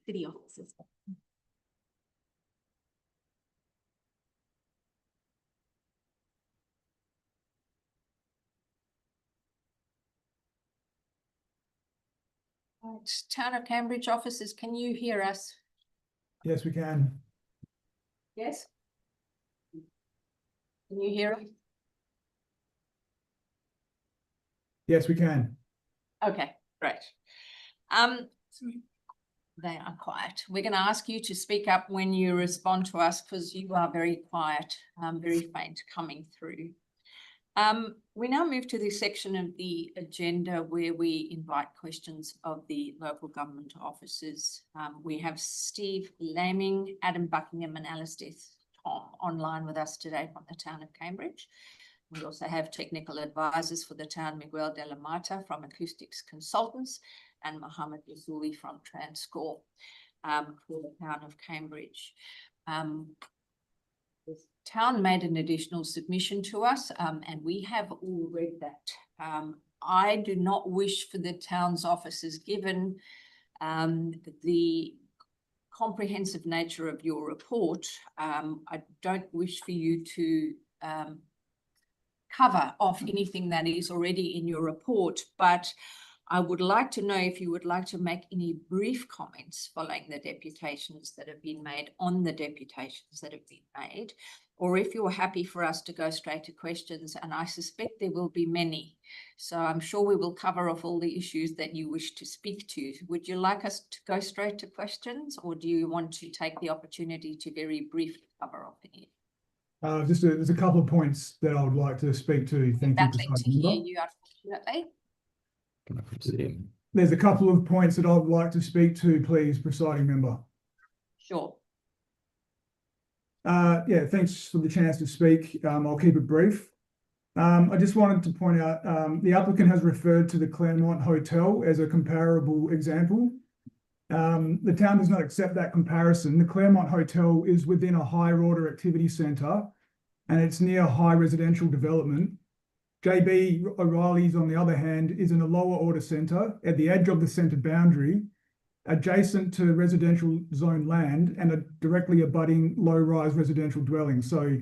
[SPEAKER 9] City offices. Right, Town of Cambridge offices, can you hear us?
[SPEAKER 12] Yes, we can.
[SPEAKER 9] Yes? Can you hear us?
[SPEAKER 12] Yes, we can.
[SPEAKER 9] Okay, great. They are quiet. We're going to ask you to speak up when you respond to us because you are very quiet, very faint coming through. We now move to the section of the agenda where we invite questions of the local government officers. We have Steve Laming, Adam Buckingham and Alistair Tom online with us today from the town of Cambridge. We also have technical advisors for the town, Miguel de la Mata from Acoustics Consultants and Mohammed Yazuli from Transcore for the town of Cambridge. The town made an additional submission to us and we have all read that. I do not wish for the town's officers, given the comprehensive nature of your report, I don't wish for you to cover off anything that is already in your report, but I would like to know if you would like to make any brief comments following the deputations that have been made on the deputations that have been made, or if you're happy for us to go straight to questions, and I suspect there will be many. So I'm sure we will cover off all the issues that you wish to speak to. Would you like us to go straight to questions, or do you want to take the opportunity to very briefly cover off any?
[SPEAKER 12] There's a couple of points that I would like to speak to. Thank you,
[SPEAKER 9] Battling to hear you, unfortunately.
[SPEAKER 12] There's a couple of points that I would like to speak to, please, presiding member.
[SPEAKER 9] Sure.
[SPEAKER 12] Yeah, thanks for the chance to speak. I'll keep it brief. I just wanted to point out the applicant has referred to the Claremont Hotel as a comparable example. The town does not accept that comparison. The Claremont Hotel is within a higher order activity centre and it's near high residential development. JB O'Reilly's, on the other hand, is in a lower order centre at the edge of the centre boundary, adjacent to residential zone land and directly abutting low-rise residential dwellings. So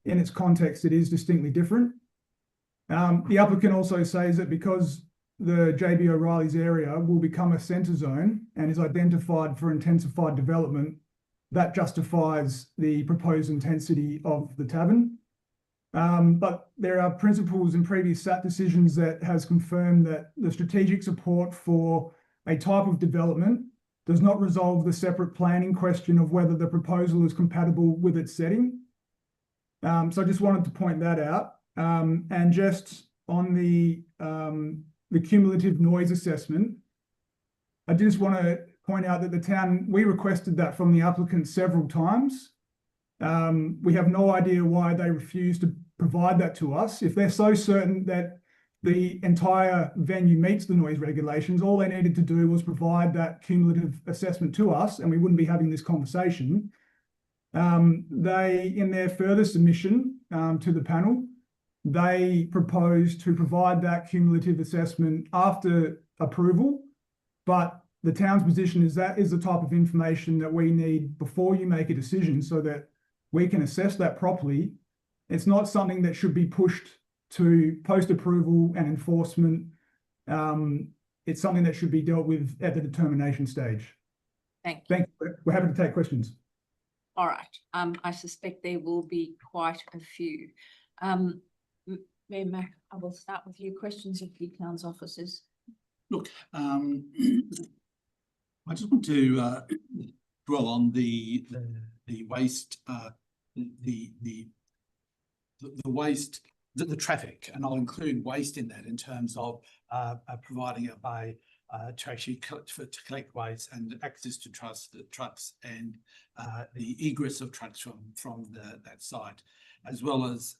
[SPEAKER 12] in its context, it is distinctly different. The applicant also says that because the JB O'Reilly's area will become a centre zone and is identified for intensified development, that justifies the proposed intensity of the tavern. But there are principles in previous SAT decisions that has confirmed that the strategic support for a type of development does not resolve the separate planning question of whether the proposal is compatible with its setting. So I just wanted to point that out. And just on the cumulative noise assessment, I just want to point out that the town, we requested that from the applicant several times. We have no idea why they refused to provide that to us. If they're so certain that the entire venue meets the noise regulations, all they needed to do was provide that cumulative assessment to us and we wouldn't be having this conversation. They, in their further submission to the panel, they proposed to provide that cumulative assessment after approval, but the town's position is that is the type of information that we need before you make a decision so that we can assess that properly. It's not something that should be pushed to post-approval and enforcement. It's something that should be dealt with at the determination stage.
[SPEAKER 9] Thank you.
[SPEAKER 12] We're happy to take questions.
[SPEAKER 9] All right. I suspect there will be quite a few. Mayor Mac, I will start with you. Questions of the town's officers.
[SPEAKER 5] Look, I just want to dwell on the waste, the waste, the traffic, and I'll include waste in that in terms of providing a bay to actually collect waste and access to trucks and the egress of trucks from that site, as well as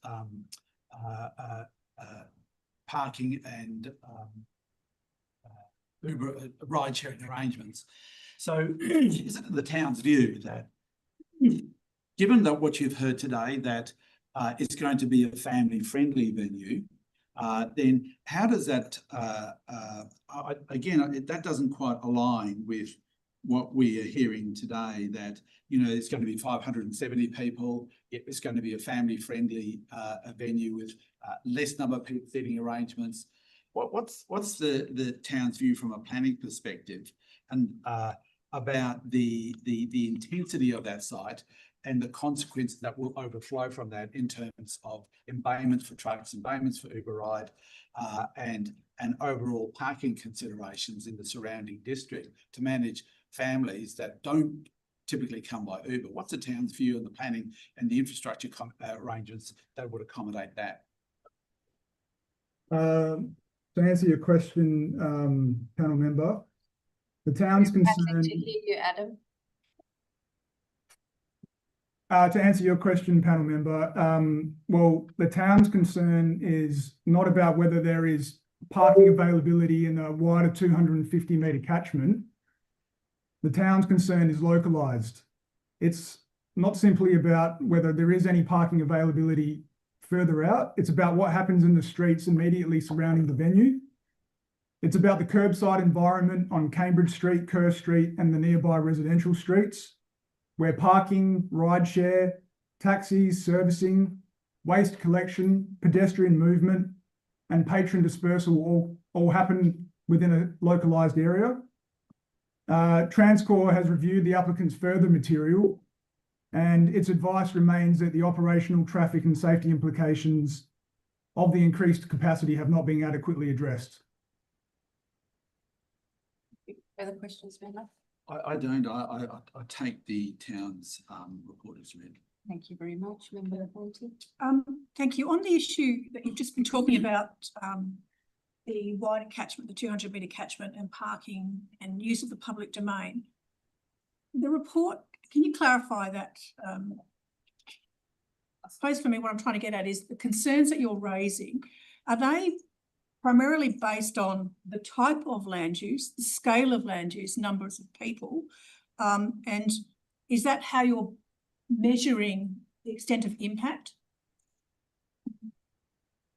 [SPEAKER 5] parking and Uber ride sharing arrangements. So is it the town's view that, given that what you've heard today, that it's going to be a family friendly venue, then how does that, again, that doesn't quite align with what we are hearing today, that, you know, it's going to be 570 people, it's going to be a family-friendly venue with less number of people seating arrangements. What's the town's view from a planning perspective and about the intensity of that site and the consequences that will overflow from that in terms of embayments for trucks, embayments for Uber Ride, and overall parking considerations in the surrounding district to manage families that don't typically come by Uber? What's the town's view on the planning and the infrastructure arrangements that would accommodate that?
[SPEAKER 12] To answer your question, panel member, the town's concern.
[SPEAKER 9] To hear you, Adam.
[SPEAKER 12] To answer your question, panel member, well, the town's concern is not about whether there is parking availability in a wider 250 metre catchment. The town's concern is localised. It's not simply about whether there is any parking availability further out. It's about what happens in the streets immediately surrounding the venue. It's about the curbside environment on Cambridge Street, Kerr Street, and the nearby residential streets, where parking, rideshare, taxis, servicing, waste collection, pedestrian movement, and patron dispersal all happen within a localised area. Transcore has reviewed the applicant's further material, and its advice remains that the operational, traffic and safety implications of the increased capacity have not been adequately addressed.
[SPEAKER 9] Further questions, member?
[SPEAKER 5] I don't. I take the town's report as read.
[SPEAKER 9] Thank you very much, Member Pointy.
[SPEAKER 17] Thank you. On the issue that you've just been talking about, the wider catchment, the 200 metre catchment and parking and use of the public domain, the report, can you clarify that? I suppose for me, what I'm trying to get at is the concerns that you're raising, are they primarily based on the type of land use, the scale of land use, numbers of people, and is that how you're measuring the extent of impact?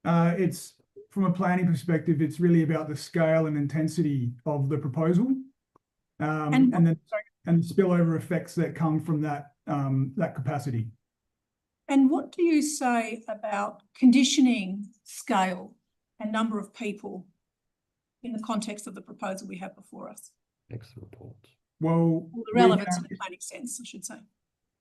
[SPEAKER 12] It's from a planning perspective, it's really about the scale and intensity of the proposal, and the spillover effects that come from that that capacity.
[SPEAKER 17] And what do you say about conditioning scale and number of people in the context of the proposal we have before us?
[SPEAKER 8] Next report.
[SPEAKER 12] Well,
[SPEAKER 17] the relevance in the planning sense, I should say.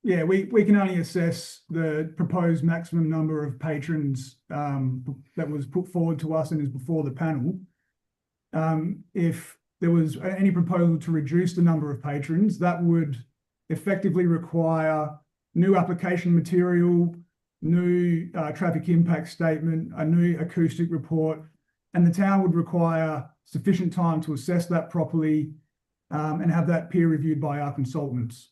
[SPEAKER 12] Yeah, we can only assess the proposed maximum number of patrons that was put forward to us and is before the panel. If there was any proposal to reduce the number of patrons, that would effectively require new application material, new traffic impact statement, a new acoustic report, and the town would require sufficient time to assess that properly and have that peer reviewed by our consultants.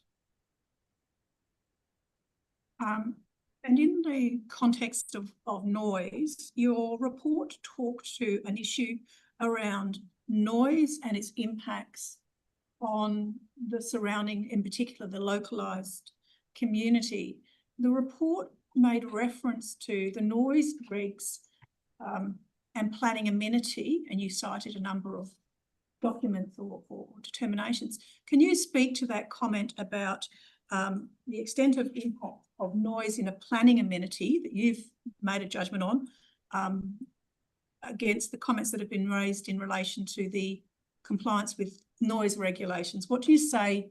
[SPEAKER 17] And in the context of noise, your report talked to an issue around noise and its impacts on the surrounding, in particular, the localised community. The report made reference to the noise regs and planning amenity, and you cited a number of documents or determinations. Can you speak to that comment about the extent of impact of noise in a planning amenity that you've made a judgment on against the comments that have been raised in relation to the compliance with noise regulations? What do you say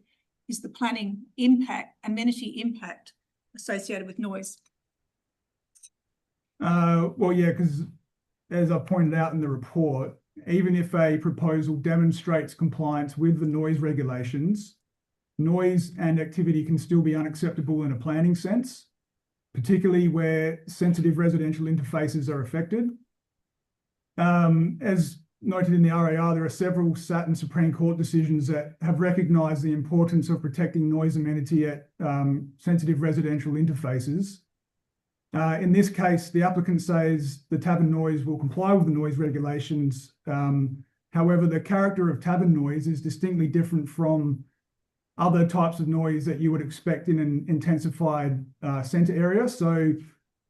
[SPEAKER 17] is the planning impact, amenity impact associated with noise?
[SPEAKER 12] Well, yeah, because as I pointed out in the report, even if a proposal demonstrates compliance with the noise regulations, noise and activity can still be unacceptable in a planning sense, particularly where sensitive residential interfaces are affected. As noted in the RAR, there are several SAT and Supreme Court decisions that have recognised the importance of protecting noise amenity at sensitive residential interfaces. In this case, the applicant says the tavern noise will comply with the noise regulations. However, the character of tavern noise is distinctly different from other types of noise that you would expect in an intensified centre area. So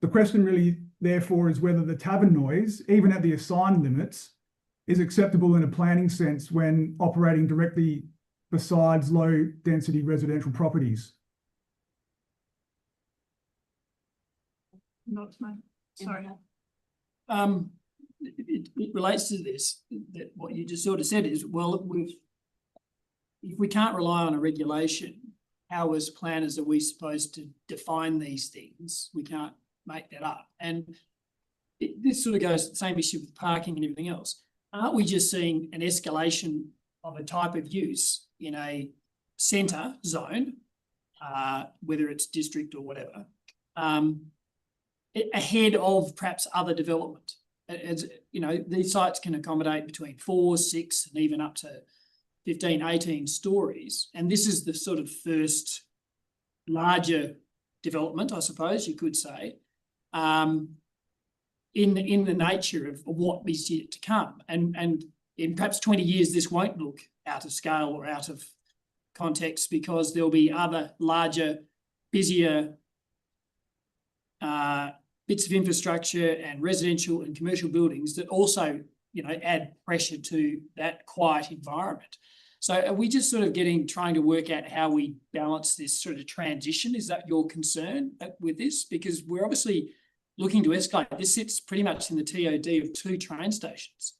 [SPEAKER 12] the question really therefore, is whether the tavern noise, even at the assigned limits, is acceptable in a planning sense when operating directly besides low-density residential properties.
[SPEAKER 17] Not, sorry.
[SPEAKER 19] It relates to this, that what you just sort of said is, well, if we can't rely on a regulation, how as planners are we supposed to define these things? We can't make that up. And this sort of goes to the same issue with parking and everything else. Aren't we just seeing an escalation of a type of use in a centre zone, whether it's district or whatever, ahead of perhaps other development? As you know, these sites can accommodate between 4, 6, and even up to 15, 18 stories. And this is the sort of first larger development, I suppose you could say, in the nature of what is yet to come. And in perhaps 20 years, this won't look out of scale or out of context, because there'll be other larger, busier bits of infrastructure and residential and commercial buildings that also, you know, add pressure to that quiet environment. So are we just sort of trying to work out how we balance this sort of transition? Is that your concern with this? Because we're obviously looking to escalate. This sits pretty much in the TOD of 2 train stations.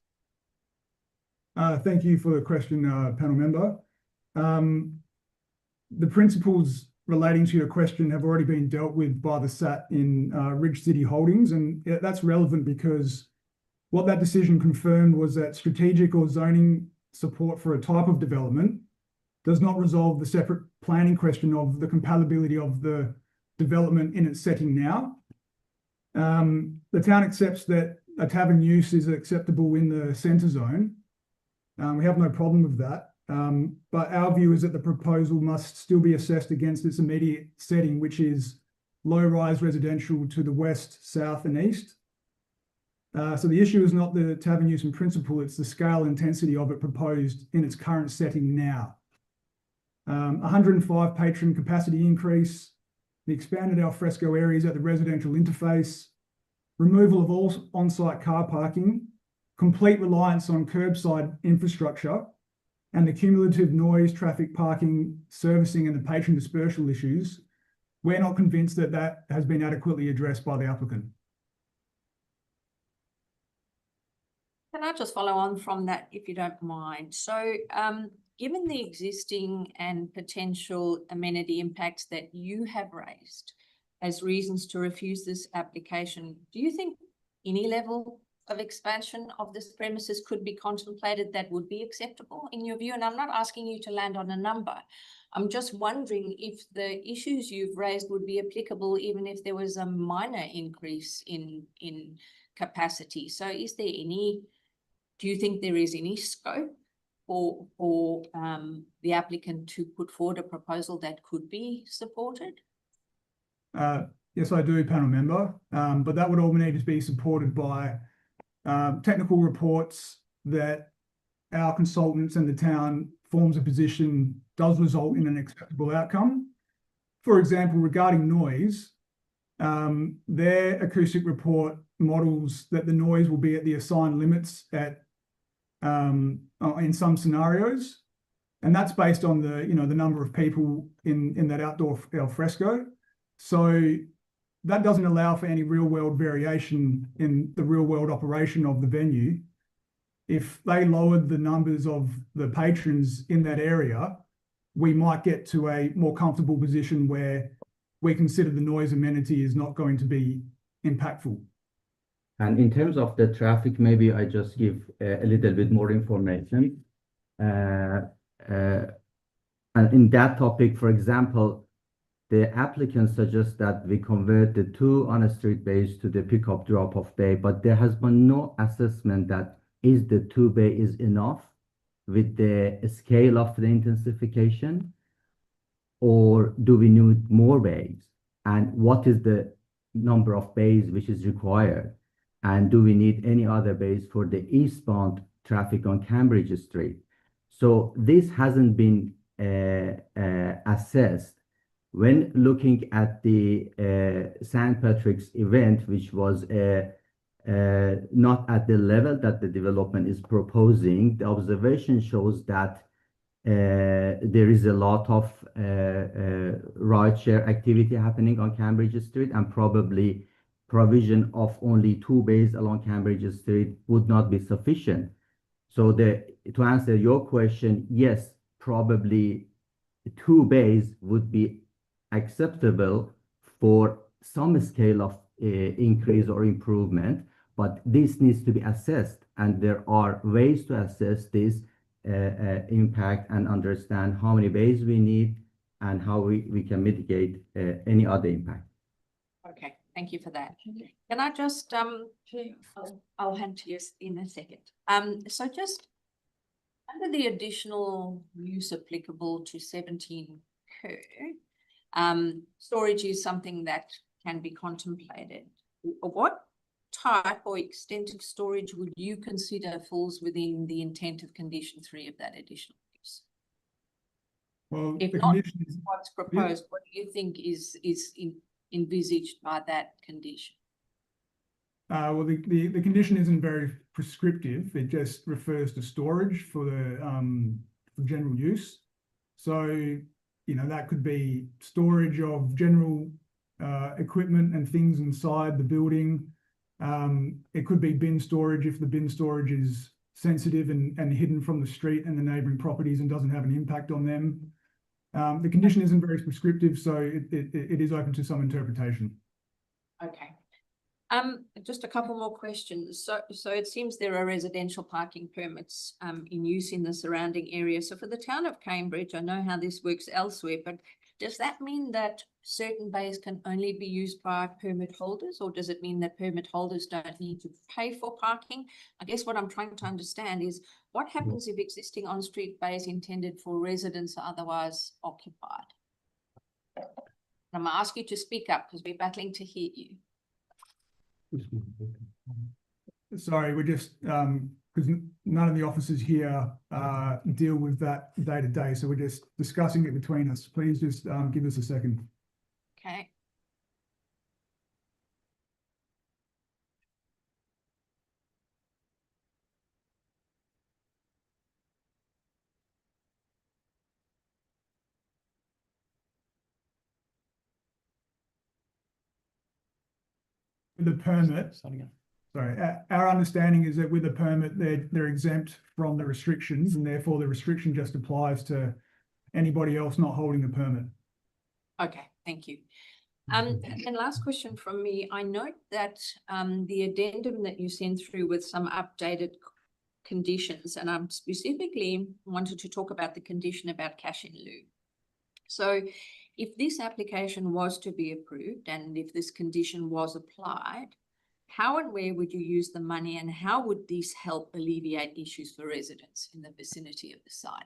[SPEAKER 12] Thank you for the question, panel member. The principles relating to your question have already been dealt with by the SAT in Ridge City Holdings, and that's relevant because what that decision confirmed was that strategic or zoning support for a type of development does not resolve the separate planning question of the compatibility of the development in its setting now. The town accepts that a tavern use is acceptable in the centre zone. We have no problem with that. But our view is that the proposal must still be assessed against its immediate setting, which is low-rise residential to the west, south, and east. So the issue is not the tavern use in principle, it's the scale and intensity of it proposed in its current setting now. 105 patron capacity increase, the expanded alfresco areas at the residential interface, removal of all on-site car parking, complete reliance on curbside infrastructure, and the cumulative noise, traffic, parking, servicing, and the patron dispersal issues, we're not convinced that that has been adequately addressed by the applicant.
[SPEAKER 9] Can I just follow on from that, if you don't mind? So, given the existing and potential amenity impacts that you have raised as reasons to refuse this application, do you think any level of expansion of this premises could be contemplated that would be acceptable in your view? And I'm not asking you to land on a number. I'm just wondering if the issues you've raised would be applicable even if there was a minor increase in capacity. So is there any, do you think there is any scope for the applicant to put forward a proposal that could be supported?
[SPEAKER 12] Yes, I do, panel member. But that would all need to be supported by technical reports that our consultants and the town forms a position does result in an acceptable outcome. For example, regarding noise, their acoustic report models that the noise will be at the assigned limits at in some scenarios, and that's based on the the number of people in that outdoor alfresco. So that doesn't allow for any real world variation in the real world operation of the venue. If they lowered the numbers of the patrons in that area, we might get to a more comfortable position where we consider the noise amenity is not going to be impactful.
[SPEAKER 19] And in terms of the traffic, maybe I just give a little bit more information. And in that topic, for example, the applicant suggests that we convert the 2 on-street bays to the pickup drop-off bay, but there has been no assessment that is the 2 bay is enough with the scale of the intensification, or do we need more bays? And what is the number of bays which is required? And do we need any other bays for the eastbound traffic on Cambridge Street? So this hasn't been assessed
[SPEAKER 21] when looking at the St. Patrick's event, which was not at the level that the development is proposing, the observation shows that there is a lot of rideshare activity happening on Cambridge Street, and probably provision of only 2 bays along Cambridge Street would not be sufficient. So to answer your question, yes, probably 2 bays would be acceptable for some scale of increase or improvement, but this needs to be assessed, and there are ways to assess this impact and understand how many bays we need and how we can mitigate any other impact.
[SPEAKER 9] Okay, thank you for that. Can I just I'll hand to you in a second. So just under the additional use applicable to 17 Kerr, storage is something that can be contemplated. What type or extent of storage would you consider falls within the intent of condition 3 of that additional use?
[SPEAKER 12] Well,
[SPEAKER 9] if
[SPEAKER 12] the
[SPEAKER 9] not
[SPEAKER 12] condition is
[SPEAKER 9] what's proposed, what do you think is envisaged by that condition?
[SPEAKER 12] Well, the condition isn't very prescriptive. It just refers to storage for the for general use. So, you know, that could be storage of general equipment and things inside the building. It could be bin storage if the bin storage is sensitive and hidden from the street and the neighbouring properties and doesn't have an impact on them. The condition isn't very prescriptive, so it is open to some interpretation.
[SPEAKER 9] Okay. Just a couple more questions. So it seems there are residential parking permits in use in the surrounding area. So for the town of Cambridge, I know how this works elsewhere, but does that mean that certain bays can only be used by permit holders, or does it mean that permit holders don't need to pay for parking? I guess what I'm trying to understand is what happens if existing on-street bays intended for residents are otherwise occupied? I'm going to ask you to speak up because we're battling to hear you.
[SPEAKER 12] Sorry, we're just because none of the officers here deal with that day to day, so we're just discussing it between us. Please just give us a second.
[SPEAKER 9] Okay.
[SPEAKER 12] The permit, sorry, our understanding is that with a permit, they're exempt from the restrictions, and therefore the restriction just applies to anybody else not holding a permit.
[SPEAKER 9] Okay, thank you. And last question from me. I note that the addendum that you sent through with some updated conditions, and I'm specifically wanted to talk about the condition about cash in lieu. So if this application was to be approved and if this condition was applied, how and where would you use the money, and how would this help alleviate issues for residents in the vicinity of the site?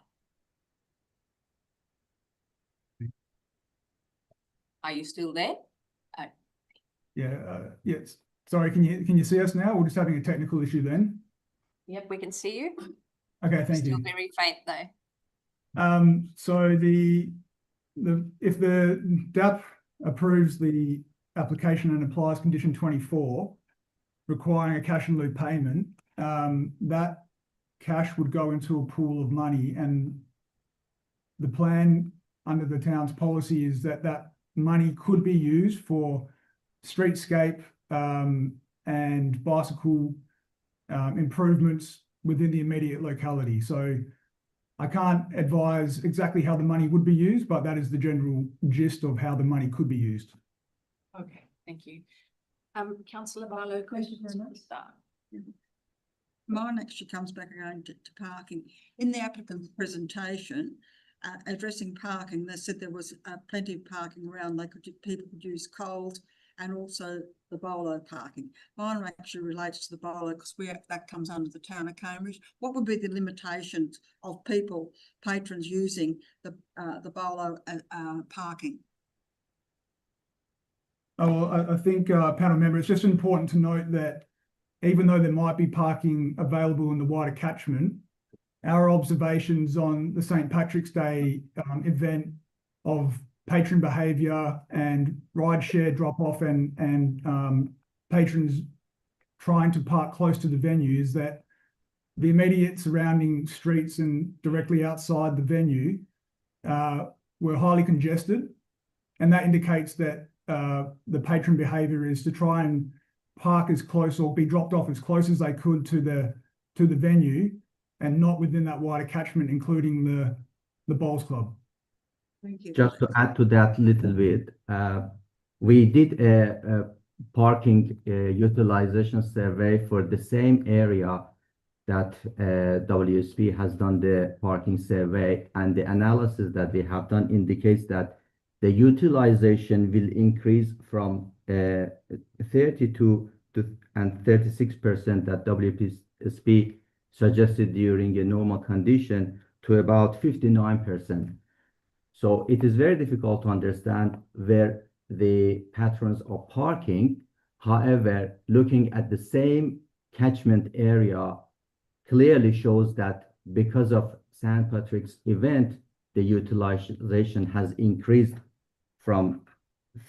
[SPEAKER 9] Are you still there?
[SPEAKER 12] Yes. Sorry, can you see us now? We're just having a technical issue then.
[SPEAKER 9] Yep, we can see you.
[SPEAKER 12] Okay, thank you.
[SPEAKER 9] Still very faint though.
[SPEAKER 12] So if the DAP approves the application and applies condition 24, requiring a cash in lieu payment, that cash would go into a pool of money, and the plan under the town's policy is that that money could be used for streetscape and bicycle improvements within the immediate locality. So I can't advise exactly how the money would be used, but that is the general gist of how the money could be used.
[SPEAKER 9] Okay, thank you. Councillor Barlow, questions from the start.
[SPEAKER 18] Mine actually comes back again to parking. In the applicant's presentation, addressing parking, they said there was plenty of parking around. People could use Coles and also the Bolo parking. Mine actually relates to the Bolo because that comes under the town of Cambridge. What would be the limitations of patrons using the Bolo parking?
[SPEAKER 12] Oh, well, I think, panel member, it's just important to note that even though there might be parking available in the wider catchment, our observations on the St. Patrick's Day event of patron behaviour and rideshare drop off and patrons trying to park close to the venue is that the immediate surrounding streets and directly outside the venue were highly congested, and that indicates that the patron behaviour is to try and park as close or be dropped off as close as they could to the venue, and not within that wider catchment, including the bowls club.
[SPEAKER 18] Thank you.
[SPEAKER 21] Just to add to that little bit, we did a parking utilization survey for the same area that WSP has done the parking survey, and the analysis that we have done indicates that the utilization will increase from 32 and 36% that WSP suggested during a normal condition to about 59%. So it is very difficult to understand where the patrons are parking. However, looking at the same catchment area clearly shows that because of St. Patrick's event, the utilization has increased from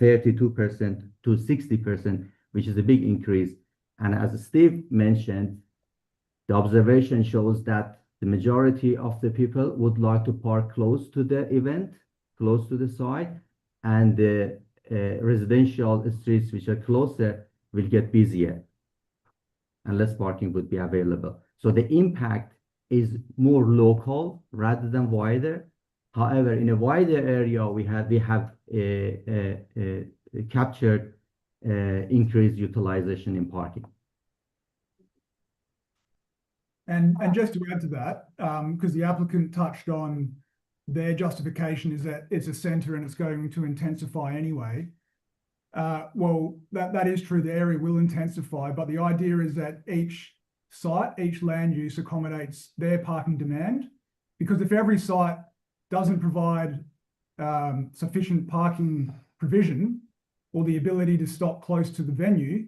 [SPEAKER 21] 32% to 60%, which is a big increase. And as Steve mentioned, the observation shows that the majority of the people would like to park close to the event, close to the site, and the residential streets which are closer will get busier and less parking would be available. So the impact is more local rather than wider. However, in a wider area, we have captured increased utilization in parking.
[SPEAKER 12] And just to add to that, because the applicant touched on their justification is that it's a centre and it's going to intensify anyway. Well, that is true. The area will intensify, but the idea is that each site, each land use accommodates their parking demand. Because if every site doesn't provide sufficient parking provision or the ability to stop close to the venue,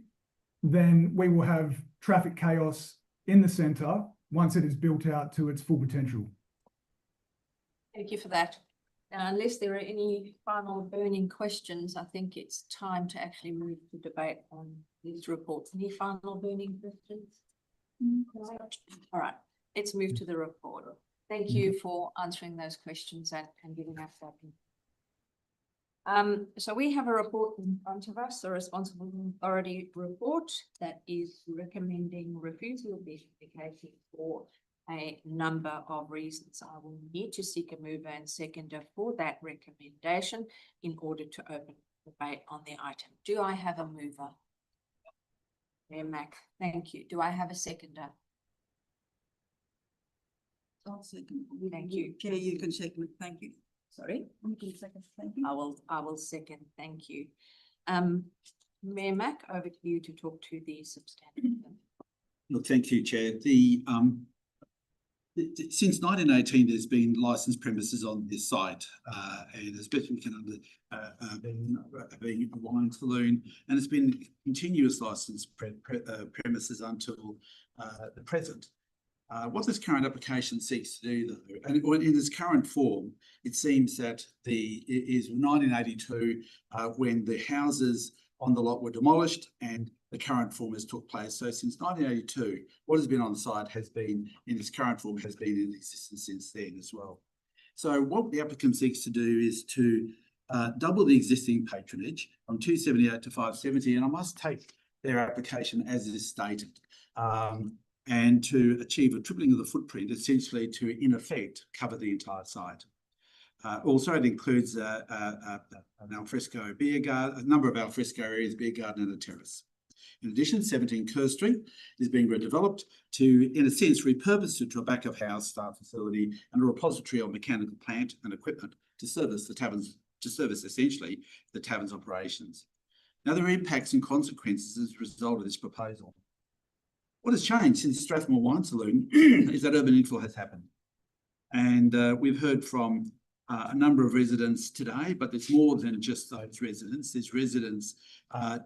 [SPEAKER 12] then we will have traffic chaos in the centre once it is built out to its full potential.
[SPEAKER 9] Thank you for that. Now, unless there are any final burning questions, I think it's time to actually move to debate on these reports. Any final burning questions? All right, let's move to the report. Thank you for answering those questions and giving us that. So we have a report in front of us, a responsible authority report that is recommending refusal of specification for a number of reasons. I will need to seek a mover and seconder for that recommendation in order to open debate on the item. Do I have a mover? Mayor Mack, thank you. Do I have a seconder?
[SPEAKER 18] I'll second.
[SPEAKER 9] Thank you.
[SPEAKER 18] Chair, you can second. Thank you.
[SPEAKER 9] Sorry?
[SPEAKER 18] You can second. Thank you.
[SPEAKER 9] I will second. Thank you. Mayor Mack, over to you to talk to the substantive.
[SPEAKER 2] Well, thank you, Chair. Since 1918, there's been licensed premises on this site, and especially being a wine saloon, and it's been continuous licensed premises until the present. What this current application seeks to do, though, and in its current form, it seems that it is 1982 when the houses on the lot were demolished and the current form has took place. So since 1982, what has been on the site has been, in its current form, has been in existence since then as well. So what the applicant seeks to do is to double the existing patronage from 278 to 570, and I must take their application as it is stated, and to achieve a tripling of the footprint, essentially to, in effect, cover the entire site. Also, it includes an alfresco beer garden, a number of alfresco areas, beer garden and a terrace. In addition, 17 Kerr Street is being redeveloped to, in a sense, repurposed to a back of house staff facility and a repository of mechanical plant and equipment to service the taverns, essentially the tavern's operations. Now, there are impacts and consequences as a result of this proposal. What has changed since Strathmore Wine Saloon is that urban infill has happened. And we've heard from a number of residents today, but there's more than just those residents. There's residents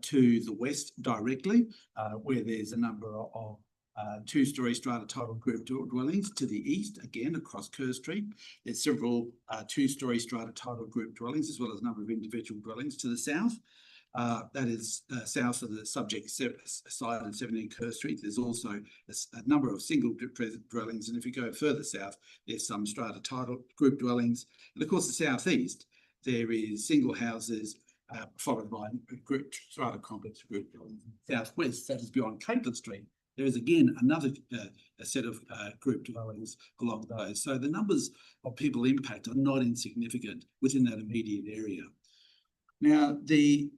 [SPEAKER 2] to the west directly, where there's a number of two-story strata title group dwellings to the east, again across Kerr Street. There's several two-story strata title group dwellings, as well as a number of individual dwellings to the south. That is south of the subject site at 17 Kerr Street. There's also a number of single dwellings, and if you go further south, there's some strata title group dwellings. And of course, the southeast, there is single houses, followed by group strata complex group dwellings. Southwest, that is beyond Capel Street, there is again another a set of group dwellings along those. So the numbers of people impacted are not insignificant within that immediate area. Now, the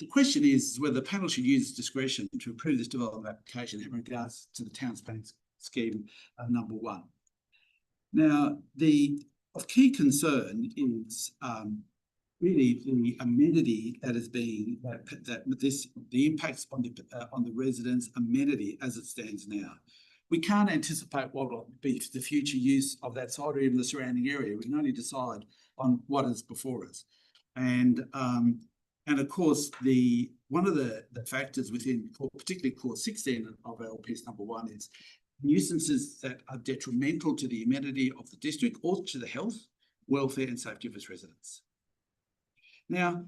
[SPEAKER 2] question is whether the panel should use its discretion to approve this development application in regards to the town's planning scheme number 1. Now, of key concern is really the amenity that is being the impacts on the residents' amenity as it stands now. We can't anticipate what will be the future use of that site or even the surrounding area. We can only decide on what is before us. And of course, one of the factors within, particularly clause 16 of LPS number 1 is nuisances that are detrimental to the amenity of the district or to the health, welfare and safety of its residents. Now,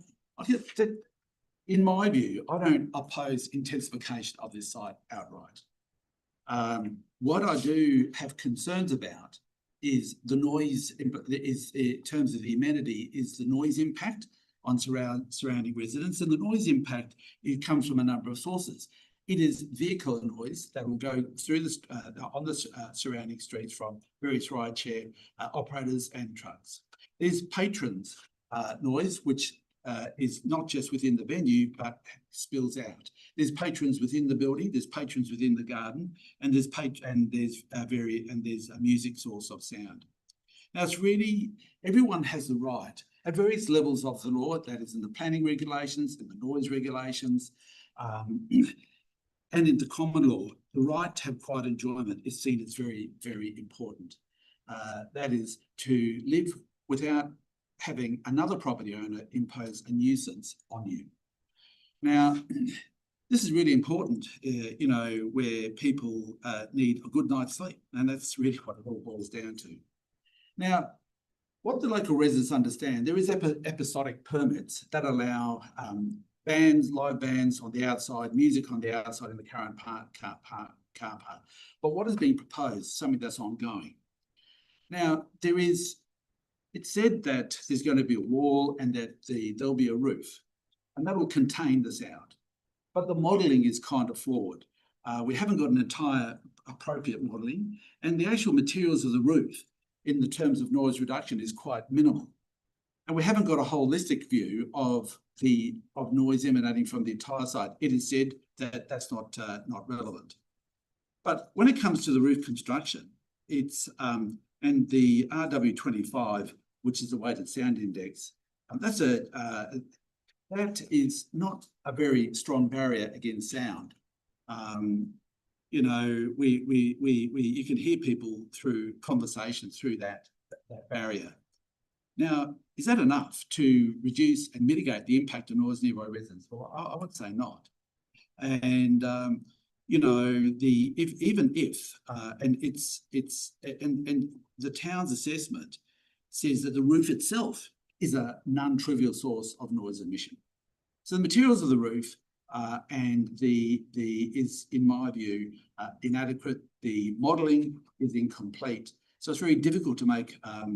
[SPEAKER 2] in my view, I don't oppose intensification of this site outright. What I do have concerns about is the noise, in terms of the amenity, is the noise impact on surrounding residents. And the noise impact, it comes from a number of sources. It is vehicle noise that will go through on the surrounding streets from various rideshare operators and trucks. There's patrons noise, which is not just within the venue, but spills out. There's patrons within the building, there's patrons within the garden, and there's a music source of sound. Now, it's really, everyone has the right at various levels of the law, that is in the planning regulations, in the noise regulations, and in the common law, the right to have quiet enjoyment is seen as very, very important. That is to live without having another property owner impose a nuisance on you. Now, this is really important, you know, where people need a good night's sleep, and that's really what it all boils down to. Now, what the local residents understand, there is episodic permits that allow bands, live bands on the outside, music on the outside in the current car park. But what is being proposed, something that's ongoing. Now, it's said that there's going to be a wall and that there'll be a roof, and that will contain the sound. But the modelling is kind of flawed. We haven't got an entire appropriate modelling, and the actual materials of the roof in the terms of noise reduction is quite minimal. And we haven't got a holistic view of noise emanating from the entire site. It is said that that's not relevant. But when it comes to the roof construction, it's and the RW25, which is the weighted sound index, that is not a very strong barrier against sound. You know, you can hear people through conversation through that barrier. Now, is that enough to reduce and mitigate the impact of noise nearby residents? Well, I would say not. And you know, even if the town's assessment says that the roof itself is a non-trivial source of noise emission. So the materials of the roof is, in my view, inadequate. The modelling is incomplete. So it's very difficult to make a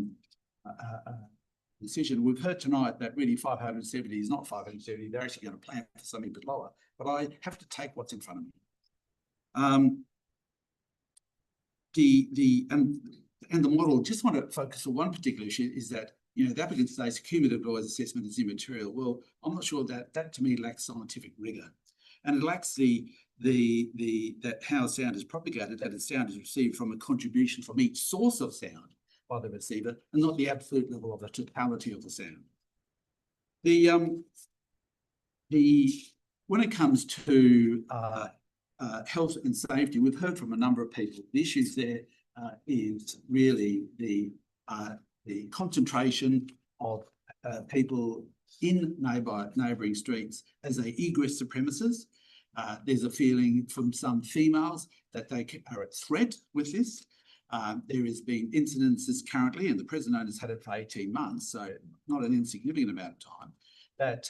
[SPEAKER 2] decision. We've heard tonight that really 570 is not 570. They're actually going to plan for something a bit lower. But I have to take what's in front of me. And the model, just want to focus on one particular issue, is that, you know, the applicant says cumulative noise assessment is immaterial. Well, I'm not sure that to me lacks scientific rigour, and it lacks that how sound is propagated, that sound is received from a contribution from each source of sound by the receiver, and not the absolute level of the totality of the sound. When it comes to health and safety, we've heard from a number of people. The issues there is really the concentration of people in neighbouring streets as they egress the premises. There's a feeling from some females that they are at threat with this. There has been incidences currently, and the present owner's had it for 18 months, so not an insignificant amount of time, that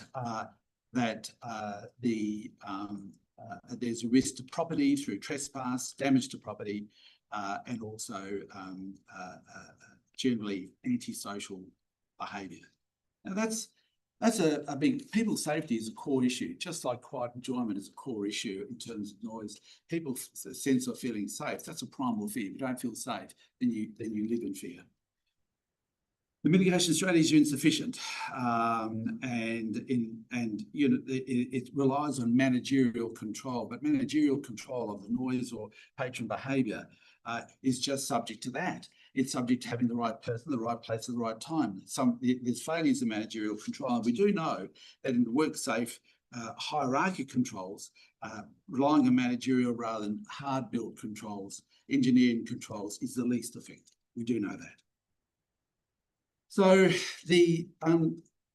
[SPEAKER 2] there's a risk to property through trespass, damage to property, and also generally antisocial behaviour. Now that's a big, people's safety is a core issue, just like quiet enjoyment is a core issue in terms of noise. People's sense of feeling safe, that's a primal fear. If you don't feel safe, then you live in fear. The mitigation strategies are insufficient, and you know, it relies on managerial control, but managerial control of the noise or patron behaviour is just subject to that. It's subject to having the right person, the right place at the right time. There's failures in managerial control. And we do know that in the WorkSafe hierarchy controls, relying on managerial rather than hard-built controls, engineering controls is the least effective. We do know that. So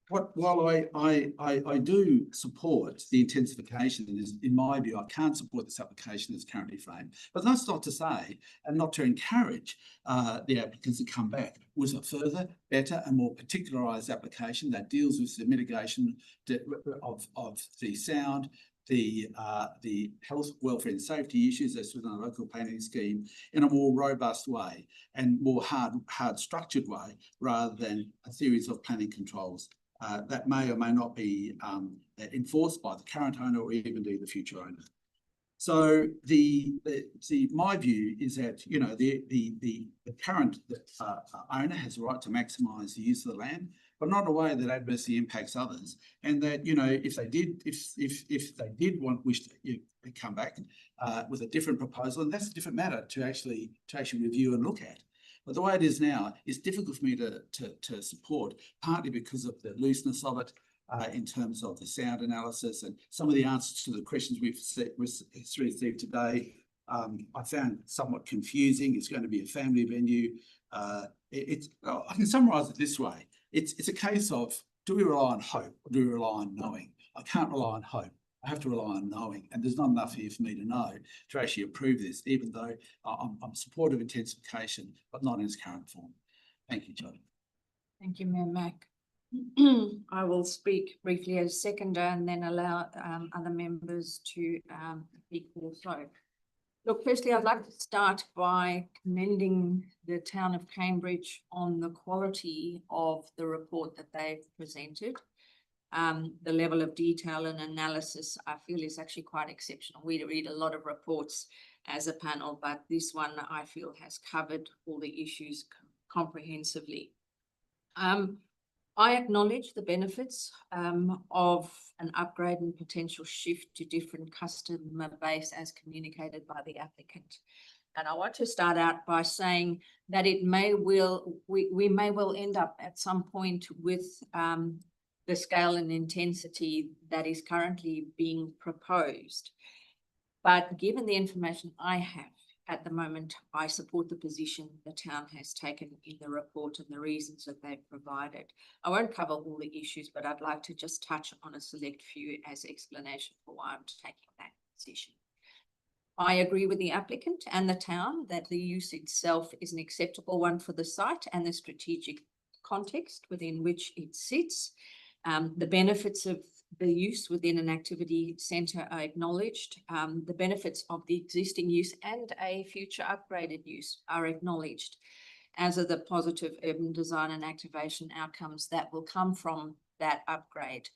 [SPEAKER 2] while I do support the intensification, in my view, I can't support this application that's currently framed. But that's not to say, and not to encourage the applicants to come back with a further, better and more particularised application that deals with the mitigation of the sound, the health, welfare and safety issues that's within a local planning scheme in a more robust way and more hard structured way, rather than a series of planning controls that may or may not be enforced by the current owner or even indeed the future owner. So my view is that, you know, the current owner has a right to maximise the use of the land, but not in a way that adversely impacts others. And that, you know, if they did wish to come back with a different proposal, and that's a different matter to actually review and look at. But the way it is now, it's difficult for me to support, partly because of the looseness of it in terms of the sound analysis and some of the answers to the questions we've received today. I found somewhat confusing. It's going to be a family venue. I can summarise it this way. It's a case of, do we rely on hope or do we rely on knowing? I can't rely on hope. I have to rely on knowing, and there's not enough here for me to know to actually approve this, even though I'm supportive of intensification, but not in its current form. Thank you, John.
[SPEAKER 9] Thank you, Mayor Mack. I will speak briefly as seconder and then allow other members to speak also. Look, firstly, I'd like to start by commending the town of Cambridge on the quality of the report that they've presented. The level of detail and analysis, I feel, is actually quite exceptional. We read a lot of reports as a panel, but this one, I feel, has covered all the issues comprehensively. I acknowledge the benefits of an upgrade and potential shift to different customer base as communicated by the applicant. And I want to start out by saying that we may well end up at some point with the scale and intensity that is currently being proposed. But given the information I have at the moment, I support the position the town has taken in the report and the reasons that they've provided. I won't cover all the issues, but I'd like to just touch on a select few as explanation for why I'm taking that position. I agree with the applicant and the town that the use itself is an acceptable one for the site and the strategic context within which it sits. The benefits of the use within an activity centre are acknowledged. The benefits of the existing use and a future upgraded use are acknowledged, as are the positive urban design and activation outcomes that will come from that upgrade.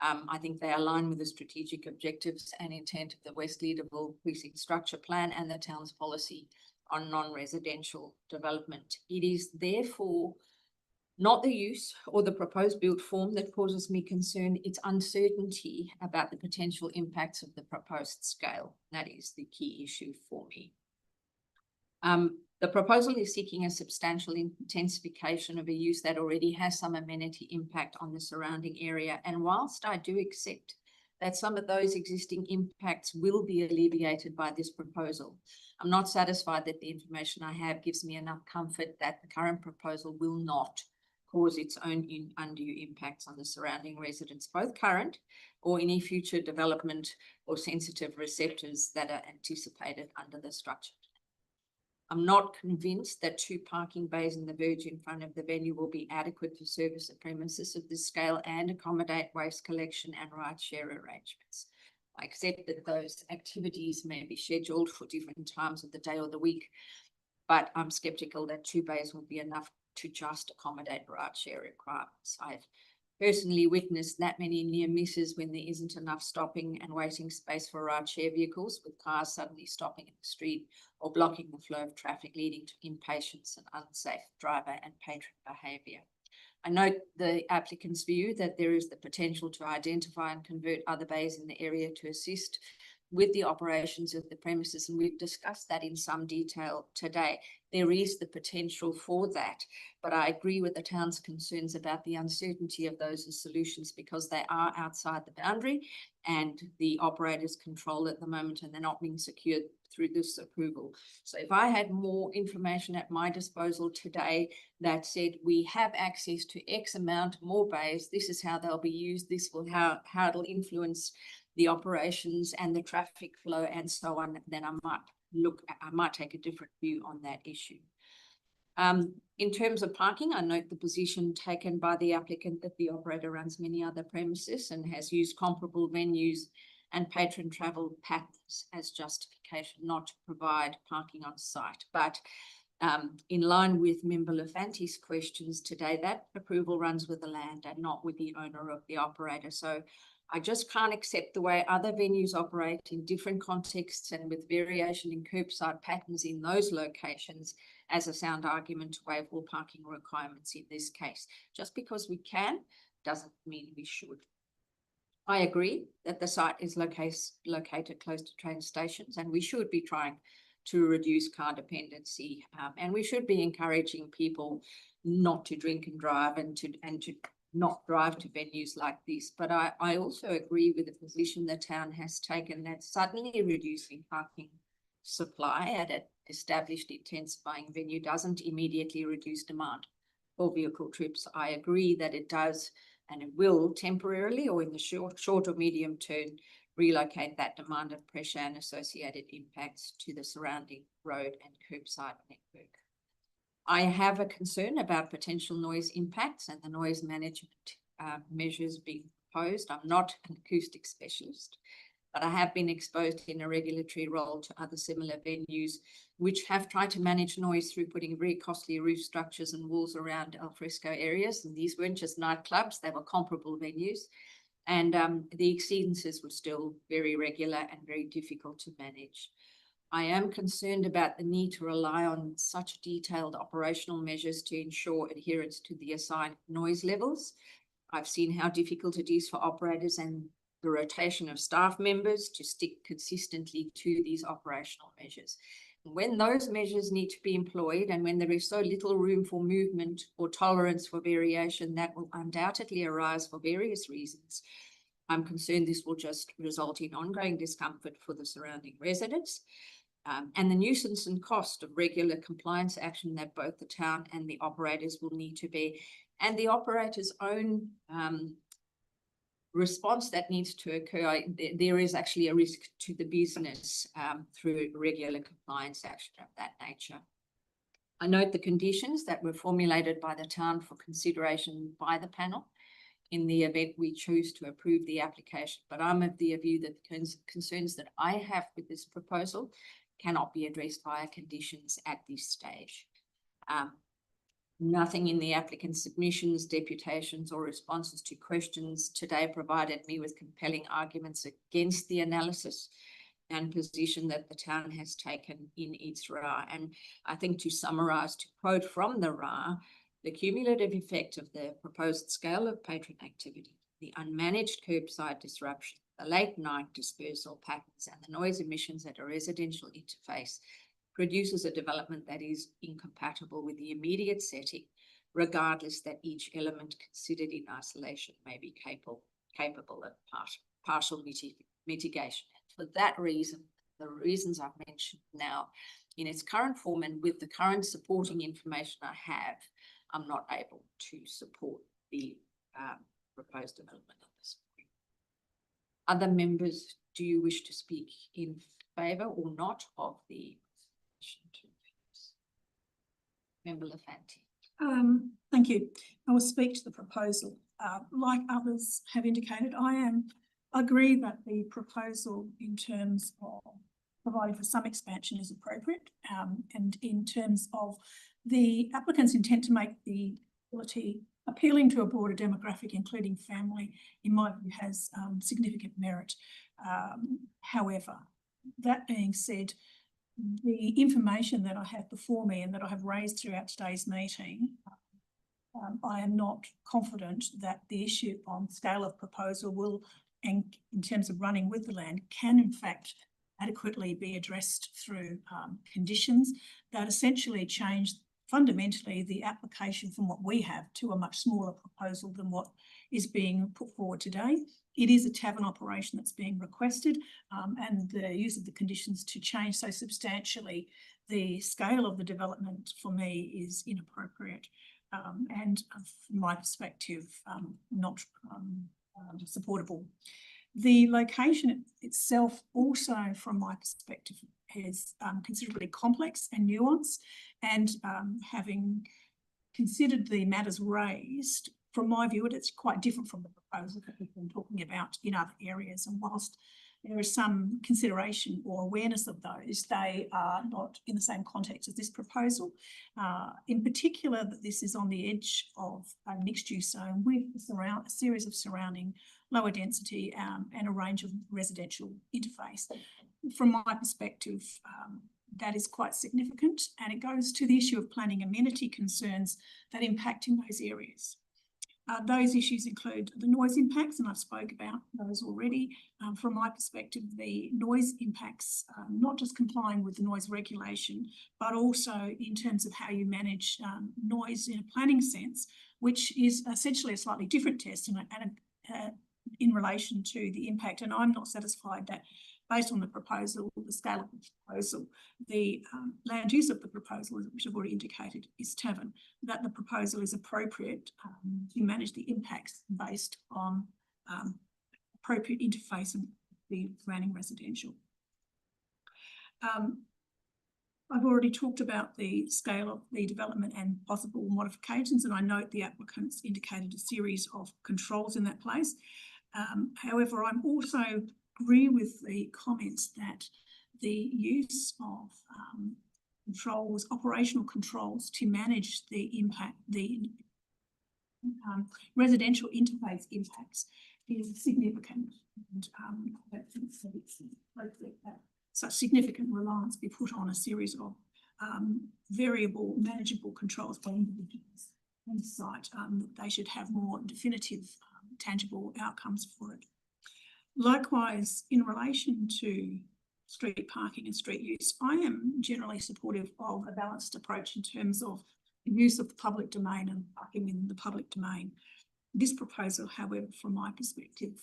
[SPEAKER 9] I think they align with the strategic objectives and intent of the West Leederville Precinct Structure Plan and the town's policy on non-residential development. It is therefore not the use or the proposed build form that causes me concern, it's uncertainty about the potential impacts of the proposed scale. That is the key issue for me. The proposal is seeking a substantial intensification of a use that already has some amenity impact on the surrounding area. And whilst I do accept that some of those existing impacts will be alleviated by this proposal, I'm not satisfied that the information I have gives me enough comfort that the current proposal will not cause its own undue impacts on the surrounding residents, both current or any future development or sensitive receptors that are anticipated under the structure. I'm not convinced that 2 parking bays in the verge in front of the venue will be adequate to service a premises of this scale and accommodate waste collection and ride-share arrangements. I accept that those activities may be scheduled for different times of the day or the week, but I'm skeptical that 2 bays will be enough to just accommodate ride-share requirements. I've personally witnessed that many near misses when there isn't enough stopping and waiting space for ride-share vehicles, with cars suddenly stopping in the street or blocking the flow of traffic, leading to impatience and unsafe driver and patron behaviour. I note the applicant's view that there is the potential to identify and convert other bays in the area to assist with the operations of the premises, and we've discussed that in some detail today. There is the potential for that, but I agree with the town's concerns about the uncertainty of those as solutions, because they are outside the boundary and the operators control at the moment, and they're not being secured through this approval. So if I had more information at my disposal today that said we have access to X amount more bays, this is how they'll be used, this will how it'll influence the operations and the traffic flow and so on, then I might take a different view on that issue. In terms of parking, I note the position taken by the applicant that the operator runs many other premises and has used comparable venues and patron travel patterns as justification not to provide parking on site. But in line with Member Lefanti's questions today, that approval runs with the land and not with the owner of the operator. So I just can't accept the way other venues operate in different contexts and with variation in curbside patterns in those locations as a sound argument to waive all parking requirements in this case. Just because we can doesn't mean we should. I agree that the site is located close to train stations, and we should be trying to reduce car dependency, and we should be encouraging people not to drink and drive and to not drive to venues like this. But I also agree with the position the town has taken that suddenly reducing parking supply at an established intensifying venue doesn't immediately reduce demand for vehicle trips. I agree that it does, and it will temporarily or in the short or medium term relocate that demand and pressure and associated impacts to the surrounding road and curbside network. I have a concern about potential noise impacts and the noise management measures being proposed. I'm not an acoustic specialist, but I have been exposed in a regulatory role to other similar venues which have tried to manage noise through putting very costly roof structures and walls around alfresco areas. And these weren't just nightclubs, they were comparable venues. And the exceedances were still very regular and very difficult to manage. I am concerned about the need to rely on such detailed operational measures to ensure adherence to the assigned noise levels. I've seen how difficult it is for operators and the rotation of staff members to stick consistently to these operational measures. When those measures need to be employed and when there is so little room for movement or tolerance for variation that will undoubtedly arise for various reasons, I'm concerned this will just result in ongoing discomfort for the surrounding residents. And the nuisance and cost of regular compliance action that both the town and the operators will need to bear, and the operator's own response that needs to occur. There is actually a risk to the business through regular compliance action of that nature. I note the conditions that were formulated by the town for consideration by the panel in the event we choose to approve the application, but I'm of the view that the concerns that I have with this proposal cannot be addressed via conditions at this stage. Nothing in the applicant's submissions, deputations, or responses to questions today provided me with compelling arguments against the analysis and position that the town has taken in its RA. And I think, to summarise, to quote from the RA, the cumulative effect of the proposed scale of patron activity, the unmanaged curbside disruption, the late night dispersal patterns, and the noise emissions at a residential interface produces a development that is incompatible with the immediate setting, regardless that each element considered in isolation may be capable of partial mitigation. And for that reason, the reasons I've mentioned now, in its current form and with the current supporting information I have, I'm not able to support the proposed development at this point. Other members, do you wish to speak in favour or not of the Member Lafanti?
[SPEAKER 17] Thank you. I will speak to the proposal. Like others have indicated, I agree that the proposal in terms of providing for some expansion is appropriate, and in terms of the applicant's intent to make the facility appealing to a broader demographic, including family, in my view, has significant merit. However, that being said, the information that I have before me and that I have raised throughout today's meeting, I am not confident that the issue on scale of proposal will, and in terms of running with the land, can in fact adequately be addressed through conditions that essentially change fundamentally the application from what we have to a much smaller proposal than what is being put forward today. It is a tavern operation that's being requested, and the use of the conditions to change so substantially the scale of the development for me is inappropriate, and from my perspective, not supportable. The location itself also, from my perspective, is considerably complex and nuanced, and having considered the matters raised, from my view, it's quite different from the proposal that we've been talking about in other areas. And whilst there is some consideration or awareness of those, they are not in the same context as this proposal. In particular, that this is on the edge of a mixed-use zone with a series of surrounding lower density and a range of residential interface. From my perspective, that is quite significant, and it goes to the issue of planning amenity concerns that impact in those areas. Those issues include the noise impacts, and I've spoke about those already. From my perspective, the noise impacts, not just complying with the noise regulation, but also in terms of how you manage noise in a planning sense, which is essentially a slightly different test and in relation to the impact. And I'm not satisfied that based on the proposal, the scale of the proposal, the land use of the proposal, which I've already indicated, is tavern, that the proposal is appropriate to manage the impacts based on appropriate interface and the surrounding residential. I've already talked about the scale of the development and possible modifications, and I note the applicants indicated a series of controls in that place. However, I'm also agree with the comments that the use of controls, operational controls to manage the impact, the residential interface impacts is significant. And I don't think so it's appropriate that such significant reliance be put on a series of variable, manageable controls by individuals on the site, that they should have more definitive, tangible outcomes for it. Likewise, in relation to street parking and street use, I am generally supportive of a balanced approach in terms of the use of the public domain and parking in the public domain. This proposal, however, from my perspective,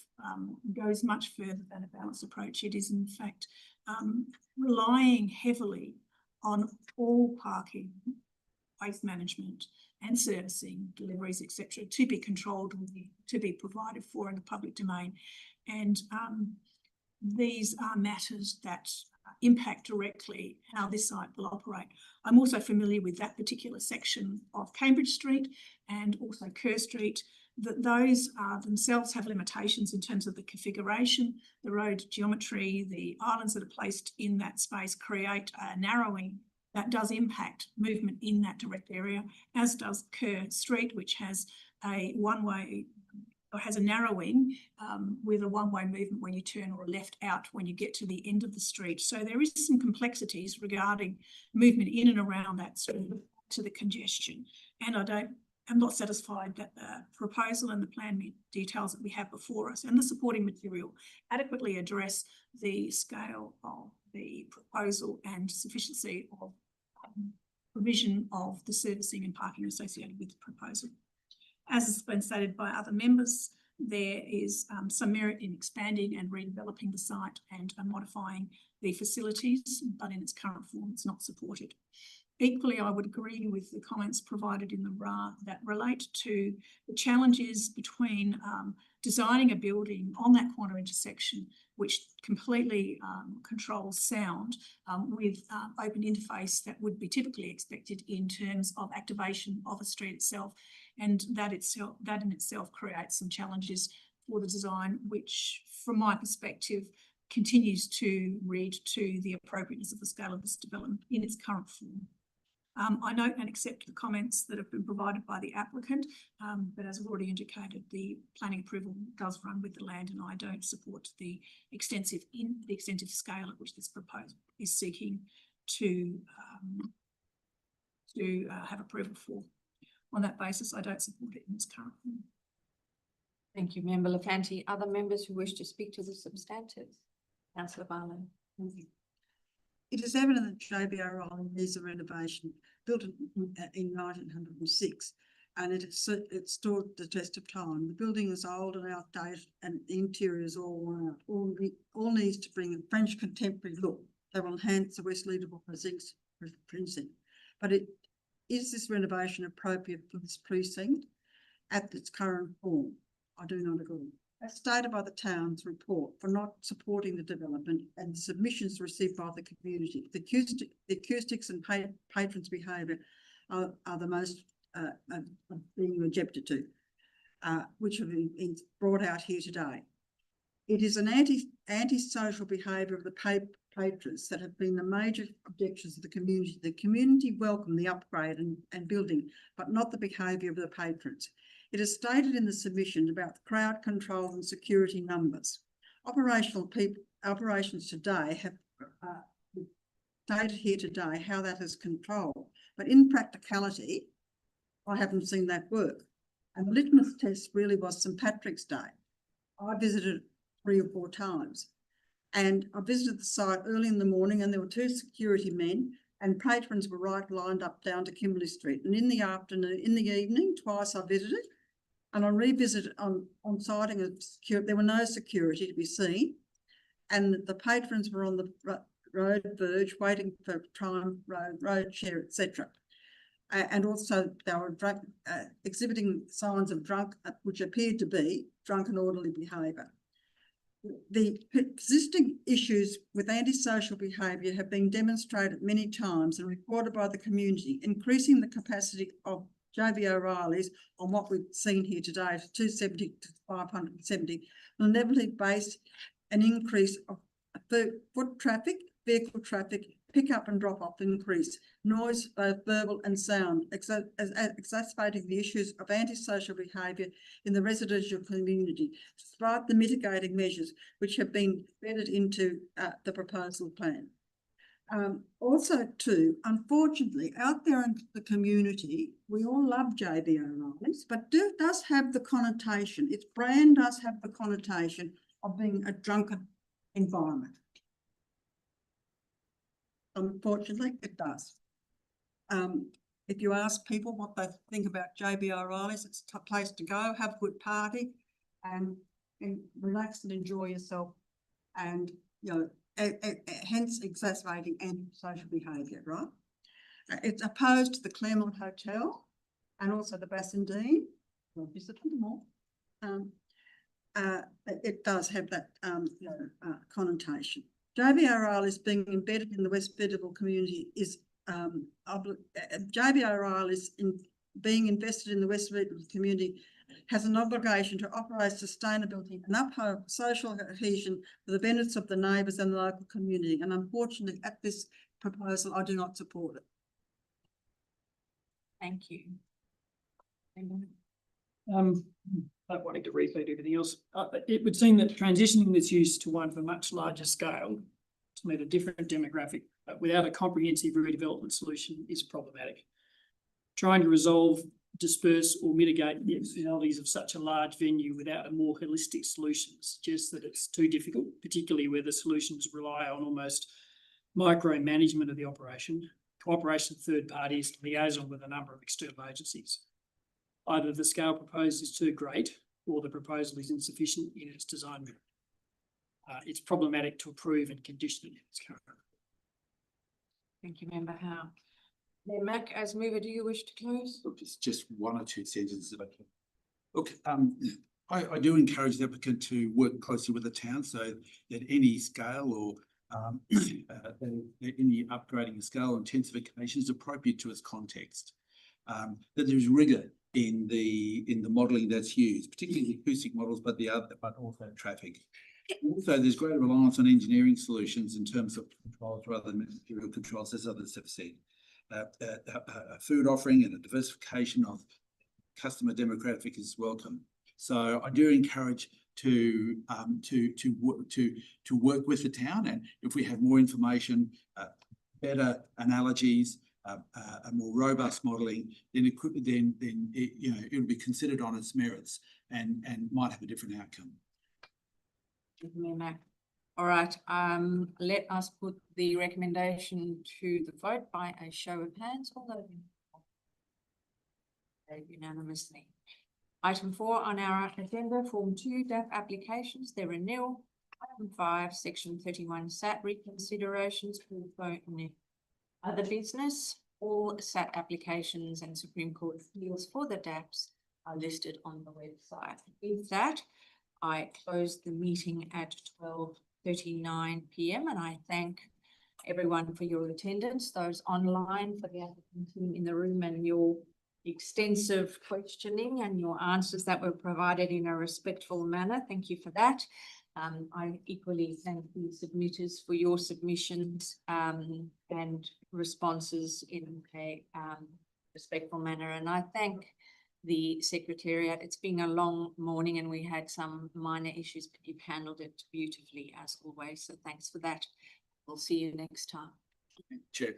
[SPEAKER 17] goes much further than a balanced approach. It is in fact relying heavily on all parking, waste management and servicing, deliveries, etc., to be controlled, to be provided for in the public domain. And these are matters that impact directly how this site will operate. I'm also familiar with that particular section of Cambridge Street and also Kerr Street, that those themselves have limitations in terms of the configuration, the road geometry, the islands that are placed in that space create a narrowing that does impact movement in that direct area, as does Kerr Street, which has a one-way or has a narrowing with a one-way movement when you turn or a left out when you get to the end of the street. So there is some complexities regarding movement in and around that street to the congestion. And I'm not satisfied that the proposal and the plan details that we have before us and the supporting material adequately address the scale of the proposal and sufficiency of provision of the servicing and parking associated with the proposal. As has been stated by other members, there is some merit in expanding and redeveloping the site and modifying the facilities, but in its current form, it's not supported. Equally, I would agree with the comments provided in the RA that relate to the challenges between designing a building on that corner intersection, which completely controls sound with open interface that would be typically expected in terms of activation of a street itself. And that in itself creates some challenges for the design, which from my perspective continues to read to the appropriateness of the scale of this development in its current form. I note and accept the comments that have been provided by the applicant, but as I've already indicated, the planning approval does run with the land, and I don't support the extensive scale at which this proposal is seeking to have approval for. On that basis, I don't support it in its current form.
[SPEAKER 9] Thank you, Member Lafanti. Other members who wish to speak to the substantive? Councillor Barlow.
[SPEAKER 18] It is evident that JBR Rowley needs a renovation built in 1906, and it stood the test of time. The building is old and outdated, and the interior is all worn out. All needs to bring a French contemporary look that will enhance the West Leederville precinct. But is this renovation appropriate for this precinct at its current form? I do not agree. As stated by the town's report for not supporting the development and the submissions received by the community, the acoustics and patrons' behaviour are the most being objected to, which have been brought out here today. It is an anti-social behaviour of the patrons that have been the major objections of the community. The community welcome the upgrade and building, but not the behaviour of the patrons. It is stated in the submission about the crowd control and security numbers. Operations today have stated here today how that is controlled, but in practicality, I haven't seen that work. And the litmus test really was St. Patrick's Day. I visited 3 or 4 times, and I visited the site early in the morning, and there were 2 security men, and patrons were lined up down to Kimberley Street. And in the afternoon, in the evening, twice I visited. And I revisited on sighting of security. There were no security to be seen, and the patrons were on the road verge waiting for tram, road share, etc. And also they were drunk, exhibiting signs of drunk, which appeared to be drunk and orderly behaviour. The existing issues with antisocial behaviour have been demonstrated many times and reported by the community, increasing the capacity of JB O'Reilly's on what we've seen here today, 270 to 570, will inevitably base an increase of foot traffic, vehicle traffic, pick up and drop off increase, noise, both verbal and sound, exacerbating the issues of antisocial behaviour in the residential community, despite the mitigating measures which have been bedded into the proposal plan. Also too, unfortunately, out there in the community, we all love JB O'Reilly's, but does have the connotation, its brand does have the connotation of being a drunken environment. Unfortunately, it does. If you ask people what they think about JB O'Reilly's, it's a place to go, have a good party, and relax and enjoy yourself, and hence exacerbating antisocial behaviour, right? It's opposed to the Claremont Hotel and also the Bassendean. I'll visit them all. It does have that connotation. JB O'Reilly's being embedded in the West Leederville community is JB O'Reilly's being invested in the West Leederville community has an obligation to operate sustainability and uphold social cohesion for the benefits of the neighbours and the local community. And unfortunately, at this proposal, I do not support it.
[SPEAKER 9] Thank you.
[SPEAKER 19] Not wanting to repeat everything else, it would seem that transitioning this use to one of a much larger scale to meet a different demographic, but without a comprehensive redevelopment solution is problematic. Trying to resolve, disperse or mitigate the externalities of such a large venue without a more holistic solution suggests that it's too difficult, particularly where the solutions rely on almost micromanagement of the operation, cooperation with third parties, liaison with a number of external agencies. Either the scale proposed is too great or the proposal is insufficient in its design. It's problematic to approve and condition it in its current.
[SPEAKER 9] Thank you, Member Howe. Mayor Mac, as mover, do you wish to close?
[SPEAKER 2] Look, it's just one or two sentences if I can. Look, I do encourage the applicant to work closely with the town so that any scale or any upgrading of scale or intensification is appropriate to its context. That there's rigor in the modelling that's used, particularly the acoustic models, but also traffic. Also, there's greater reliance on engineering solutions in terms of controls rather than material controls, as others have said. A food offering and a diversification of customer demographic is welcome. So I do encourage to work with the town, and if we have more information, better analogies, a more robust modelling, then it could it would be considered on its merits and might have a different outcome.
[SPEAKER 9] Mayor Mac. All right, let us put the recommendation to the vote by a show of hands. All those in favor? Unanimously. Item 4 on our agenda, Form 2 DAP applications. There are nil. Item 5, Section 31 SAT reconsiderations. Other business. All SAT applications and Supreme Court appeals for the DAPs are listed on the website. With that, I close the meeting at 12:39 p.m. and I thank everyone for your attendance, those online, for the applicant team in the room, and your extensive questioning and your answers that were provided in a respectful manner. Thank you for that. I equally thank the submitters for your submissions and responses in a respectful manner. And I thank the Secretariat. It's been a long morning and we had some minor issues, but you've handled it beautifully as always. So thanks for that. We'll see you next time.
[SPEAKER 2] Chair.